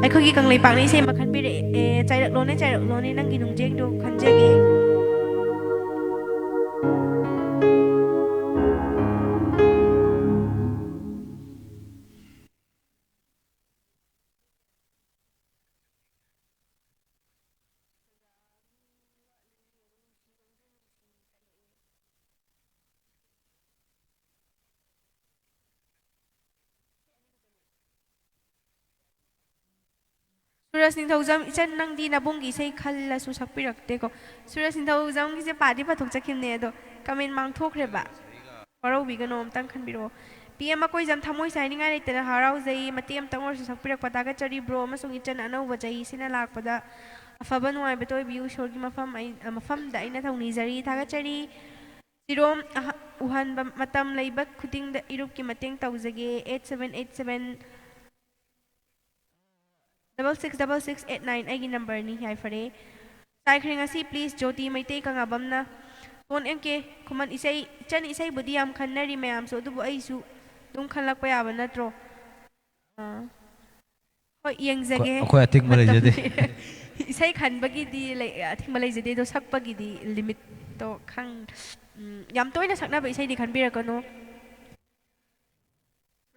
ꯑꯩꯈꯣꯏꯒꯤ ꯀꯪꯂꯩꯄꯥꯛꯅ ꯏꯁꯩ ꯃꯈꯜ ꯄꯤꯔꯛꯑꯦ ꯆꯥꯏꯔꯛꯂꯣꯅꯦ ꯆꯥꯏꯔꯛꯂꯣꯅꯦ ꯅꯪꯒꯤ ꯅꯨꯡꯖꯦꯡꯗꯣ ꯈꯟꯖꯒꯦ ꯁꯨꯔꯖ ꯅꯤꯡꯊꯧꯖꯝ ꯏꯆꯟ ꯅꯪꯗꯤ ꯅꯕꯨꯡꯒꯤ ꯏꯁꯩ ꯈꯜꯂꯁꯨ ꯁꯛꯄꯤꯔꯛꯇꯦꯀꯣ ꯁꯨꯔꯖ ꯅꯤꯡꯊꯧꯖꯝꯒꯤꯁꯦ ꯄꯥꯗꯤ ꯄꯥꯊꯣꯛꯆꯈꯤꯕꯅꯦ ꯑꯗꯣ ꯀꯃꯦꯟ ꯃꯥꯡꯊꯣꯛꯈ꯭ꯔꯦꯕ ꯋꯥꯔꯧꯕꯤꯒꯅꯣ ꯑꯝꯇꯪ ꯈꯟꯕꯤꯔꯛꯑꯣ ꯄꯤ ꯑꯦꯝ ꯃꯀꯣꯏꯖꯝ ꯊꯃꯣꯏ ꯁꯥꯏꯅꯤꯡꯉꯥꯏ ꯂꯩꯇꯅ ꯍꯔꯥꯎꯖꯩ ꯃꯇꯦꯛ ꯑꯃꯇꯪ ꯑꯣꯏꯔꯁꯨ ꯁꯛꯄꯤꯔꯛꯄ ꯇꯥꯒꯠꯆꯔꯤ ꯕ꯭ꯔꯣ ꯑꯃꯁꯨꯡ ꯏꯆꯟ ꯑꯅꯧꯕ ꯆꯍꯤꯁꯤꯅ ꯂꯥꯛꯄꯗ ꯑꯐꯕ ꯅꯨꯡꯉꯥꯏꯕ ꯇꯣꯏꯕꯤꯌꯨ ꯏꯁꯣꯔꯒꯤ ꯃꯐꯝꯗ ꯑꯩꯅ ꯊꯧꯅꯤꯖꯔꯤ ꯊꯥꯒꯠꯆꯔꯤ ꯁꯤꯔꯣꯝ ꯎꯍꯟꯕ ꯃꯇꯝ ꯂꯩꯕ ꯈꯨꯗꯤꯡꯗ ꯏꯔꯨꯞꯀꯤ ꯃꯇꯦꯡ ꯇꯧꯖꯒꯦ 8787 666689 ꯑꯩꯒꯤ ꯅꯝꯕꯔꯅꯤ ꯌꯥꯏꯐꯔꯦ ꯆꯥꯏꯈ꯭ꯔꯦ ꯉꯁꯤ ꯄ꯭ꯂꯤꯖ ꯖꯣꯇꯤ ꯃꯩꯇꯩ ꯀꯪꯉꯥꯕꯝꯅ ꯇꯣꯟ ꯑꯦꯝ ꯀꯦ ꯈꯨꯃꯟ ꯏꯁꯩ ꯏꯆꯟ ꯏꯁꯩꯕꯨꯗꯤ ꯌꯥꯝ ꯈꯟꯅꯔꯤ ꯃꯌꯥꯝꯁꯨ ꯑꯗꯨꯕꯨ ꯑꯩꯁꯨ ꯑꯗꯨꯝ ꯈꯜꯂꯛꯄ ꯌꯥꯕ ꯅꯠꯇ꯭ꯔꯣ ꯍꯣꯏ ꯌꯦꯡꯖꯒꯦ ꯑꯩꯈꯣꯏ ꯑꯊꯤꯡꯕ ꯂꯩꯖꯗꯦ ꯏꯁꯩ ꯈꯟꯕꯒꯤꯗꯤ ꯑꯊꯤꯡꯕ ꯂꯩꯖꯗꯦ ꯑꯗꯣ ꯁꯛꯄꯒꯤꯗꯤ ꯂꯤꯃꯤꯠꯇꯣ ꯌꯥꯝ ꯇꯣꯏꯅ ꯁꯛꯅꯕ ꯏꯁꯩꯗꯤ ꯈꯟꯕꯤꯔꯛꯀꯅꯨ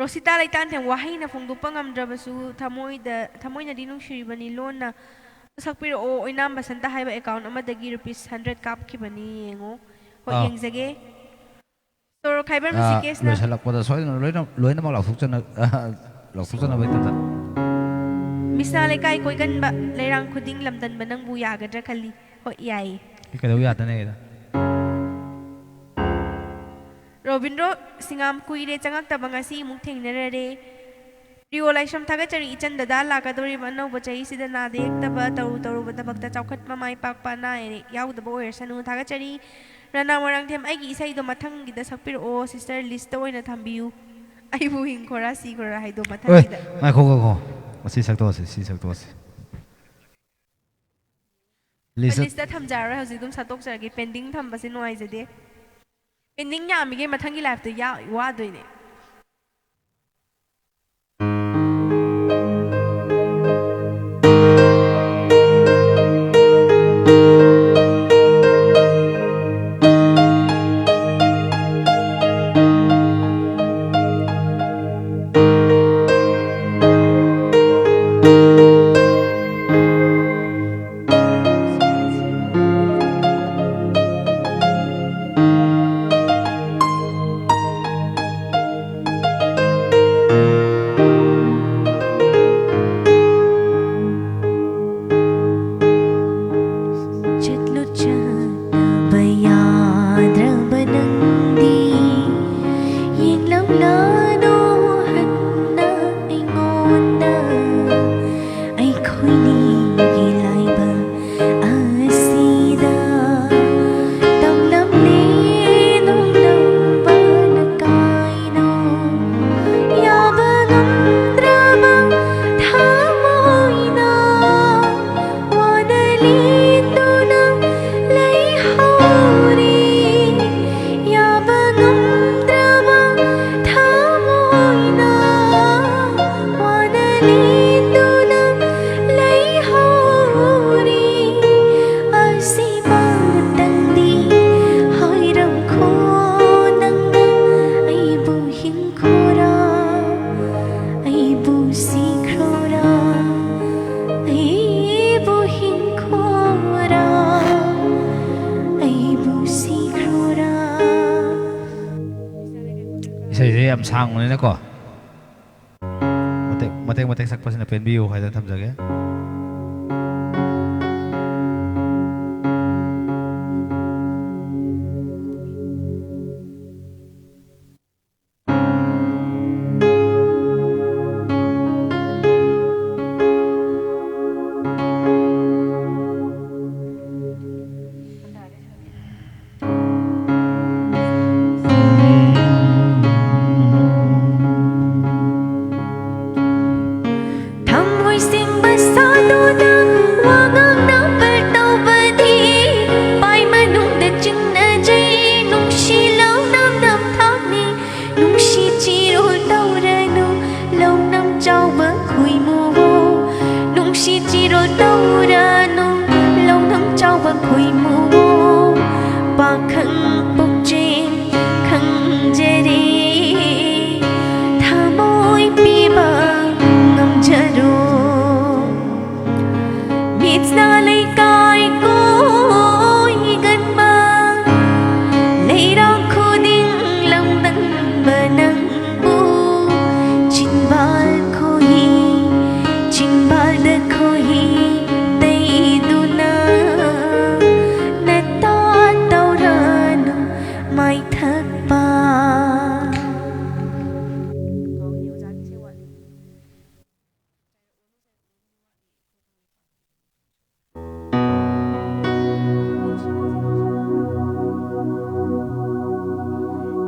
ꯔꯣꯁꯤꯇꯥ ꯂꯩꯇꯥꯟꯊꯦꯝ ꯋꯥꯍꯩꯅ ꯐꯣꯡꯗꯣꯛꯄ ꯉꯝꯗ꯭ꯔꯕꯁꯨ ꯊꯃꯣꯏꯅꯗꯤ ꯅꯨꯡꯁꯤꯔꯤꯕꯅꯤ ꯂꯣꯟꯅ ꯁꯛꯄꯤꯔꯛꯑꯣ ꯑꯣꯏꯅꯥꯝ ꯕꯁꯟꯇ ꯍꯥꯏꯕ ꯑꯦꯀꯥꯎꯟ ꯑꯃꯗꯒꯤ ₹100 ꯀꯥꯞꯈꯤꯕꯅꯤ ꯌꯦꯡꯉꯣ ꯍꯣꯏ ꯌꯦꯡꯖꯒꯦ ꯁꯣꯔꯣ ꯈꯥꯏꯕꯔ ꯃꯁꯤꯀꯦꯁꯅ ꯂꯣꯏꯁꯤꯜꯂꯛꯄꯗ ꯁꯣꯏꯗꯅ ꯂꯣꯏꯅꯃꯛ ꯂꯥꯎꯊꯣꯛꯆꯅꯕꯒꯤꯗꯃꯛꯇ ꯃꯤꯁꯅꯥ ꯂꯩꯀꯥꯏ ꯀꯣꯏꯒꯟꯕ ꯂꯩꯔꯥꯡ ꯈꯨꯗꯤꯡ ꯂꯝꯗꯟꯕ ꯅꯪꯕꯨ ꯌꯥꯒꯗ꯭ꯔꯥ ꯈꯜꯂꯤ ꯍꯣꯏ ꯌꯥꯏꯌꯦ ꯀꯩꯗꯧ ꯌꯥꯗꯅꯦꯒꯤꯗ ꯔꯣꯕꯤꯟꯗ꯭ꯔꯣ ꯁꯤꯡꯉꯥꯝ ꯀꯨꯏꯔꯦ ꯆꯪꯉꯛꯇꯕ ꯉꯁꯤ ꯑꯃꯨꯛ ꯊꯦꯡꯅꯔꯔꯦ ꯄ꯭ꯔꯤꯌꯣ ꯂꯥꯏꯁ꯭ꯔꯝ ꯊꯥꯒꯠꯆꯔꯤ ꯏꯆꯟ ꯗꯗꯥ ꯂꯥꯛꯀꯗꯧꯔꯤꯕ ꯑꯅꯧꯕ ꯆꯍꯤꯁꯤꯗ ꯅꯥꯗ ꯌꯦꯛꯇꯕ ꯇꯧꯔꯨꯕ ꯊꯕꯛꯇ ꯆꯥꯎꯈꯠꯄ ꯃꯥꯏ ꯄꯥꯛꯄ ꯑꯅꯥ ꯑꯌꯦꯛ ꯌꯥꯎꯗꯕ ꯑꯣꯏꯔꯁꯅꯨ ꯊꯥꯒꯠꯆꯔꯤ ꯔꯅꯥ ꯃꯣꯏꯔꯥꯡꯊꯦꯝ ꯑꯩꯒꯤ ꯏꯁꯩꯗꯣ ꯃꯊꯪꯒꯤꯗ ꯁꯛꯄꯤꯔꯛꯑꯣ ꯁꯤꯁꯇꯔ ꯂꯤꯁꯇ ꯑꯣꯏꯅ ꯊꯝꯕꯤꯌꯨ ꯑꯩꯕꯨ ꯍꯤꯡꯈꯣꯔꯥ ꯁꯤꯈꯣꯔꯥ ꯍꯥꯏꯗꯣ ꯃꯊꯪꯒꯤꯗ ꯉꯥꯏꯈꯣ ꯃꯁꯤ ꯁꯛꯇꯣꯛꯑꯁꯤ ꯂꯤꯁꯇ ꯊꯝꯖꯔꯔꯣꯏ ꯍꯧꯖꯤꯛ ꯑꯗꯨꯝ ꯁꯠꯇꯣꯛꯆꯔꯒꯦ ꯄꯦꯟꯗꯤꯡ ꯊꯝꯕꯁꯦ ꯅꯨꯡꯉꯥꯏꯖꯗꯦ ꯄꯦꯟꯗꯤꯡ ꯌꯥꯝꯃꯤꯒꯩ ꯃꯊꯪꯒꯤ ꯂꯥꯏꯐꯇ ꯋꯥꯗꯣꯏꯅꯦ ꯂꯦꯟꯗꯨꯅ ꯂꯩꯍꯧꯔꯤ ꯌꯥꯕ ꯉꯝꯗ꯭ꯔꯕ ꯊꯃꯣꯏꯅ ꯋꯥꯅ ꯂꯦꯟꯗꯨꯅ ꯂꯩꯍꯧꯔꯤ ꯑꯁꯤꯃꯇꯪꯗꯤ ꯍꯥꯏꯔꯝꯈꯣ ꯅꯪꯅ ꯑꯩꯕꯨ ꯍꯤꯡꯈꯣꯔꯥ ꯑꯩꯕꯨ ꯁꯤꯈ꯭ꯔꯣꯔꯥ ꯑꯩꯕꯨ ꯍꯤꯡꯈꯣꯔꯥ ꯑꯩꯕꯨ ꯁꯤꯈ꯭ꯔꯣꯔꯥ 이제 ꯌꯥꯝ ꯁꯥꯡꯕꯅꯤꯅꯀꯣ ꯃꯇꯦꯛ ꯁꯛꯄꯁꯤꯅ ꯄꯦꯟꯕꯤꯌꯨ ꯍꯥꯏꯗꯅ ꯊꯝꯖꯒꯦ. ꯊꯃꯣꯏ ꯁꯦꯡꯕ ꯁꯥꯗꯨꯅ ꯋꯥ ꯉꯥꯡꯅꯕ ꯇꯧꯕꯗꯤ ꯄꯥꯏ ꯃꯅꯨꯡꯗ ꯆꯤꯡꯅꯖꯩ ꯅꯨꯡꯁꯤ ꯂꯧꯅꯝ ꯅꯝꯊꯥꯛꯅꯤ ꯅꯨꯡꯁꯤ ꯆꯤꯔꯣꯜ ꯇꯧꯔꯅꯨ ꯂꯧꯅꯝ ꯆꯥꯎꯕ ꯈꯣꯏꯃꯨꯋꯣ ꯅꯨꯡꯁꯤ ꯆꯤꯔꯣꯜ ꯇꯧꯔꯅꯨ ꯂꯧꯅꯝ ꯆꯥꯎꯕ ꯈꯣꯏꯃꯨꯋꯣ ꯄꯥꯈꯪ ꯄꯨꯛꯆꯦꯜ ꯈꯪꯖꯔꯦ ꯊꯃꯣꯏ ꯄꯤꯕ ꯉꯝꯖꯔꯣ ꯃꯤꯠꯅ ꯂꯩꯀꯥꯏ ꯀꯣꯏꯒꯟꯕ ꯂꯩꯔꯥꯡ ꯈꯨꯗꯤꯡ ꯂꯝꯗꯝꯕ ꯅꯪꯕꯨ ꯆꯤꯡꯕꯥꯜꯗ ꯈꯣꯏꯍꯤ ꯇꯩꯗꯨꯅ ꯅꯇꯥ ꯇꯧꯔꯅꯨ ꯃꯥꯏꯊꯛꯄ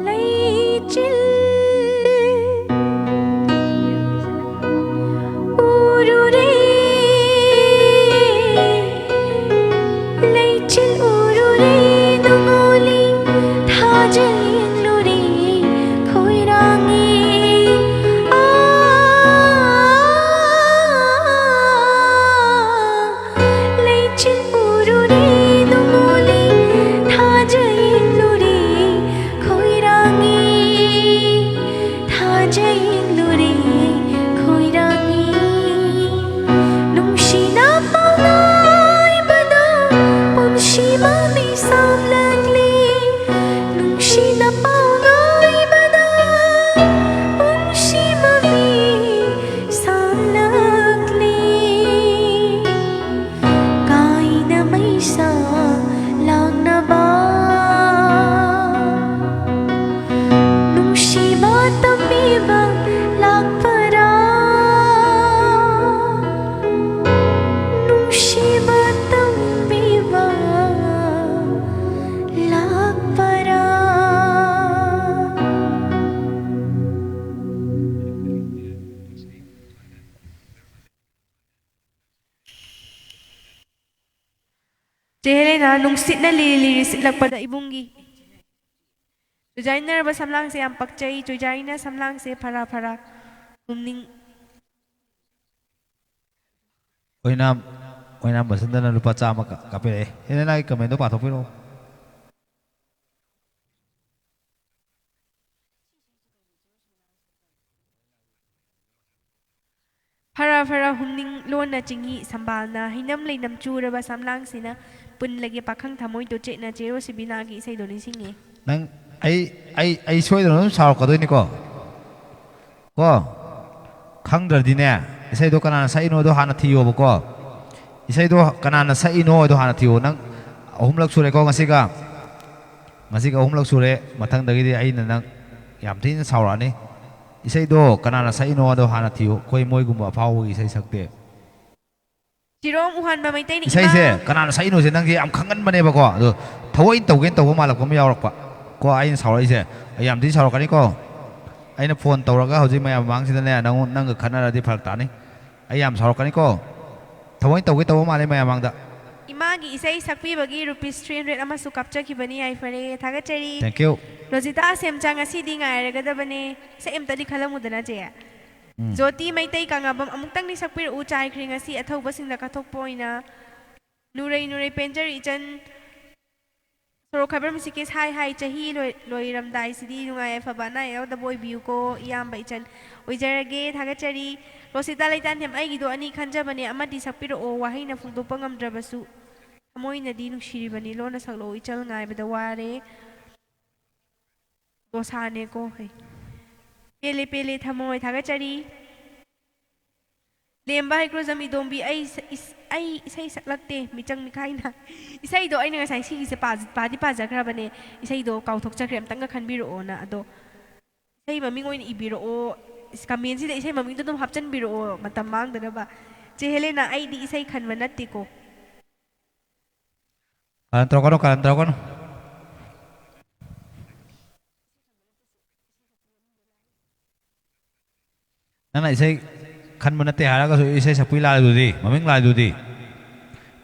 ꯂꯩꯆꯤꯜ ꯎꯔꯨꯔꯦ ꯂꯩꯆꯤꯜ ꯎꯔꯨꯔꯦ ꯅꯣꯡꯉꯣꯜꯂꯤ ꯊꯥꯖ ꯌꯦꯡꯂꯨꯔꯦ ꯈꯣꯏꯔꯥꯡꯉꯦ ꯂꯩꯆꯤꯜ ꯎꯔꯨꯔꯦ ꯅꯣꯡꯉꯣꯜꯂꯤ ꯊꯥꯖ ꯌꯦꯡꯂꯨꯔꯦ ꯈꯣꯏꯔꯥꯡꯉꯦ ꯊꯥꯖ ꯌꯦꯡꯂꯨꯔꯦ ꯈꯣꯏꯔꯥꯡꯉꯦ ꯅꯨꯡꯁꯤꯅ ꯄꯥꯎꯉꯥꯏꯕꯗ ꯄꯨꯟꯁꯤ ꯃꯃꯤ ꯁꯥꯝꯂꯛꯂꯤ ꯅꯨꯡꯁꯤꯅ ꯄꯥꯎꯉꯥꯏꯕꯗ ꯄꯨꯟꯁꯤ ꯃꯃꯤ ꯁꯥꯝꯂꯛꯂꯤ ꯀꯥꯏꯅ ꯃꯩꯁꯥ ꯂꯥꯡꯅꯕ ꯅꯨꯡꯁꯤꯕ ꯇꯝꯕꯤꯕ ꯂꯥꯛꯄꯔꯥ ꯅꯨꯡꯁꯤꯕ ꯇꯝꯕꯤꯕ ꯂꯥꯛꯄꯔꯥ ꯆꯦꯍꯦꯂꯦꯅ ꯅꯨꯡꯁꯤꯠꯅ ꯂꯤꯔꯤ ꯂꯤꯔꯤ ꯁꯤꯠꯂꯛꯄꯗ ꯏꯕꯨꯡꯒꯤ ꯆꯨꯖꯥꯏꯅꯔꯕ ꯁꯝꯂꯥꯡꯁꯦ ꯌꯥꯝ ꯄꯛꯆꯩ ꯆꯨꯖꯥꯏꯅ ꯁꯝꯂꯥꯡꯁꯦ ꯐꯔꯥ ꯐꯔꯥ ꯍꯨꯝꯅꯤꯡ ꯑꯣꯏꯅꯥꯝ ꯕꯁꯟꯇꯅ ꯂꯨꯄꯥ 100 ꯀꯥꯞꯄꯤꯔꯛꯑꯦ. ꯍꯦꯂꯦꯅꯥꯒꯤ ꯀꯃꯦꯟꯗꯣ ꯄꯥꯊꯣꯛꯄꯤꯔꯛꯑꯣ. ꯐꯔꯥ ꯐꯔꯥ ꯍꯨꯝꯅꯤꯡ ꯂꯣꯟꯅ ꯆꯤꯡꯍꯤ ꯁꯝꯕꯥꯜꯅ ꯍꯩꯅꯝ ꯂꯩꯅꯝ ꯆꯨꯔꯕ ꯁꯝꯂꯥꯡꯁꯤꯅ ꯄꯨꯟꯂꯒꯦ ꯄꯥꯈꯪ ꯊꯃꯣꯏꯗꯣ ꯆꯦꯠꯅ ꯆꯦꯔꯣ ꯁꯤꯕꯤꯅꯥꯒꯤ ꯏꯁꯩꯗꯣ ꯅꯤꯡꯁꯤꯡꯉꯦ. ꯅꯪ ꯑꯩ ꯁꯣꯏꯗꯅ ꯑꯗꯨꯝ ꯁꯥꯎꯔꯛꯀꯗꯣꯏꯅꯤꯀꯣ ꯀꯣ ꯈꯪꯗ꯭ꯔꯗꯤꯅꯦ ꯏꯁꯩꯗꯣ ꯀꯅꯥꯅ ꯁꯛꯏꯅꯣꯗꯣ ꯍꯥꯟꯅ ꯊꯤꯌꯣꯕꯀꯣ ꯏꯁꯩꯗꯣ ꯀꯅꯥꯅ ꯁꯛꯏꯅꯣꯗꯣ ꯍꯥꯟꯅ ꯊꯤꯌꯣ. ꯅꯪ 3ꯂꯛ ꯁꯨꯔꯦꯀꯣ ꯉꯁꯤꯒ 3ꯂꯛ ꯁꯨꯔꯦ. ꯃꯊꯪꯗꯒꯤꯗꯤ ꯑꯩꯅ ꯅꯪ ꯌꯥꯝ ꯊꯤꯅ ꯁꯥꯎꯔꯛꯑꯅꯤ. 이세이도 가나나 사이노와도 하나 티요 거의 모이고 아파오고 이세 삭대 지롬 우한바 마이테니 이세이세 가나나 사이노세 낭게 암 강간만 해봐고 너 더워인 떠오긴 떠고 말라고 뭐 야오락바 고 아인 사오라 이세 아이암 디 사오라가니까 아이는 폰 떠오라가 허지 마야 망시다네 낭그 가나라디 팔다니 아이암 사오라가니까 더워인 떠오긴 떠고 말해 마야 망다 मागी इसे सकपी बगी रुपीस 300 अमसु कापचखिबनी आइफरे थागचरी Thank you. रोजिता सेमचांग असिदि ngairagadaबने सेमतदि खलमुदना जे ज्योति मैतै कांगाबम अमुक्तंगनि सकपिर उ चाइख्रि ngasi अथौबसिंगदा कथोकपोइना नुरै पेंजर इचन सोरो खबर मिसिके हाई चाही लोइरमदाई सिदि नुगाय फबाना यावदा बोय बियुको इयाम इचन ओइजरगे थागचरी रोसिता लैतान नेम आइगिदो अनि खंजबने अमदि सकपिर ओ वाहैना फुंदोपा ngamdrabasu अमोइनदि नुसिरिबनि लोना सकलो इचल ngaibदा वारे दोसाने को है पेले पेले थमोय थागचरी लेम्बा हाइक्रोजम इदोंबी आई इसै सकलक्ते मिचंग मिखाइना इसै दो आइना ngasai सिगिसे पादी पाजखराबने इसै दो काउथोकचखरे अमतंग खनबिरोना अदो इसै ममिंग ओइन इबिरो कमेंट सिदा इसै ममिंग तो हापचनबिरो मतम मांगदनबा चेहेलेना आइदि इसै खनबा नत्तिको Kalan trokono. Nana isay kan mo na te haraga so isay sa pila dudi, maming la dudi,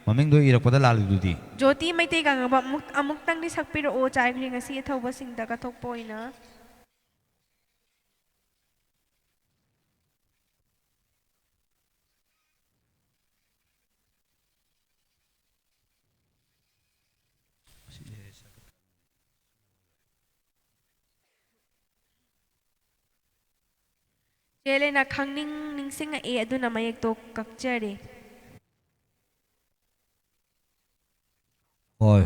maming do irak pada la dudi. ज्योति मैतै कांगाबा अमुक्तंग नि सकपिरो ओ चाइख्रि ngasi अथौबसिंगदा कथोकपोइना चेलेना खंगनिंग निंगसिंग ए अदुना मयक तो कक्चरे Hoy.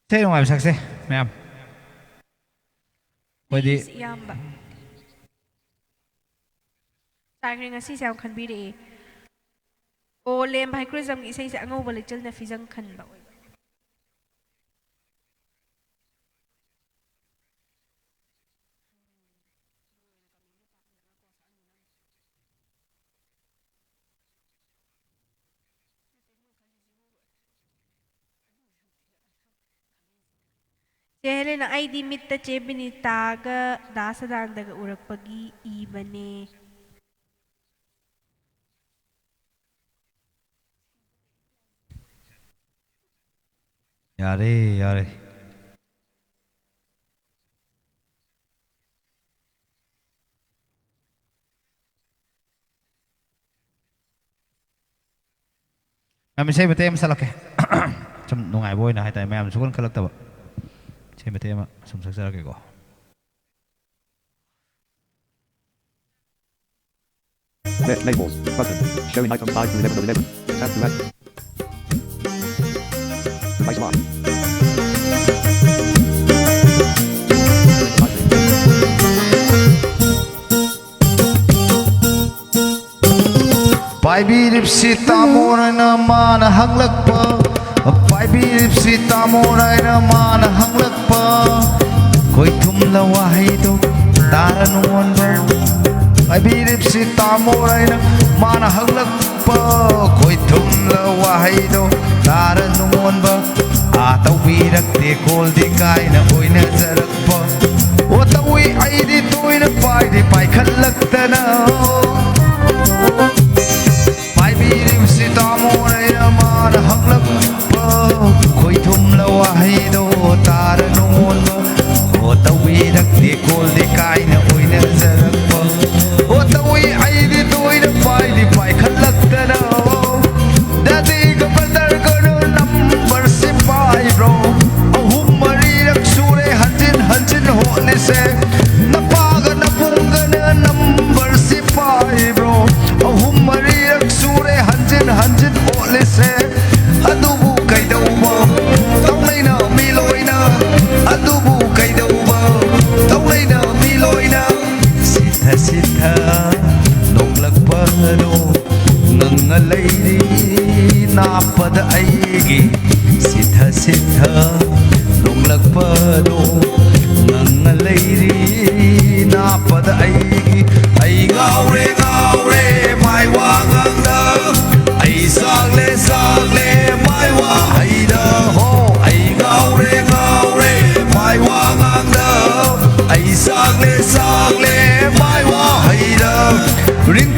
Say nung ay sakse, ma'am. Pwede. yamba चाइख्रि ngasi Sao खनबिरे ओ लेम हाइक्रोजम इसै से अंगौ बलेचल ना फिजंग खनबा चेहलेना आइदि मित्ता चेबिनी तागा दासदांगदगा उरकपगी इबने Yare. Ma'am say bate am salak eh. Chum nungai boy na hai tay ma'am sukon kalak taba. Say bate am sum sak salak ko. Labels. Button. Showing items 5 to 11 of 11. Tap to add. Device lock. Paibiripsi tamorana mana hanglakpa. Paibiripsi tamorana mana hanglakpa. Koi thumla wahido taranuanba. Paibiripsi tamorana mana hanglakpa. Koi thumla wahido taranuanba. Atawirak de kol di kaina oina zarakpa. Otawi aidi toina paidi pai khallaktana. Paibiripsi tamorana mana hanglakpa. Koi thumla wahido taranuanba. Otawirak de kol di kaina oina zarakpa. Otawi aidi toina paidi pai khallaktana. Dati ka badar kono number si pai bro. Ahum marirak sure hanjin hone se. Napaga napunga na number si pai bro. Ahum marirak sure hanjin hone se. Adubu kay daw ba? Tawnay na miloy na. Adubu kay daw ba? Tawnay na miloy na. Sitha noglagpano nangalayri napad aigi. Sitha noglagpano nangalayri napad aigi. Ay ngaure may wanganda. Ay sagle may wahayda ho. Ay ngaure may wanganda. Ay sagle may wahayda. Rin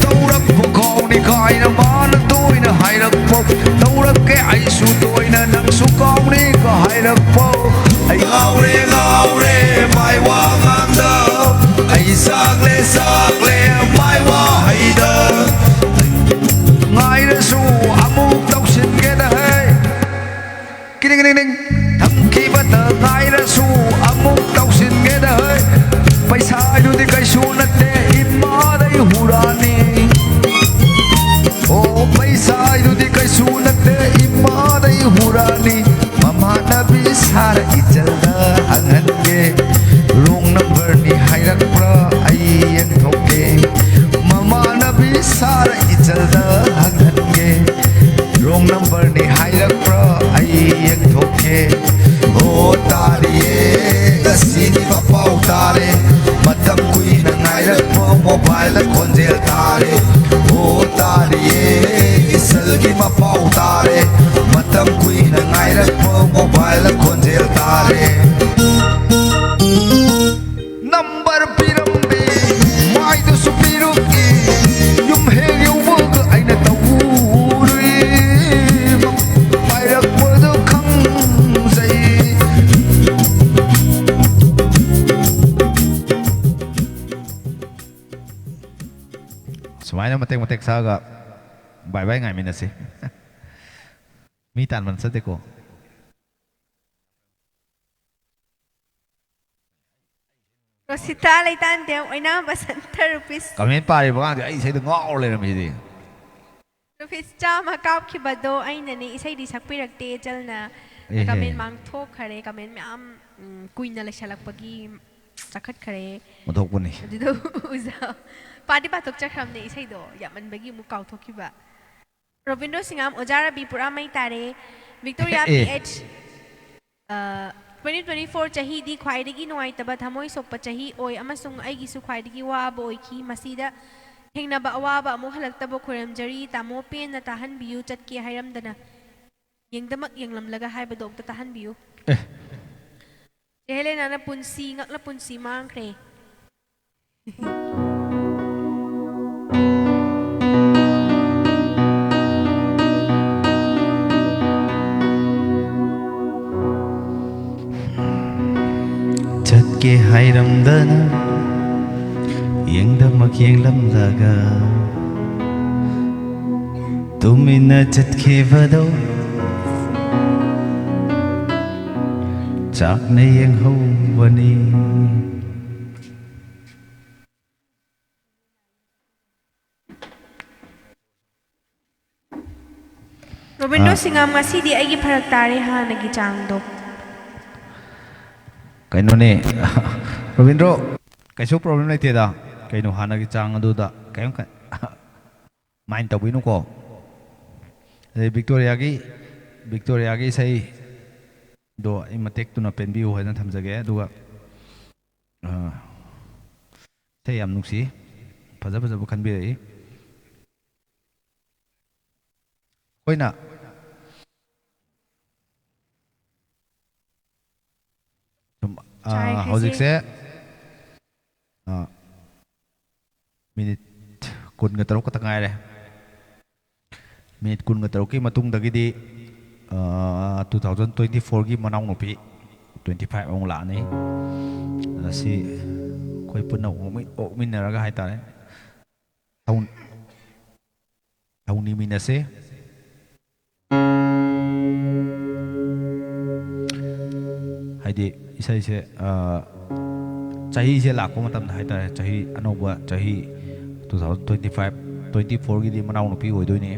पैसा युदि कैसु नते इमादै हुरानी ओ पैसा युदि कैसु नते इमादै हुरानी ममानबी सार इचलदा हंगनगे wrong number नि हाइरक्प्रा आई यंथोके ममानबी सार इचलदा हंगनगे wrong number नि हाइरक्प्रा आई यंथोके ओ तारिये गसीनी पापाउ तारे मतम कुइना नाइरक्पा mobile खोंजेल तारे ओ तारिये इसल की पापाउ तारे मतम कुइना नाइरक्पा मोबाइल खोंजेल तारे नंबर पिरम्बे माइदु सुपिरुकी युम हे युवग आइना तौरुई पाइरक्पदु खंजै सुमाइना मतेक मतेक सागा bye bye ngai minasi mi tan man sate ko Rosita Laitan Deo, Oina Basanta Rupis. kamen pare bang ai sai ngau le ram hi Rupis Chama Kau Kibado, Ainani, Isai Sapirak De Jalna, Kamen Mang Tok Kare, Kamen Mam, Queen Lashalapagi, Sakat Kare, madok puni Dido Uza, Padi Batok Chakram de Isaido, Yaman Bagi Mukau Tokiba. Robindo Singam, Ojara Bipura Maitare, Victoria PH. 2024 chahi di khwaidagi nuaitaba thamoi sokpa chahi oi amasung aigi su khwaidagi waba oiki masida hengnaba awaba amu halaktaba khoramjari tamo pen na tahan biu chatke hairamdana yengdamak yenglamlaga haiba dokta tahan biu Helena na punsi ngakla punsi mangkre ke hairam dana yengdamak yenglamlaga tumina chatke vado chakne yeng howani Robindo Singam ngasi di aigi pharak tare hanagi changdo kaino ne Ravindro kaisu problem lai teda kaino hana ki chang adu da kayon ka mind tabu nu ko Victoria gi sai do imatek tu na pen bi ho na thamjage aduga sai am nuksi phaja phaja bu khan bi rei koina hojik se minute kun ga taruk ka ngai re minute kun ga taruk ki matung dagi di 2024 gi manau no pi 25 ong la ni si koi punna min na raga hai ta re taun ni min se haidi isai se chahi se lakko matam hai ta chahi anoba chahi 2025 24 gi di manau no pi oi doi ni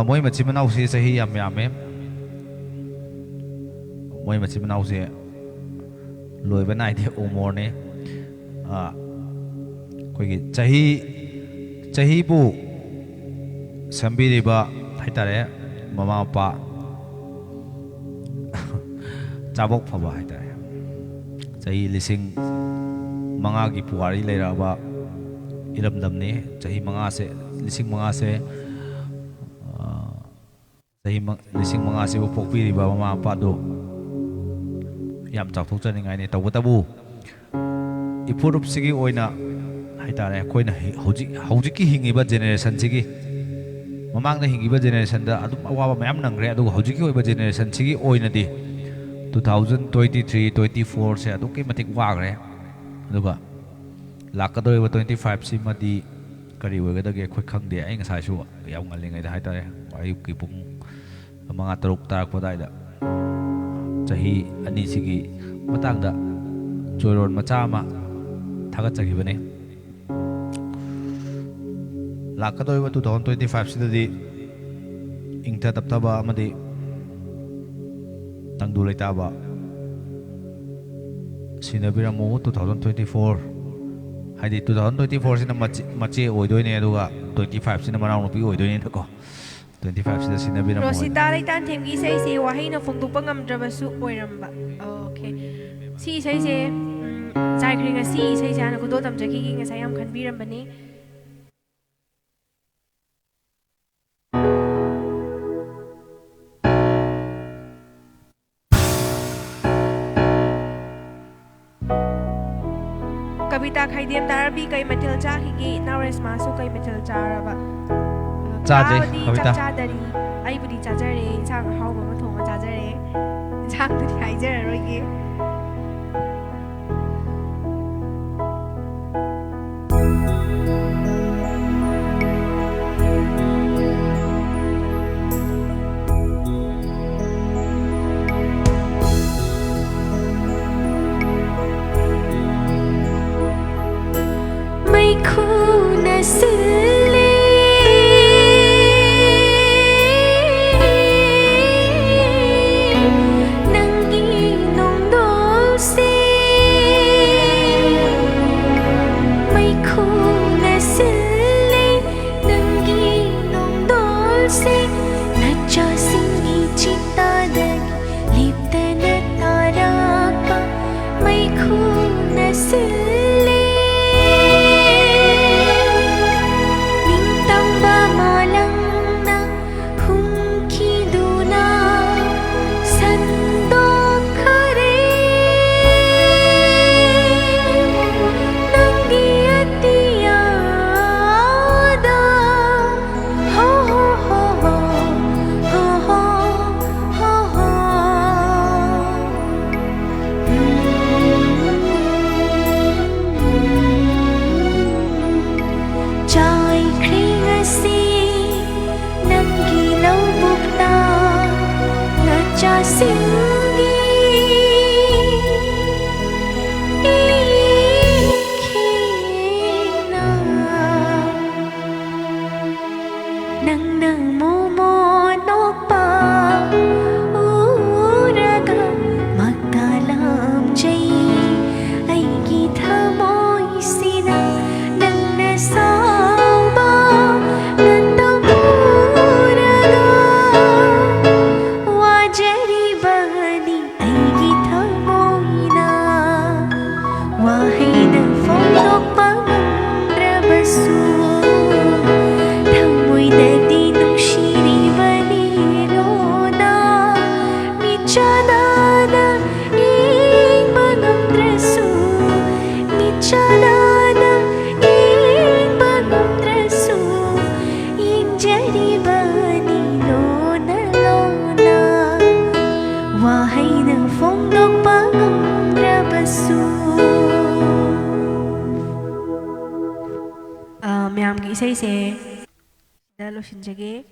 moi machi manau se chahi yam yame moi machi manau se loi banai de umor ne koi gi chahi bu sambi riba hai ta re mama pa Cabok phaba hai ta chahi lising manga gi puari leira ba iramdam ne chahi manga se lising manga se chahi lising manga se bu pokpi ri ba mama pa do yam chak thok chani ngai ne taw tabu ipurup sigi oina hai ta re koina hojik ki hingi ba generation sigi mamang na hingi ba generation da adum awa mayam nangre adu hojik ki oiba generation sigi oina di 2023-24 se adu ke matik wagre aduga lakadoi ba 25 si madi kari wega ge khoi khang de ai ngasai su yaw ngal ngai da hai tare ayuk ki pung manga taruk tarak podai da chahi ani sigi matang da joyron macha ama thagat chakibane lakadoi wa 2025 sidadi ingta taptaba amadi tangdu leitaba sinabiramu 2024 haidi 2024 sina machi oidoine aduga 25 sina manau nupi oidoine nako 25 sida sinabiramu Rosita Leitan Themgi isay si wahina phongdokpa ngamdrabasu oiramba. Okay. Si isay si jaikhri nga si isay si ana kudo tamjaki gi nga sayam khanbirambani. Kabita Khaidem Darabi kai matil cha higi Naures Masu kai matil charaba. Chadre, Kabita. Chadari. Ai budi chajare chang hauba ma thonga chajare. Chang tu haijara roigi. Mai khu na sille nangi nong do se mai khu na sille nangi nong do se na cha singi chita dag lipta na taraka mai khu na sille Isay se dalo shinjage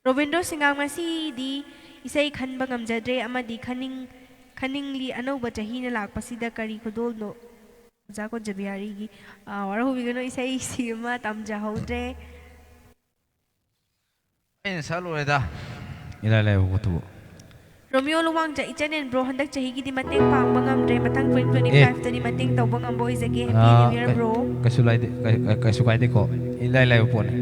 Robindro Singam ngasi di isay khanba ngamjadre amadi khaningli anauba chahina lakpasida kari khudol no jako jabiyari gi warahu bigano isay sima tamja hodre en salureda ila le butu Romeo Luwang ja ichanen bro handak chahi gi di mateng pangba ngamdre matang 2025 tani mateng tawba ngambo isage happy new year bro kasulai de ko ila pone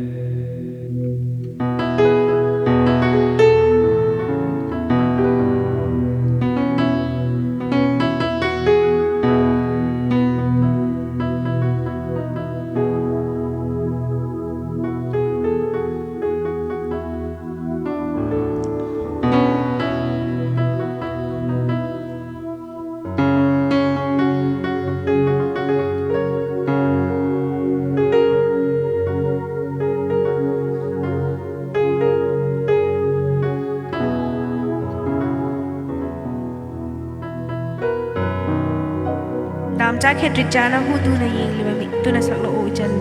Damcha Kendrick Jana hu tu na yeng liba mi tu na saklo o ichal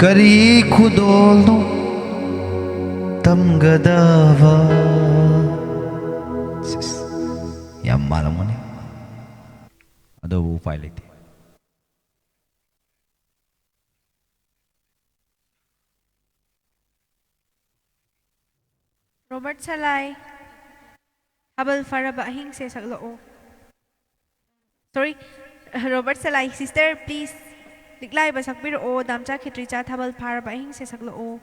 करी खुदोलनो तमगदवा यम मालूमने अदो उपाय लेते Robert Salai, habal faraba ahing se sagloo. Sorry, Robert Salai, sister, please. Liklay basak biro damcha khitricha habal faraba ahing se sagloo.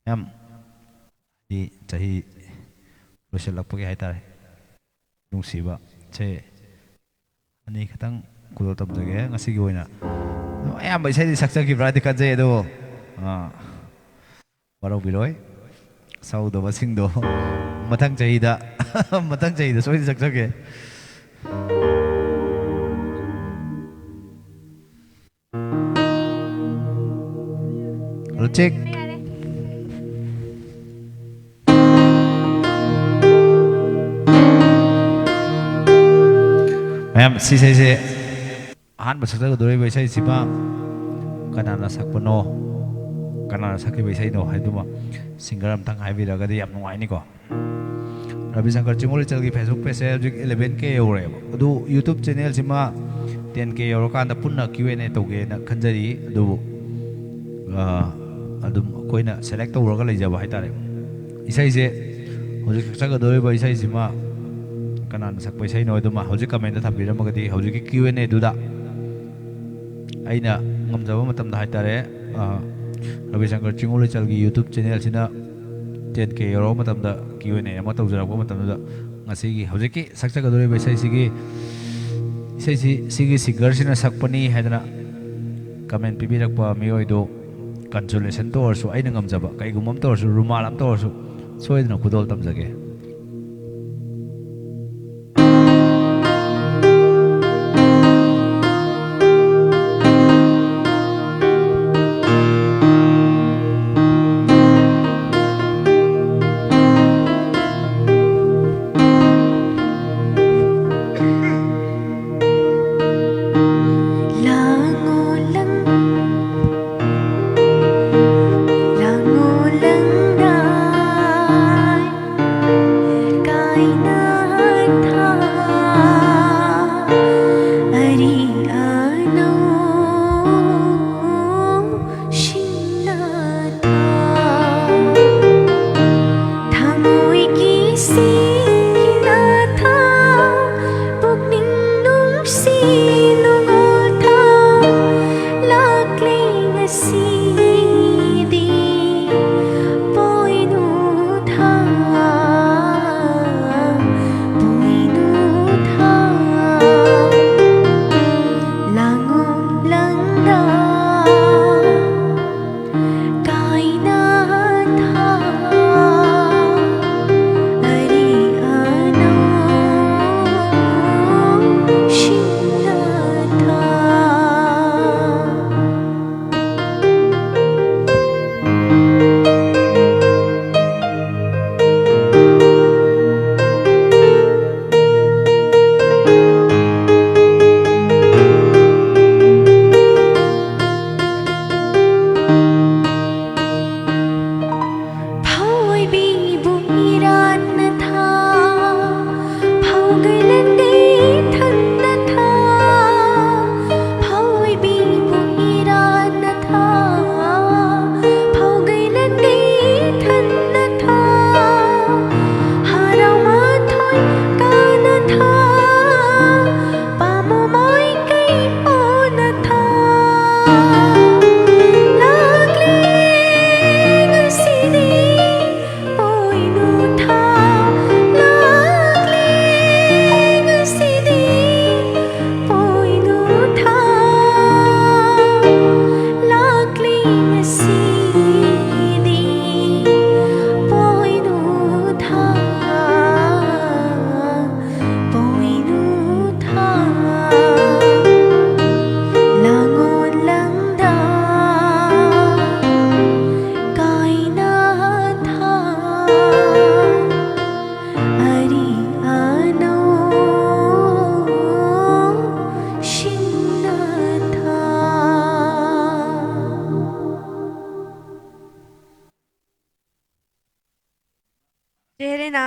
yam di chahi loselakpagi haitare nungsiba che ani khatang kudo tamjage ngasi gi oina ayam bai sai di sakcha ki bradi ka je do baro biroi sau do basing do mathang chahi da mathang chahi da soi di sakcha ke check ma'am सिसे अहम सकता दौरे बैसाई सिपा कनाना सकपनो कनाना सकी बैसाई नो हाइदुमा सिंगर अमतंग हाइबिरगदि याम नुंगाइनिको रविशंकर चिंगोली चलगी फेसबुक पेज से 11K योरे अदु यूट्यूब चैनल सिमा 10K योरकांदा पुन्ना Q&A तोगे न खंजरी अदु अदुम कोइना सेलेक्ट तौरगा लेजबा हाइतारे इसाई से होजिक सकता दौरे बैसाई सिमा कनाना सकपै सै नो दुमा हौजिक कमेंट थाबिरमगदि हौजिक Q&A दुदा अइना ngамजबा मतमदा हाइतारे रविशंकर चिंगोली चलगी यूट्यूब चैनल सिना 10K योरो मतमदा Q&A अमा तौजरबो मतमदा ngasiगी हौजिकी सकचगदोरे बैसाई सिगी सिगी सिंगर सिना सकपनी हाइदना कमेंट पिबिरकपा मियोइदो कंसोलेशन तोरसु अइना ngамजबा कैगुमम तोरसु रुमाल अम तोरसु सोइदना खुदोल तमजगे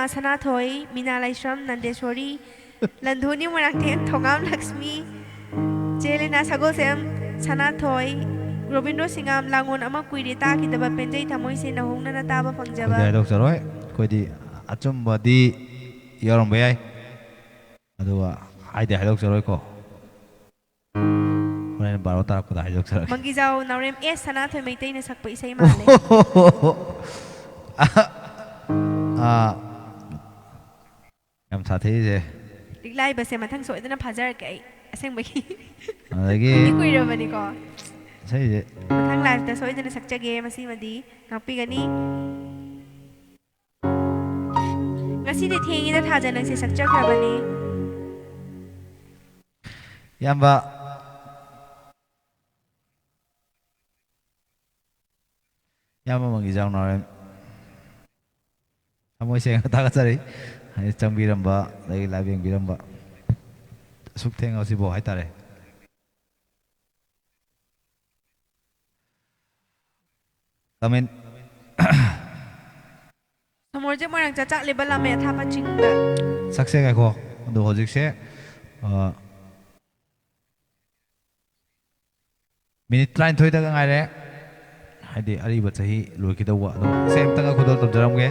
Sanathoi, Mina Laishram, Nandeshwari, Landhuni Morakten, Tongam Lakshmi, Jelena Sagosem, Sanathoi, Robindro Singam, Langon Amakwiri, Taki, the Bapenjay, Tamoisi, Nahuna Nataba Pangjaba. Kodi Dr. Roy, Kodi Achumba di Yoram Bay. Adua, I the Dr. Roy ko. When Barota could I Dr. Mangizao, Narem, yes, Sanathoi, maintain a Sakpa Isai Male. Em Sati. Lai ba se mathang soi dana phajar kai aseng bagi Lagi kui ro bani ko saya mathang live ta soi dana sakcha ge masi madi ngakpi gani ngasi de thengi da thaja nang se sakcha khra bani Yamba mangi jang nore Amoy se ta ka sari hai changbiramba lagi labeng biramba suktheng asi bo hai tare comment samorje morang cha chak lebal la me tha pa ching ba sakse ga ko do hojik se minute 30 ta ngai re haidi ari ba chahi loi ki dawa do sem ta ka khodol tab jaram ge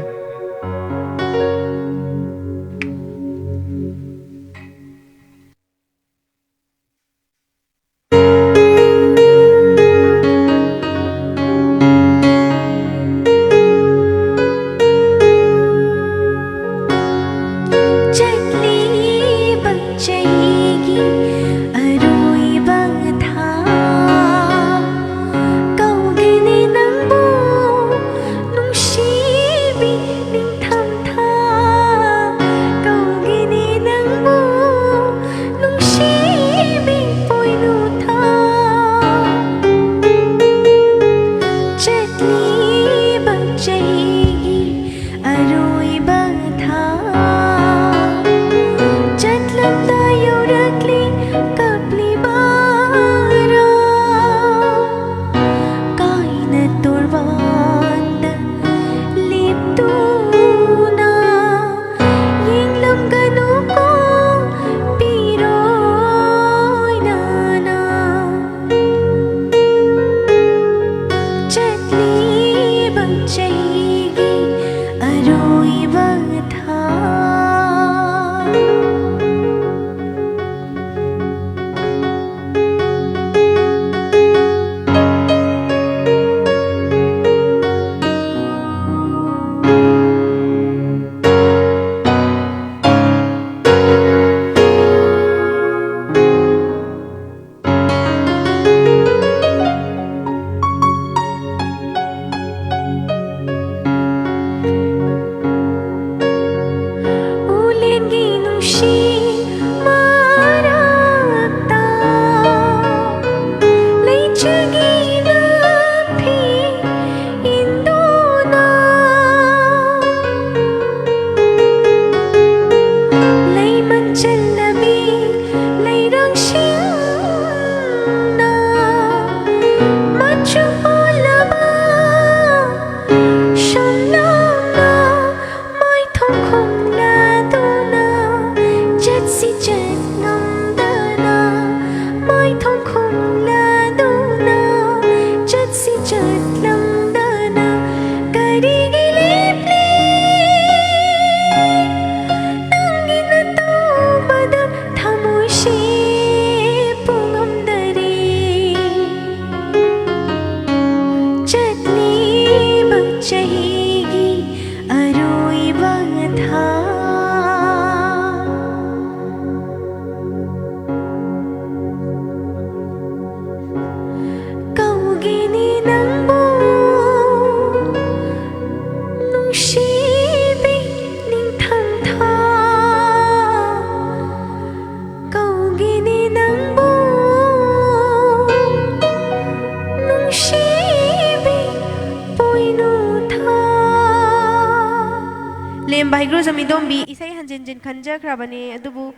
Bahigro Zamidombi, Isai Hanjin Kanja Krabane, Adubu,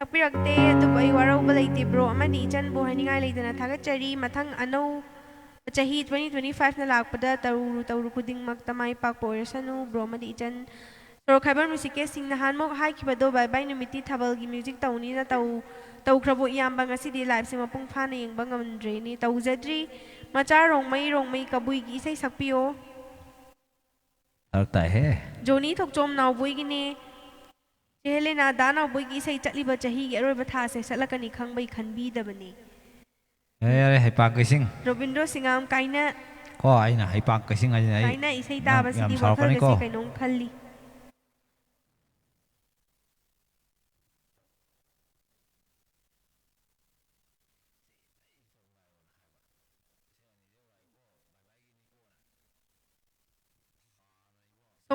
Sapirakte, Adubai Waro Balai Bro, Amani Jan Bohaninga Ladana Tagachari, Matang Ano, Chahi 2025 na Lakpada, Tauru Kuding Magtamay Pak Poersano, Bromadi Jan ꯁꯣꯔꯣꯛ ꯈꯥꯏꯕꯝ ꯔꯤꯁꯤꯀꯦꯁꯤꯡ ꯅꯍꯥꯟꯃꯨꯛ ꯍꯥꯏꯈꯤꯕꯗꯣ ꯕꯥꯏ ꯕꯥꯏ ꯅꯨꯃꯤꯠꯇꯤ ꯊꯥꯕꯜꯒꯤ music ꯇꯧꯅꯤꯅ ꯇꯧꯈ꯭ꯔꯕꯣ ꯏꯌꯥꯝꯕ ꯉꯁꯤꯗꯤ ꯂꯥꯏꯚꯁꯦ ꯃꯄꯨꯡ ꯐꯥꯅ ꯌꯦꯡꯕ ꯉꯝꯗ꯭ꯔꯦꯅꯤ ꯇꯧꯖꯗ꯭ꯔꯤ ꯃꯆꯥ ꯔꯣꯡꯃꯩ ꯀꯕꯨꯏꯒꯤ ꯏꯁꯩ ꯁꯛꯄꯤꯌꯣ ꯐꯔꯛ ꯇꯥꯏꯍꯦ ꯖꯣꯅꯤ ꯊꯣꯛꯆꯣꯝ ꯅꯥꯎꯕꯣꯏꯒꯤꯅꯦ ꯆꯦ ꯍꯦꯂꯦꯅꯥ ꯗꯥ ꯅꯥꯎꯕꯣꯏꯒꯤ ꯏꯁꯩ ꯆꯠꯂꯤꯕ ꯆꯍꯤꯒꯤ ꯑꯔꯣꯏꯕ ꯊꯥꯁꯦ ꯁꯠꯂꯛꯀꯅꯤ ꯈꯪꯕꯩ ꯈꯟꯕꯤꯗꯕꯅꯤ ꯌꯥꯔꯦ ꯌꯥꯔꯦ ꯍꯩꯄꯥꯛ ꯀꯩꯁꯤꯡ ꯔꯣꯕꯤꯟꯗ꯭ꯔꯣ ꯁꯤꯡꯉꯥꯝ ꯀꯣ ꯑꯩꯅ ꯍꯩꯄꯥꯛ ꯀꯩꯁꯤꯡ ꯍꯥꯏꯁꯤꯅ ꯑꯩ ꯀꯥꯏꯅ ꯏꯁꯩ ꯅꯪ ꯌꯥꯝ ꯇꯥꯕꯁꯤꯗꯤ ꯁꯥꯎꯔꯛꯀꯅꯤꯀꯣ ꯋꯥꯈꯜꯒꯁꯦ ꯀꯩꯅꯣꯝ ꯈꯜꯂꯤ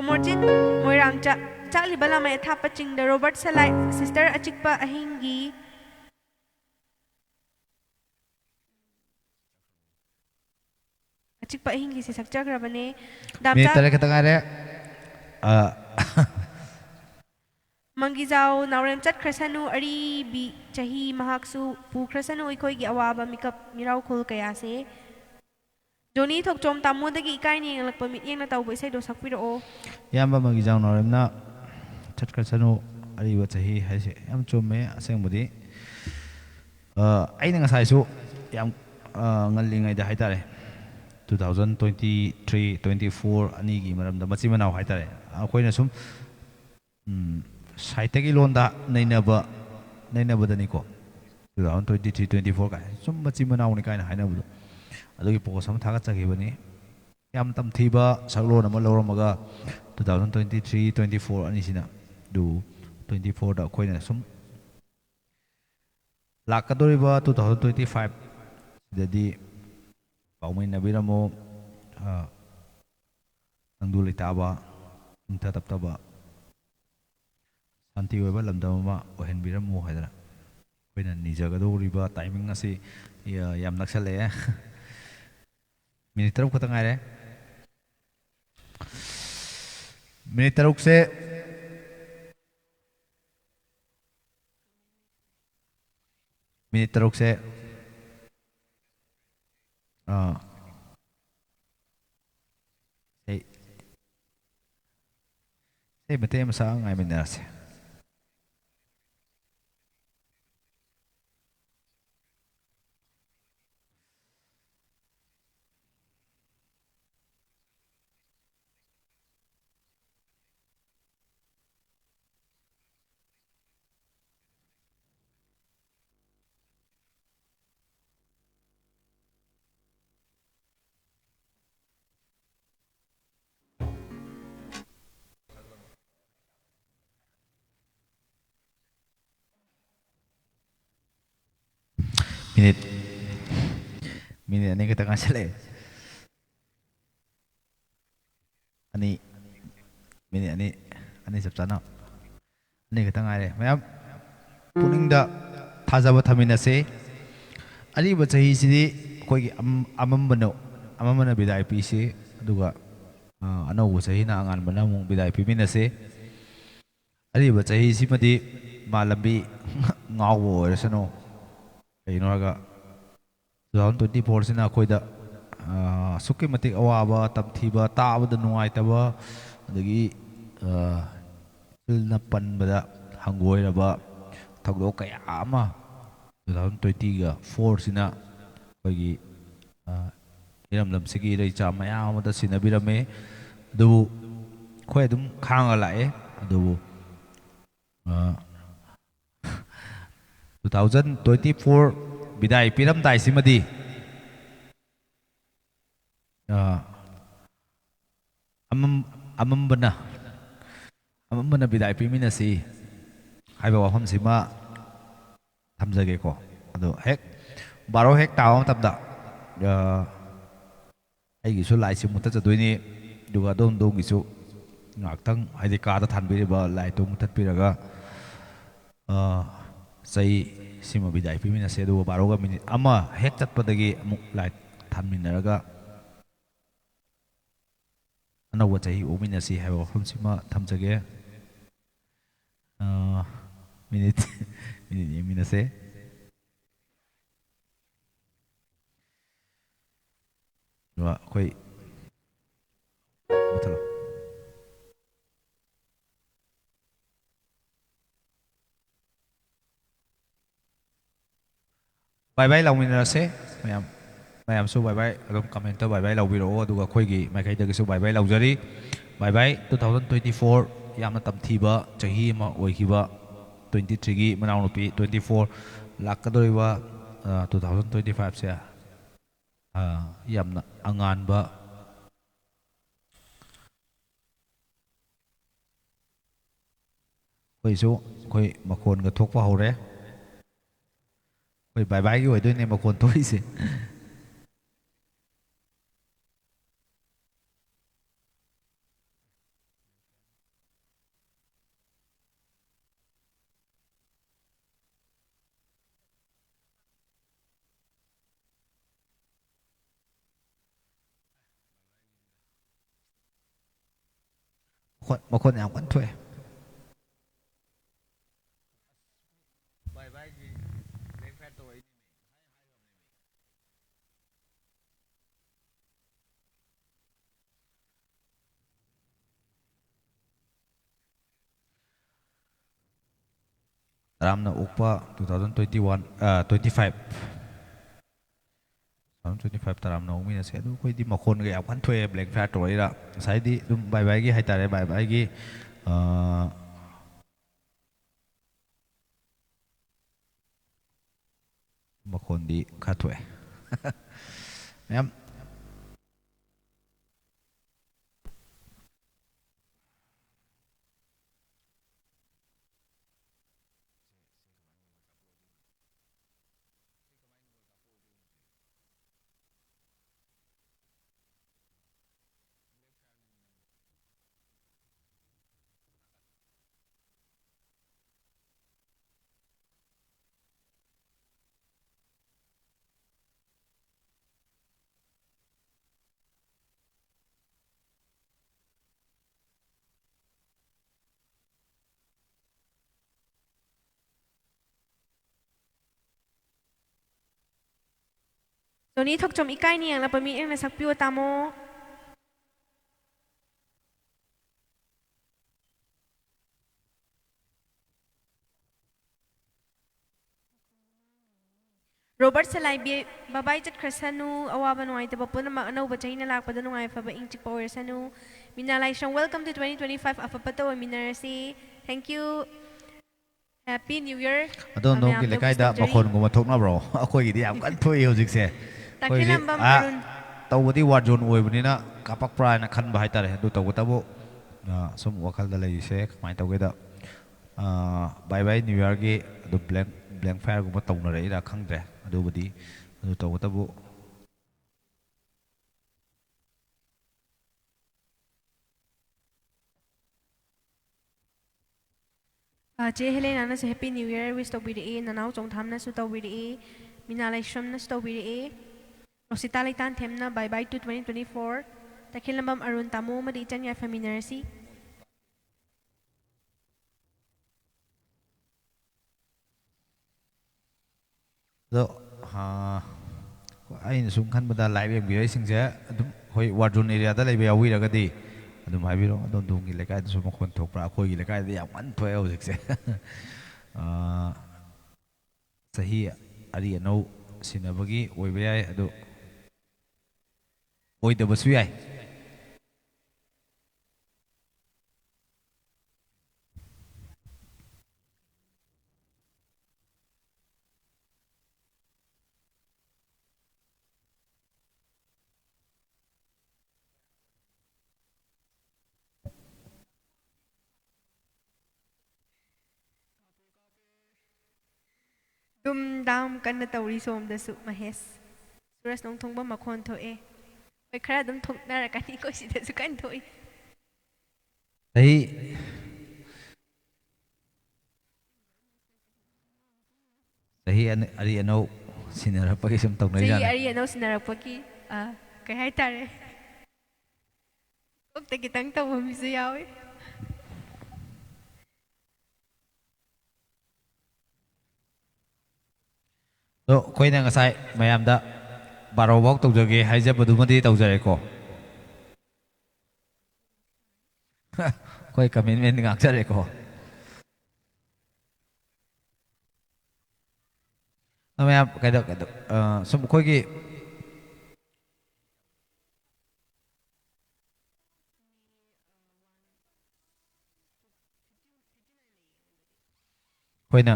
ꯁꯣꯃꯣꯔꯖꯤꯠ ꯃꯣꯏꯔꯥꯡ ꯆꯥꯛꯂꯤꯕ ꯂꯥꯃꯩ ꯑꯊꯥꯞꯄ ꯆꯤꯡꯗ ꯔꯣꯕꯔꯠ ꯁꯂꯥꯏ ꯁꯤꯁꯇꯔ ꯑꯆꯤꯛꯄ ꯑꯍꯤꯡꯒꯤ ꯁꯛꯆꯈ꯭ꯔꯕꯅꯦ ꯃꯤꯅꯤꯠ ꯗꯥꯝꯆꯥ 3 ꯈꯛꯇ ꯉꯥꯏꯔꯦ ꯃꯪꯒꯤꯖꯥꯎ ꯅꯥꯎꯔꯦꯝ ꯆꯠꯈ꯭ꯔꯁꯅꯨ ꯑꯔꯤꯕꯤ ꯆꯍꯤ ꯃꯍꯥꯛꯁꯨ ꯄꯨꯈ꯭ꯔꯁꯅꯨ ꯑꯩꯈꯣꯏꯒꯤ ꯑꯋꯥꯕ ꯃꯤꯀꯞ ꯃꯤꯔꯥꯎꯈꯨꯜ ꯀꯌꯥꯁꯦ ꯖꯣꯅꯤ ꯊꯣꯛꯆꯣꯝ ꯇꯥꯃꯣꯗꯒꯤ ꯏꯀꯥꯏꯅ ꯌꯦꯡꯂꯛꯄ ꯃꯤꯠꯌꯦꯡꯅ ꯇꯧꯕ ꯏꯁꯩꯗꯣ ꯁꯛꯄꯤꯔꯛꯑꯣ ꯏꯌꯥꯝꯕ ꯑꯃꯒꯤ ꯅꯥꯎꯔꯦꯝꯅ ꯆꯠꯈ꯭ꯔꯁꯅꯨ ꯑꯔꯤꯕ ꯆꯍꯤ ꯍꯥꯏꯁꯦ ꯌꯥꯝ ꯆꯨꯝꯃꯦ ꯑꯁꯦꯡꯕꯗꯤ ꯑꯩꯅ ꯉꯁꯥꯏꯁꯨ ꯌꯥꯝ ꯉꯜꯂꯤꯉꯩꯗ ꯍꯥꯏꯇꯥꯔꯦ 2023 24 ꯑꯅꯤꯒꯤ ꯃꯔꯝꯗ ꯃꯆꯤꯟ ꯃꯅꯥꯎ ꯍꯥꯏꯇꯥꯔꯦ ꯑꯩꯈꯣꯏꯅ ꯁꯨꯝ ꯁꯥꯏꯠꯇꯒꯤ ꯂꯣꯟꯗ ꯅꯩꯅꯕꯗꯅꯤꯀꯣ 2023 24 ꯀꯥꯏ ꯁꯨꯝ ꯃꯆꯤꯟ ꯃꯅꯥꯎꯅꯤ ꯀꯥꯏꯅ ꯍꯥꯏꯅꯕꯗꯣ ꯑꯗꯨꯒꯤ ꯄꯣꯁ ꯑꯃ ꯊꯥꯒꯠꯆꯈꯤꯕꯅꯤ ꯌꯥꯝ ꯇꯝꯊꯤꯕ ꯁꯛꯂꯣꯟ ꯑꯃ ꯂꯧꯔꯝꯃꯒ 2023 24 ꯑꯅꯤꯁꯤꯅ ꯑꯗꯨ 24ꯗ ꯑꯩꯈꯣꯏꯅ ꯁꯨꯝ ꯂꯥꯛꯀꯗꯧꯔꯤꯕ 2025 ꯁꯤꯗꯗꯤ ꯄꯥꯎꯃꯤꯟꯅꯕꯤꯔꯝꯃꯨ ꯇꯪꯗꯨ ꯂꯩꯇꯥꯕ ꯏꯪꯊ ꯇꯞꯇꯕ ꯁꯥꯟꯇꯤ ꯑꯣꯏꯕ ꯂꯝꯗꯝ ꯑꯃ ꯑꯣꯏꯍꯟꯕꯤꯔꯝꯃꯨ ꯍꯥꯏꯗꯅ ꯑꯩꯈꯣꯏꯅ ꯅꯤꯖꯒꯗꯧꯔꯤꯕ ꯇꯥꯏꯃꯤꯡ ꯑꯁꯤ ꯌꯥꯝ ꯅꯛꯁꯜꯂꯛꯑꯦ ꯃꯤꯅꯤꯠ 10 ꯈꯛꯇ ꯉꯥꯏꯔꯦ ꯃꯤꯅꯤꯠ 10ꯁꯦ ꯃꯤꯅꯤꯠ 10ꯁꯦ ꯃꯇꯦꯛ ꯑꯃ ꯁꯛꯑ ꯉꯥꯏꯃꯤꯟꯅꯔꯁꯦ minit ini kita ngasih ani minit ani sab chana ani kita ngare mayam puning da thajaba thaminase ali ba chahi sidi koi amambana bidai pi se aduga anau chahi na angan bana mung bidai pi minase ali ba chahi simadi malambi ngawo oirasano ꯀꯩꯅꯣꯒ 2024 ꯁꯤꯅ ꯑꯩꯈꯣꯏꯗ ꯑꯁꯨꯛꯀꯤ ꯃꯇꯤꯛ ꯑꯋꯥꯕ ꯇꯝꯊꯤꯕ ꯇꯥꯕꯗ ꯅꯨꯡꯉꯥꯏꯇꯕ ꯑꯗꯒꯤ ꯆꯤꯜꯅ ꯄꯟꯕꯗ ꯍꯪꯒꯣꯏꯔꯕ ꯊꯧꯗꯣꯛ ꯀꯌꯥ ꯑꯃ 2024 ꯁꯤꯅ ꯑꯩꯈꯣꯏꯒꯤ ꯏꯔꯝꯗꯝꯁꯤꯒꯤ ꯏꯔꯩꯆꯥ ꯃꯌꯥꯝ ꯑꯃꯗ ꯁꯤꯟꯅꯕꯤꯔꯝꯃꯦ ꯑꯗꯨꯕꯨ ꯑꯩꯈꯣꯏ ꯑꯗꯨꯝ ꯈꯥꯡꯉ ꯂꯥꯛꯑꯦ ꯑꯗꯨꯕꯨ 2024 bidai piramdai simadi amambana bidai piminasi haiba wafam sima thamjage ko ado hek baro hek taw matamda aigi su lai simu ta chadoini duga dong gisu ngaktang haidi ka da thanbiriba lai tum thatpiraga sei sima bidai pimina se do baroga minute ama hek chatpadagi amuk light thanminaraga anawa chahi omina si haiba wafam sima thamjage minute yemina se wa koi mutalo ꯕꯥꯏ ꯕꯥꯏ ꯂꯧꯃꯤꯟꯅꯔꯁꯦ ꯃꯌꯥꯝ ꯃꯌꯥꯝꯁꯨ ꯕꯥꯏ ꯕꯥꯏ ꯑꯗꯨꯝ comment ꯕꯥꯏ ꯕꯥꯏ ꯂꯧꯕꯤꯔꯛꯑꯣ ꯑꯗꯨꯒ ꯑꯩꯈꯣꯏꯒꯤ ꯃꯥꯏꯀꯩꯗꯒꯤꯁꯨ ꯕꯥꯏ ꯕꯥꯏ ꯂꯧꯖꯔꯤ ꯕꯥꯏ ꯕꯥꯏ 2024 ꯌꯥꯝꯅ ꯇꯝꯊꯤꯕ ꯆꯍꯤ ꯑꯃ ꯑꯣꯏꯈꯤꯕ 23ꯒꯤ ꯃꯅꯥꯎꯅꯨꯄꯤ 24 ꯂꯥꯛꯀꯗꯧꯔꯤꯕ 2025ꯁꯦ ꯌꯥꯝꯅ ꯑꯉꯥꯟꯕ ꯑꯩꯈꯣꯏꯁꯨ ꯑꯩꯈꯣꯏ ꯃꯈꯣꯟꯒ ꯊꯣꯛꯄ ꯍꯧꯔꯦ ꯑꯩꯈꯣꯏ ꯕꯥꯏ ꯕꯥꯏꯒꯤ ꯑꯣꯏꯗꯣꯏꯅꯦ ꯃꯈꯣꯟ ꯊꯣꯛꯏꯁꯦ ꯃꯈꯣꯟ ꯌꯥꯝ ꯀꯟꯅ ꯊꯣꯛꯑꯦ ꯇꯔꯥꯝꯅ ꯑꯣꯛꯄ 2021 25 2025 ꯇꯔꯥꯝꯅ ꯑꯣꯛꯃꯤꯟꯅꯁꯦ ꯑꯗꯨ ꯑꯩꯈꯣꯏꯗꯤ ꯃꯈꯣꯟꯒ ꯌꯥꯝ ꯀꯟꯅ ꯊꯣꯛꯑꯦ ꯕ꯭ꯂꯦꯛ ꯐꯥꯌꯔ ꯇꯧꯔꯛꯏꯔꯥ ꯉꯁꯥꯏꯗꯤ ꯑꯗꯨꯝ ꯕꯥꯏ ꯕꯥꯏꯒꯤ ꯍꯥꯏꯇꯥꯔꯦ ꯕꯥꯏ ꯕꯥꯏꯒꯤ ꯃꯈꯣꯟꯗꯤ ꯈꯔ ꯊꯣꯛꯑꯦ ꯃꯌꯥꯝ Johnny thok chom ikai ni ang lapami ang nasakpiwa tamo. Robert Salaibi babay chat krasanu awaban nuai taba puna maanaw ba chahin nalak pada nuai faba ing chik power sanu minalay siyang welcome to 2025 afapato wa minarasi. Thank you. Happy New Year. ꯑꯗꯣ ꯅꯣꯡꯒꯤ ꯂꯩꯀꯥꯏꯗ ꯃꯈꯣꯟꯒꯨꯝꯕ ꯊꯣꯛꯅꯕ꯭ꯔꯣ ꯑꯩꯈꯣꯏꯒꯤꯗꯤ ꯌꯥꯝ ꯀꯟꯅ ꯊꯣꯛꯏ ꯍꯧꯖꯤꯛꯁꯦ ꯑꯩꯈꯣꯏꯗꯤ ꯇꯧꯕꯗꯤ ꯋꯥꯔ ꯖꯣꯟ ꯑꯣꯏꯕꯅꯤꯅ ꯀꯥꯞꯄꯛꯄ꯭ꯔꯥ ꯍꯥꯏꯅ ꯈꯟꯕ ꯍꯥꯏꯇꯥꯔꯦ ꯑꯗꯨ ꯇꯧꯕꯇꯕꯨ ꯁꯨꯝ ꯋꯥꯈꯜꯗ ꯂꯩꯔꯤꯁꯦ ꯀꯃꯥꯏꯅ ꯇꯧꯒꯦꯗ ꯕꯥꯏ ꯕꯥꯏ ꯅ꯭ꯌꯨ ꯏꯌꯥꯔꯒꯤ ꯑꯗꯨ ꯕ꯭ꯂꯦꯡ ꯐꯥꯌꯔꯒꯨꯝꯕ ꯇꯧꯅꯔꯛꯏꯔꯥ ꯈꯪꯗ꯭ꯔꯦ ꯑꯗꯨꯕꯨꯗꯤ ꯑꯗꯨ ꯇꯧꯕꯇꯕꯨ Che Helena na sa Happy New Year wish tawbiri nanaw chong tham na su tawbiri minalay shram na su tawbiri Rosita Laitan them na bye bye to 2024 takil lambam arun tamo madi chan ya familiarity ꯑꯗꯣ ꯑꯩꯅ ꯁꯨꯝ ꯈꯟꯕꯗ live ꯌꯦꯡꯕꯤꯔꯛꯏꯁꯤꯡꯁꯦ ꯑꯗꯨꯝ ꯍꯣꯏ war zone ꯑꯦꯔꯤꯌꯥꯗ ꯂꯩꯕ ꯌꯥꯎꯕꯤꯔꯒꯗꯤ ꯑꯗꯨꯝ ꯍꯥꯏꯕꯤꯔꯛꯑꯣ ꯑꯗꯣ ꯅꯣꯡꯒꯤ ꯂꯩꯀꯥꯏꯗꯁꯨ ꯃꯈꯣꯟ ꯊꯣꯛꯄ꯭ꯔꯥ ꯑꯩꯈꯣꯏꯒꯤ ꯂꯩꯀꯥꯏꯗꯗꯤ ꯌꯥꯝ ꯀꯟꯅ ꯊꯣꯛꯑꯦ ꯍꯧꯖꯤꯛꯁꯦ ꯆꯍꯤ ꯑꯔꯤ ꯑꯅꯧ ꯁꯤꯟꯅꯕꯒꯤ ꯑꯣꯏꯕ ꯌꯥꯏ ꯑꯗꯨ ꯑꯣꯏꯗꯕꯁꯨ ꯌꯥꯏ Dum dam kan na tawri som da su mahes Suras nong thong ba makhon tho e Oi khara dum thok na ra kani ko si da su kan thoi ꯆꯍꯤ ꯑꯔꯤ ꯑꯅꯧ ꯁꯤꯟꯅꯔꯛꯄꯒꯤ ꯁꯨꯝ ꯇꯧꯅꯩꯖꯥꯠꯅꯤ Say ari ano sinarapaki kay hay tare Ug ta kitang tawam su yawi ꯑꯗꯣ ꯑꯩꯈꯣꯏꯅ ꯉꯁꯥꯏ ꯃꯌꯥꯝꯗ ꯕꯥꯔꯣꯐꯥꯎ ꯇꯧꯖꯒꯦ ꯍꯥꯏꯖꯕꯗꯨꯃꯗꯤ ꯇꯧꯖꯔꯦꯀꯣ ꯑꯩꯈꯣꯏ ꯀꯃꯤꯠꯃꯦꯟ ꯉꯥꯛꯆꯔꯦꯀꯣ ꯃꯌꯥꯝ ꯀꯩꯗꯧ ꯁꯨꯝ ꯑꯩꯈꯣꯏꯒꯤ ꯑꯩꯈꯣꯏꯅ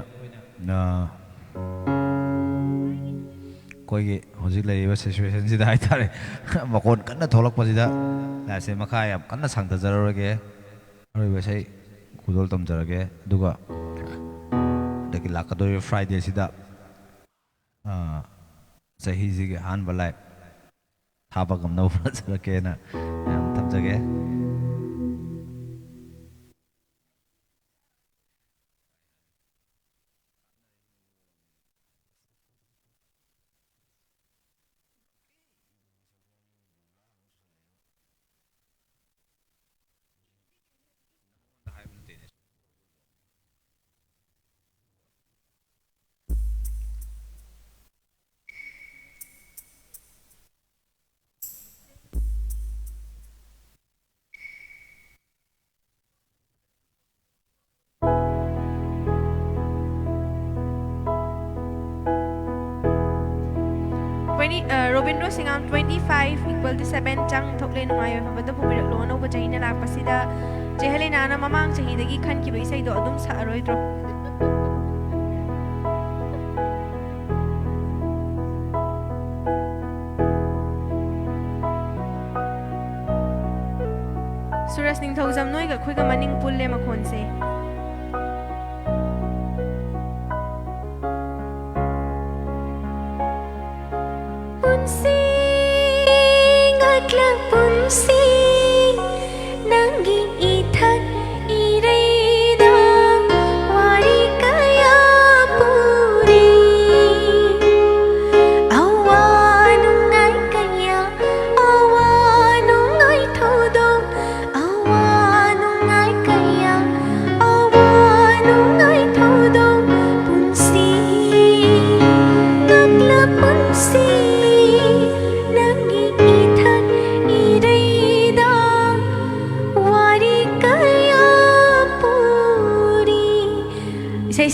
ꯑꯩꯈꯣꯏꯒꯤ ꯍꯧꯖꯤꯛ ꯂꯩꯔꯤꯕ ꯁꯤꯆꯨꯋꯦꯁꯟꯁꯤꯗ ꯍꯥꯏꯇꯥꯔꯦ ꯃꯈꯣꯟ ꯀꯟꯅ ꯊꯣꯛꯂꯛꯄꯁꯤꯗ ꯂꯥꯏꯐꯁꯦ ꯃꯈꯥ ꯌꯥꯝ ꯀꯟꯅ ꯁꯥꯡꯊꯖꯔꯨꯔꯒꯦ ꯑꯔꯣꯏꯕ ꯏꯁꯩ ꯈꯨꯗꯣꯜ ꯇꯝꯖꯔꯒꯦ ꯑꯗꯨꯒ ꯑꯗꯒꯤ ꯂꯥꯛꯀꯗꯧꯔꯤꯕ ꯐ꯭ꯔꯥꯏꯗꯦꯁꯤꯗ ꯆꯍꯤꯁꯤꯒꯤ ꯑꯍꯥꯟꯕ ꯂꯥꯏꯞ ꯊꯥꯕ ꯉꯝꯅꯕ ꯍꯣꯠꯅꯖꯔꯛꯀꯦꯅ ꯌꯥꯝ ꯊꯝꯖꯒꯦ. Robindro Singam 25 equal to 7 chang thokle nungai mabada pumirak lo no bajai na lakpasida jehale nana mamang chahidagi khan ki bai sai do adum sa aroidro. Suras ning thawjam noi ga khoi ga maning pulle makhon se. Punsing aglang punsing nangi ithak ireidang wari kaya puri awanung ay kaya awanung ay thodong awanung ay kaya awanung ay thodong punsing aglang punsing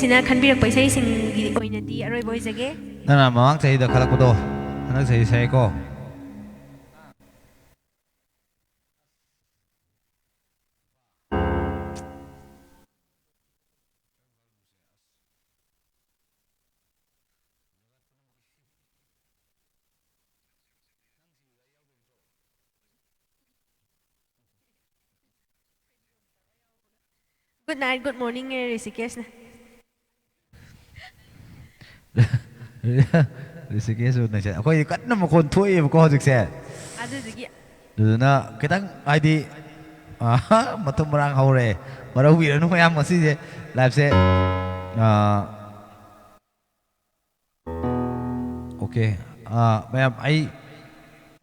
Sina khanbirak pai sai sing gi oina di aroi boy jage nana mamang chahida khalakpado hanak chahi sai ko Good night, good morning, Rishikesh na. Rishikesh na siya. Ako'y kanna makon tuwi ko hojikse. Adudagi. Duduna kitang ID matum marang haure. Marawi ano mayam masi je live se. Okay. Mayam ay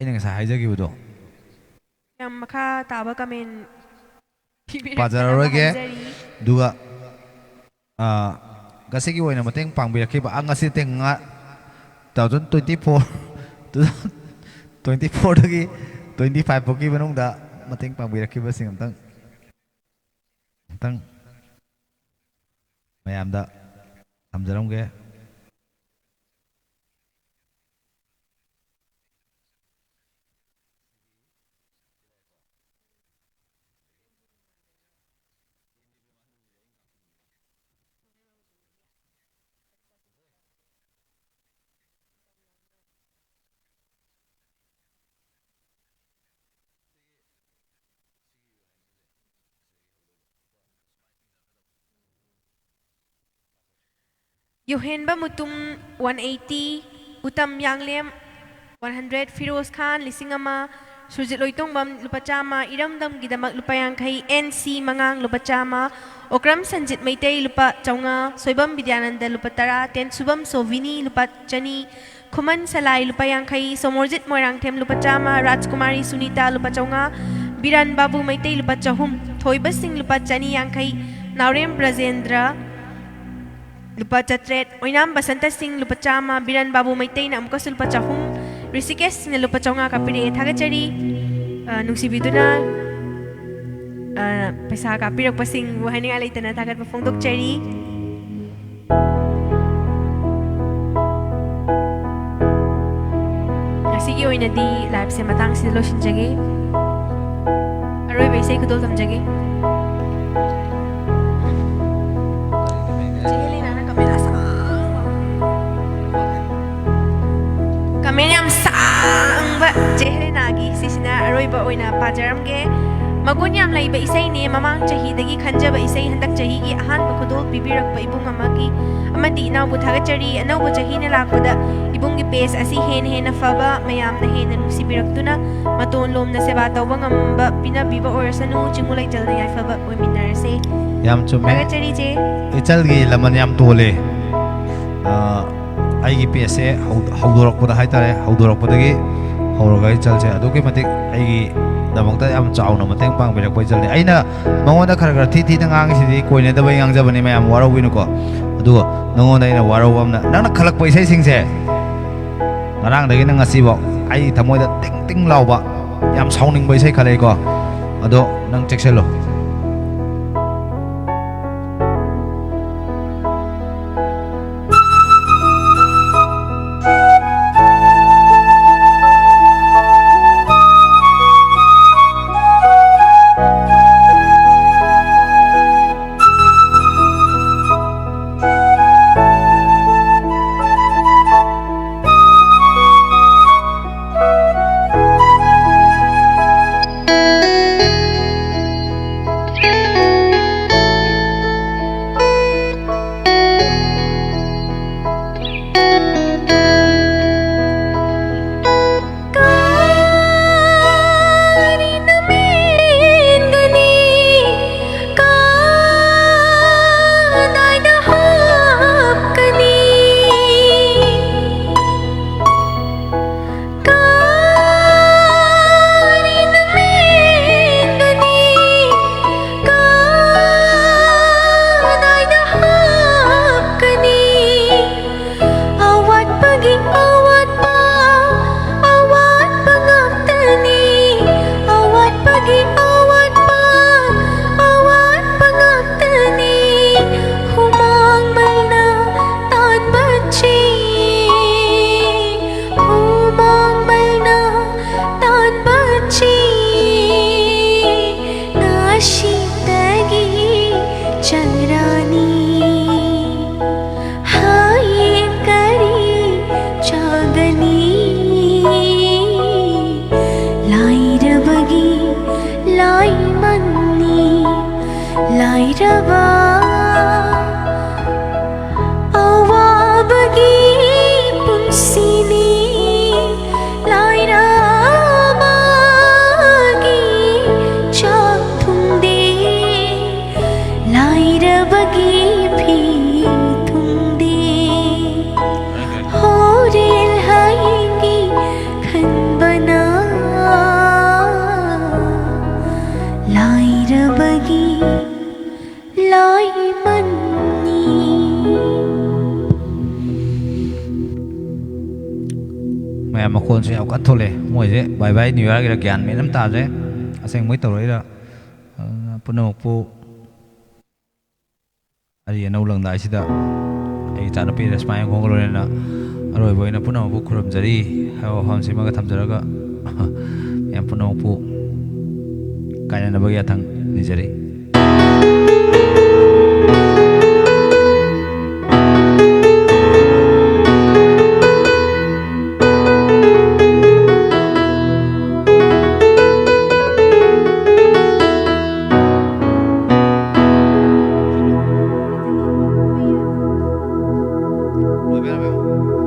inang sa haijagi budo. Yang maka taba kamen. Pajaroroge duga gasigi oina mateng pangbirakiba ang ngasi teng nga 2024 2024 dagi 25 poki manungda mateng pangbirakiba sing amtang mayamda tamjarongge. Yohenba Mutum 180, Utam Yanglem 100, Firoz Khan Lisingama, Surjit Loitongbam Lupachama, Iramdam Gidamak Lupayangkai, NC Mangang Lupachama, Okram Sanjit Maitei Lupa Chaunga, Soibam Bidyananda Lupatara, Ten Subam Sovini Lupachani, Kuman Salai Lupayangkai, Somorjit Moirangtem Lupachama, Rajkumari Sunita Lupachaunga, Biran Babu Maitei Lupachahum, Toibasing Lupachani Yangkai, Naurem Brazendra, Lupa Chatret, Oinam Basanta Singh Lupa Chama, Biran Babu Maitain, Amkas Lupa Chahum, Rishikesh na Lupa Chonga Kapire, Tagachari, Nungsibiduna, Pesa Kapirok Pasing, Wahani Alita na Tagat Pafong Cheri. ꯑꯣꯏꯅꯗꯤ ꯂꯥꯏꯐꯁꯦ ꯃꯇꯥꯡꯁꯤꯗ ꯂꯣꯏꯁꯤꯟꯖꯒꯦ ꯑꯔꯣꯏꯕ ꯏꯁꯩ ꯈꯨꯗꯣꯜ ꯇꯝꯖꯒꯦ ꯀꯃꯦꯟ ꯌꯥꯝ ꯁꯥꯡꯕ ꯆꯦ ꯍꯦꯂꯦꯅꯥꯒꯤ ꯁꯤꯁꯤꯅ ꯑꯔꯣꯏꯕ ꯑꯣꯏꯅ ꯄꯥꯖꯔꯝꯒꯦ ꯃꯒꯨꯟ ꯌꯥꯝ ꯂꯩꯕ ꯏꯁꯩꯅꯦ ꯃꯃꯥꯡ ꯆꯍꯤꯗꯒꯤ ꯈꯟꯖꯕ ꯏꯁꯩ ꯍꯟꯗꯛ ꯆꯍꯤꯒꯤ ꯑꯍꯥꯟꯕ ꯈꯨꯗꯣꯜ ꯄꯤꯕꯤꯔꯛꯄ ꯏꯕꯨꯡ ꯑꯃꯒꯤ ꯑꯃꯗꯤ ꯏꯅꯥꯎꯕꯨ ꯊꯥꯒꯠꯆꯔꯤ ꯑꯅꯧꯕ ꯆꯍꯤꯅ ꯂꯥꯛꯄꯗ ꯏꯕꯨꯡꯒꯤ ꯄꯦꯖ ꯑꯁꯤ ꯍꯦꯟꯅ ꯍꯦꯟꯅ ꯐꯕ ꯃꯌꯥꯝꯅ ꯍꯦꯟꯅ ꯅꯨꯡꯁꯤꯕꯤꯔꯛꯇꯨꯅ ꯃꯇꯣꯟ ꯂꯣꯝꯅ ꯁꯦꯕꯥ ꯇꯧꯕ ꯉꯝꯕ ꯄꯤꯅꯕꯤꯕ ꯑꯣꯏꯔꯁꯅꯨ ꯆꯤꯡꯃꯨ ꯂꯩꯆꯜꯅ ꯌꯥꯏꯐꯕ ꯑꯣꯏꯃꯤꯟꯅꯔꯁꯦ ꯌꯥꯝ ꯆꯨꯝꯃꯦ ꯊꯥꯒꯠꯆꯔꯤ ꯆꯦ ꯏꯆꯜꯒꯤ ꯂꯃꯟ ꯌꯥꯝ ꯇꯣꯜꯂꯦ ꯑꯩꯒꯤ ꯄꯦꯖꯁꯦ ꯍꯧꯗꯣꯔꯛꯄꯗ ꯍꯥꯏꯇꯥꯔꯦ ꯍꯧꯗꯣꯔꯛꯄꯗꯒꯤ ꯍꯧꯔꯒ ꯏꯆꯜꯁꯦ ꯑꯗꯨꯛꯀꯤ ꯃꯇꯤꯛ ꯑꯩꯒꯤꯗꯃꯛꯇ ꯌꯥꯝ ꯆꯥꯎꯅ ꯃꯇꯦꯡ ꯄꯥꯡꯕꯤꯔꯛꯄ ꯏꯆꯜꯅꯤ ꯑꯩꯅ ꯃꯉꯣꯟꯗ ꯈꯔ ꯈꯔ ꯊꯤꯅ ꯉꯥꯡꯉꯤꯁꯤꯗꯤ ꯀꯣꯏꯅꯗꯕꯩ ꯉꯥꯡꯖꯕꯅꯤ ꯃꯌꯥꯝ ꯋꯥꯔꯧꯕꯤꯅꯨꯀꯣ ꯑꯗꯨꯒ ꯅꯉꯣꯟꯗ ꯑꯩꯅ ꯋꯥꯔꯧꯕ ꯑꯃꯅ ꯅꯪꯅ ꯈꯜꯂꯛꯄ ꯏꯁꯩꯁꯤꯡꯁꯦ ꯉꯔꯥꯡꯗꯒꯤꯅ ꯉꯁꯤꯐꯥꯎ ꯑꯩ ꯊꯃꯣꯏꯗ ꯇꯤꯡ ꯇꯤꯡ ꯂꯥꯎꯕ ꯌꯥꯝ ꯁꯥꯎꯅꯤꯡꯕ ꯏꯁꯩ ꯈꯜꯂꯛꯏꯀꯣ ꯑꯗꯣ ꯅꯪ ꯆꯦꯛꯁꯤꯜꯂꯨ ꯃꯌꯥꯝ ꯃꯈꯣꯟꯁꯨ ꯌꯥꯝ ꯀꯟ ꯊꯣꯛꯂꯦ ꯃꯣꯏꯁꯦ ꯕꯥꯏ ꯕꯥꯏ ꯅ꯭ꯌꯨ ꯏꯌꯥꯔꯒꯤꯔ ꯒ꯭ꯌꯥꯟ ꯃꯦꯟ ꯑꯃ ꯇꯥꯗ꯭ꯔꯦ ꯑꯁꯦꯡꯕꯩ ꯇꯧꯔꯛꯏꯔ ꯄꯨꯝꯅꯃꯛꯄꯨ ꯑꯔꯤ ꯑꯅꯧ ꯂꯪꯗꯥꯏꯁꯤꯗ ꯑꯩ ꯏꯆꯥꯅꯨꯄꯤ ꯔꯦꯁꯃꯥ ꯌꯦꯡꯈꯣꯡꯒ ꯂꯣꯏꯅꯅ ꯑꯔꯣꯏꯕ ꯑꯣꯏꯅ ꯄꯨꯝꯅꯃꯛꯄꯨ ꯈꯨꯔꯨꯝꯖꯔꯤ ꯍꯥꯏꯕ ꯋꯥꯐꯝꯁꯤꯃꯒ ꯊꯝꯖꯔꯒ ꯃꯌꯥꯝ ꯄꯨꯝꯅꯃꯛꯄꯨ ꯀꯥꯏꯅꯅꯕꯒꯤ ꯌꯥꯊꯪ ꯅꯤꯖꯔꯤ Lo veo.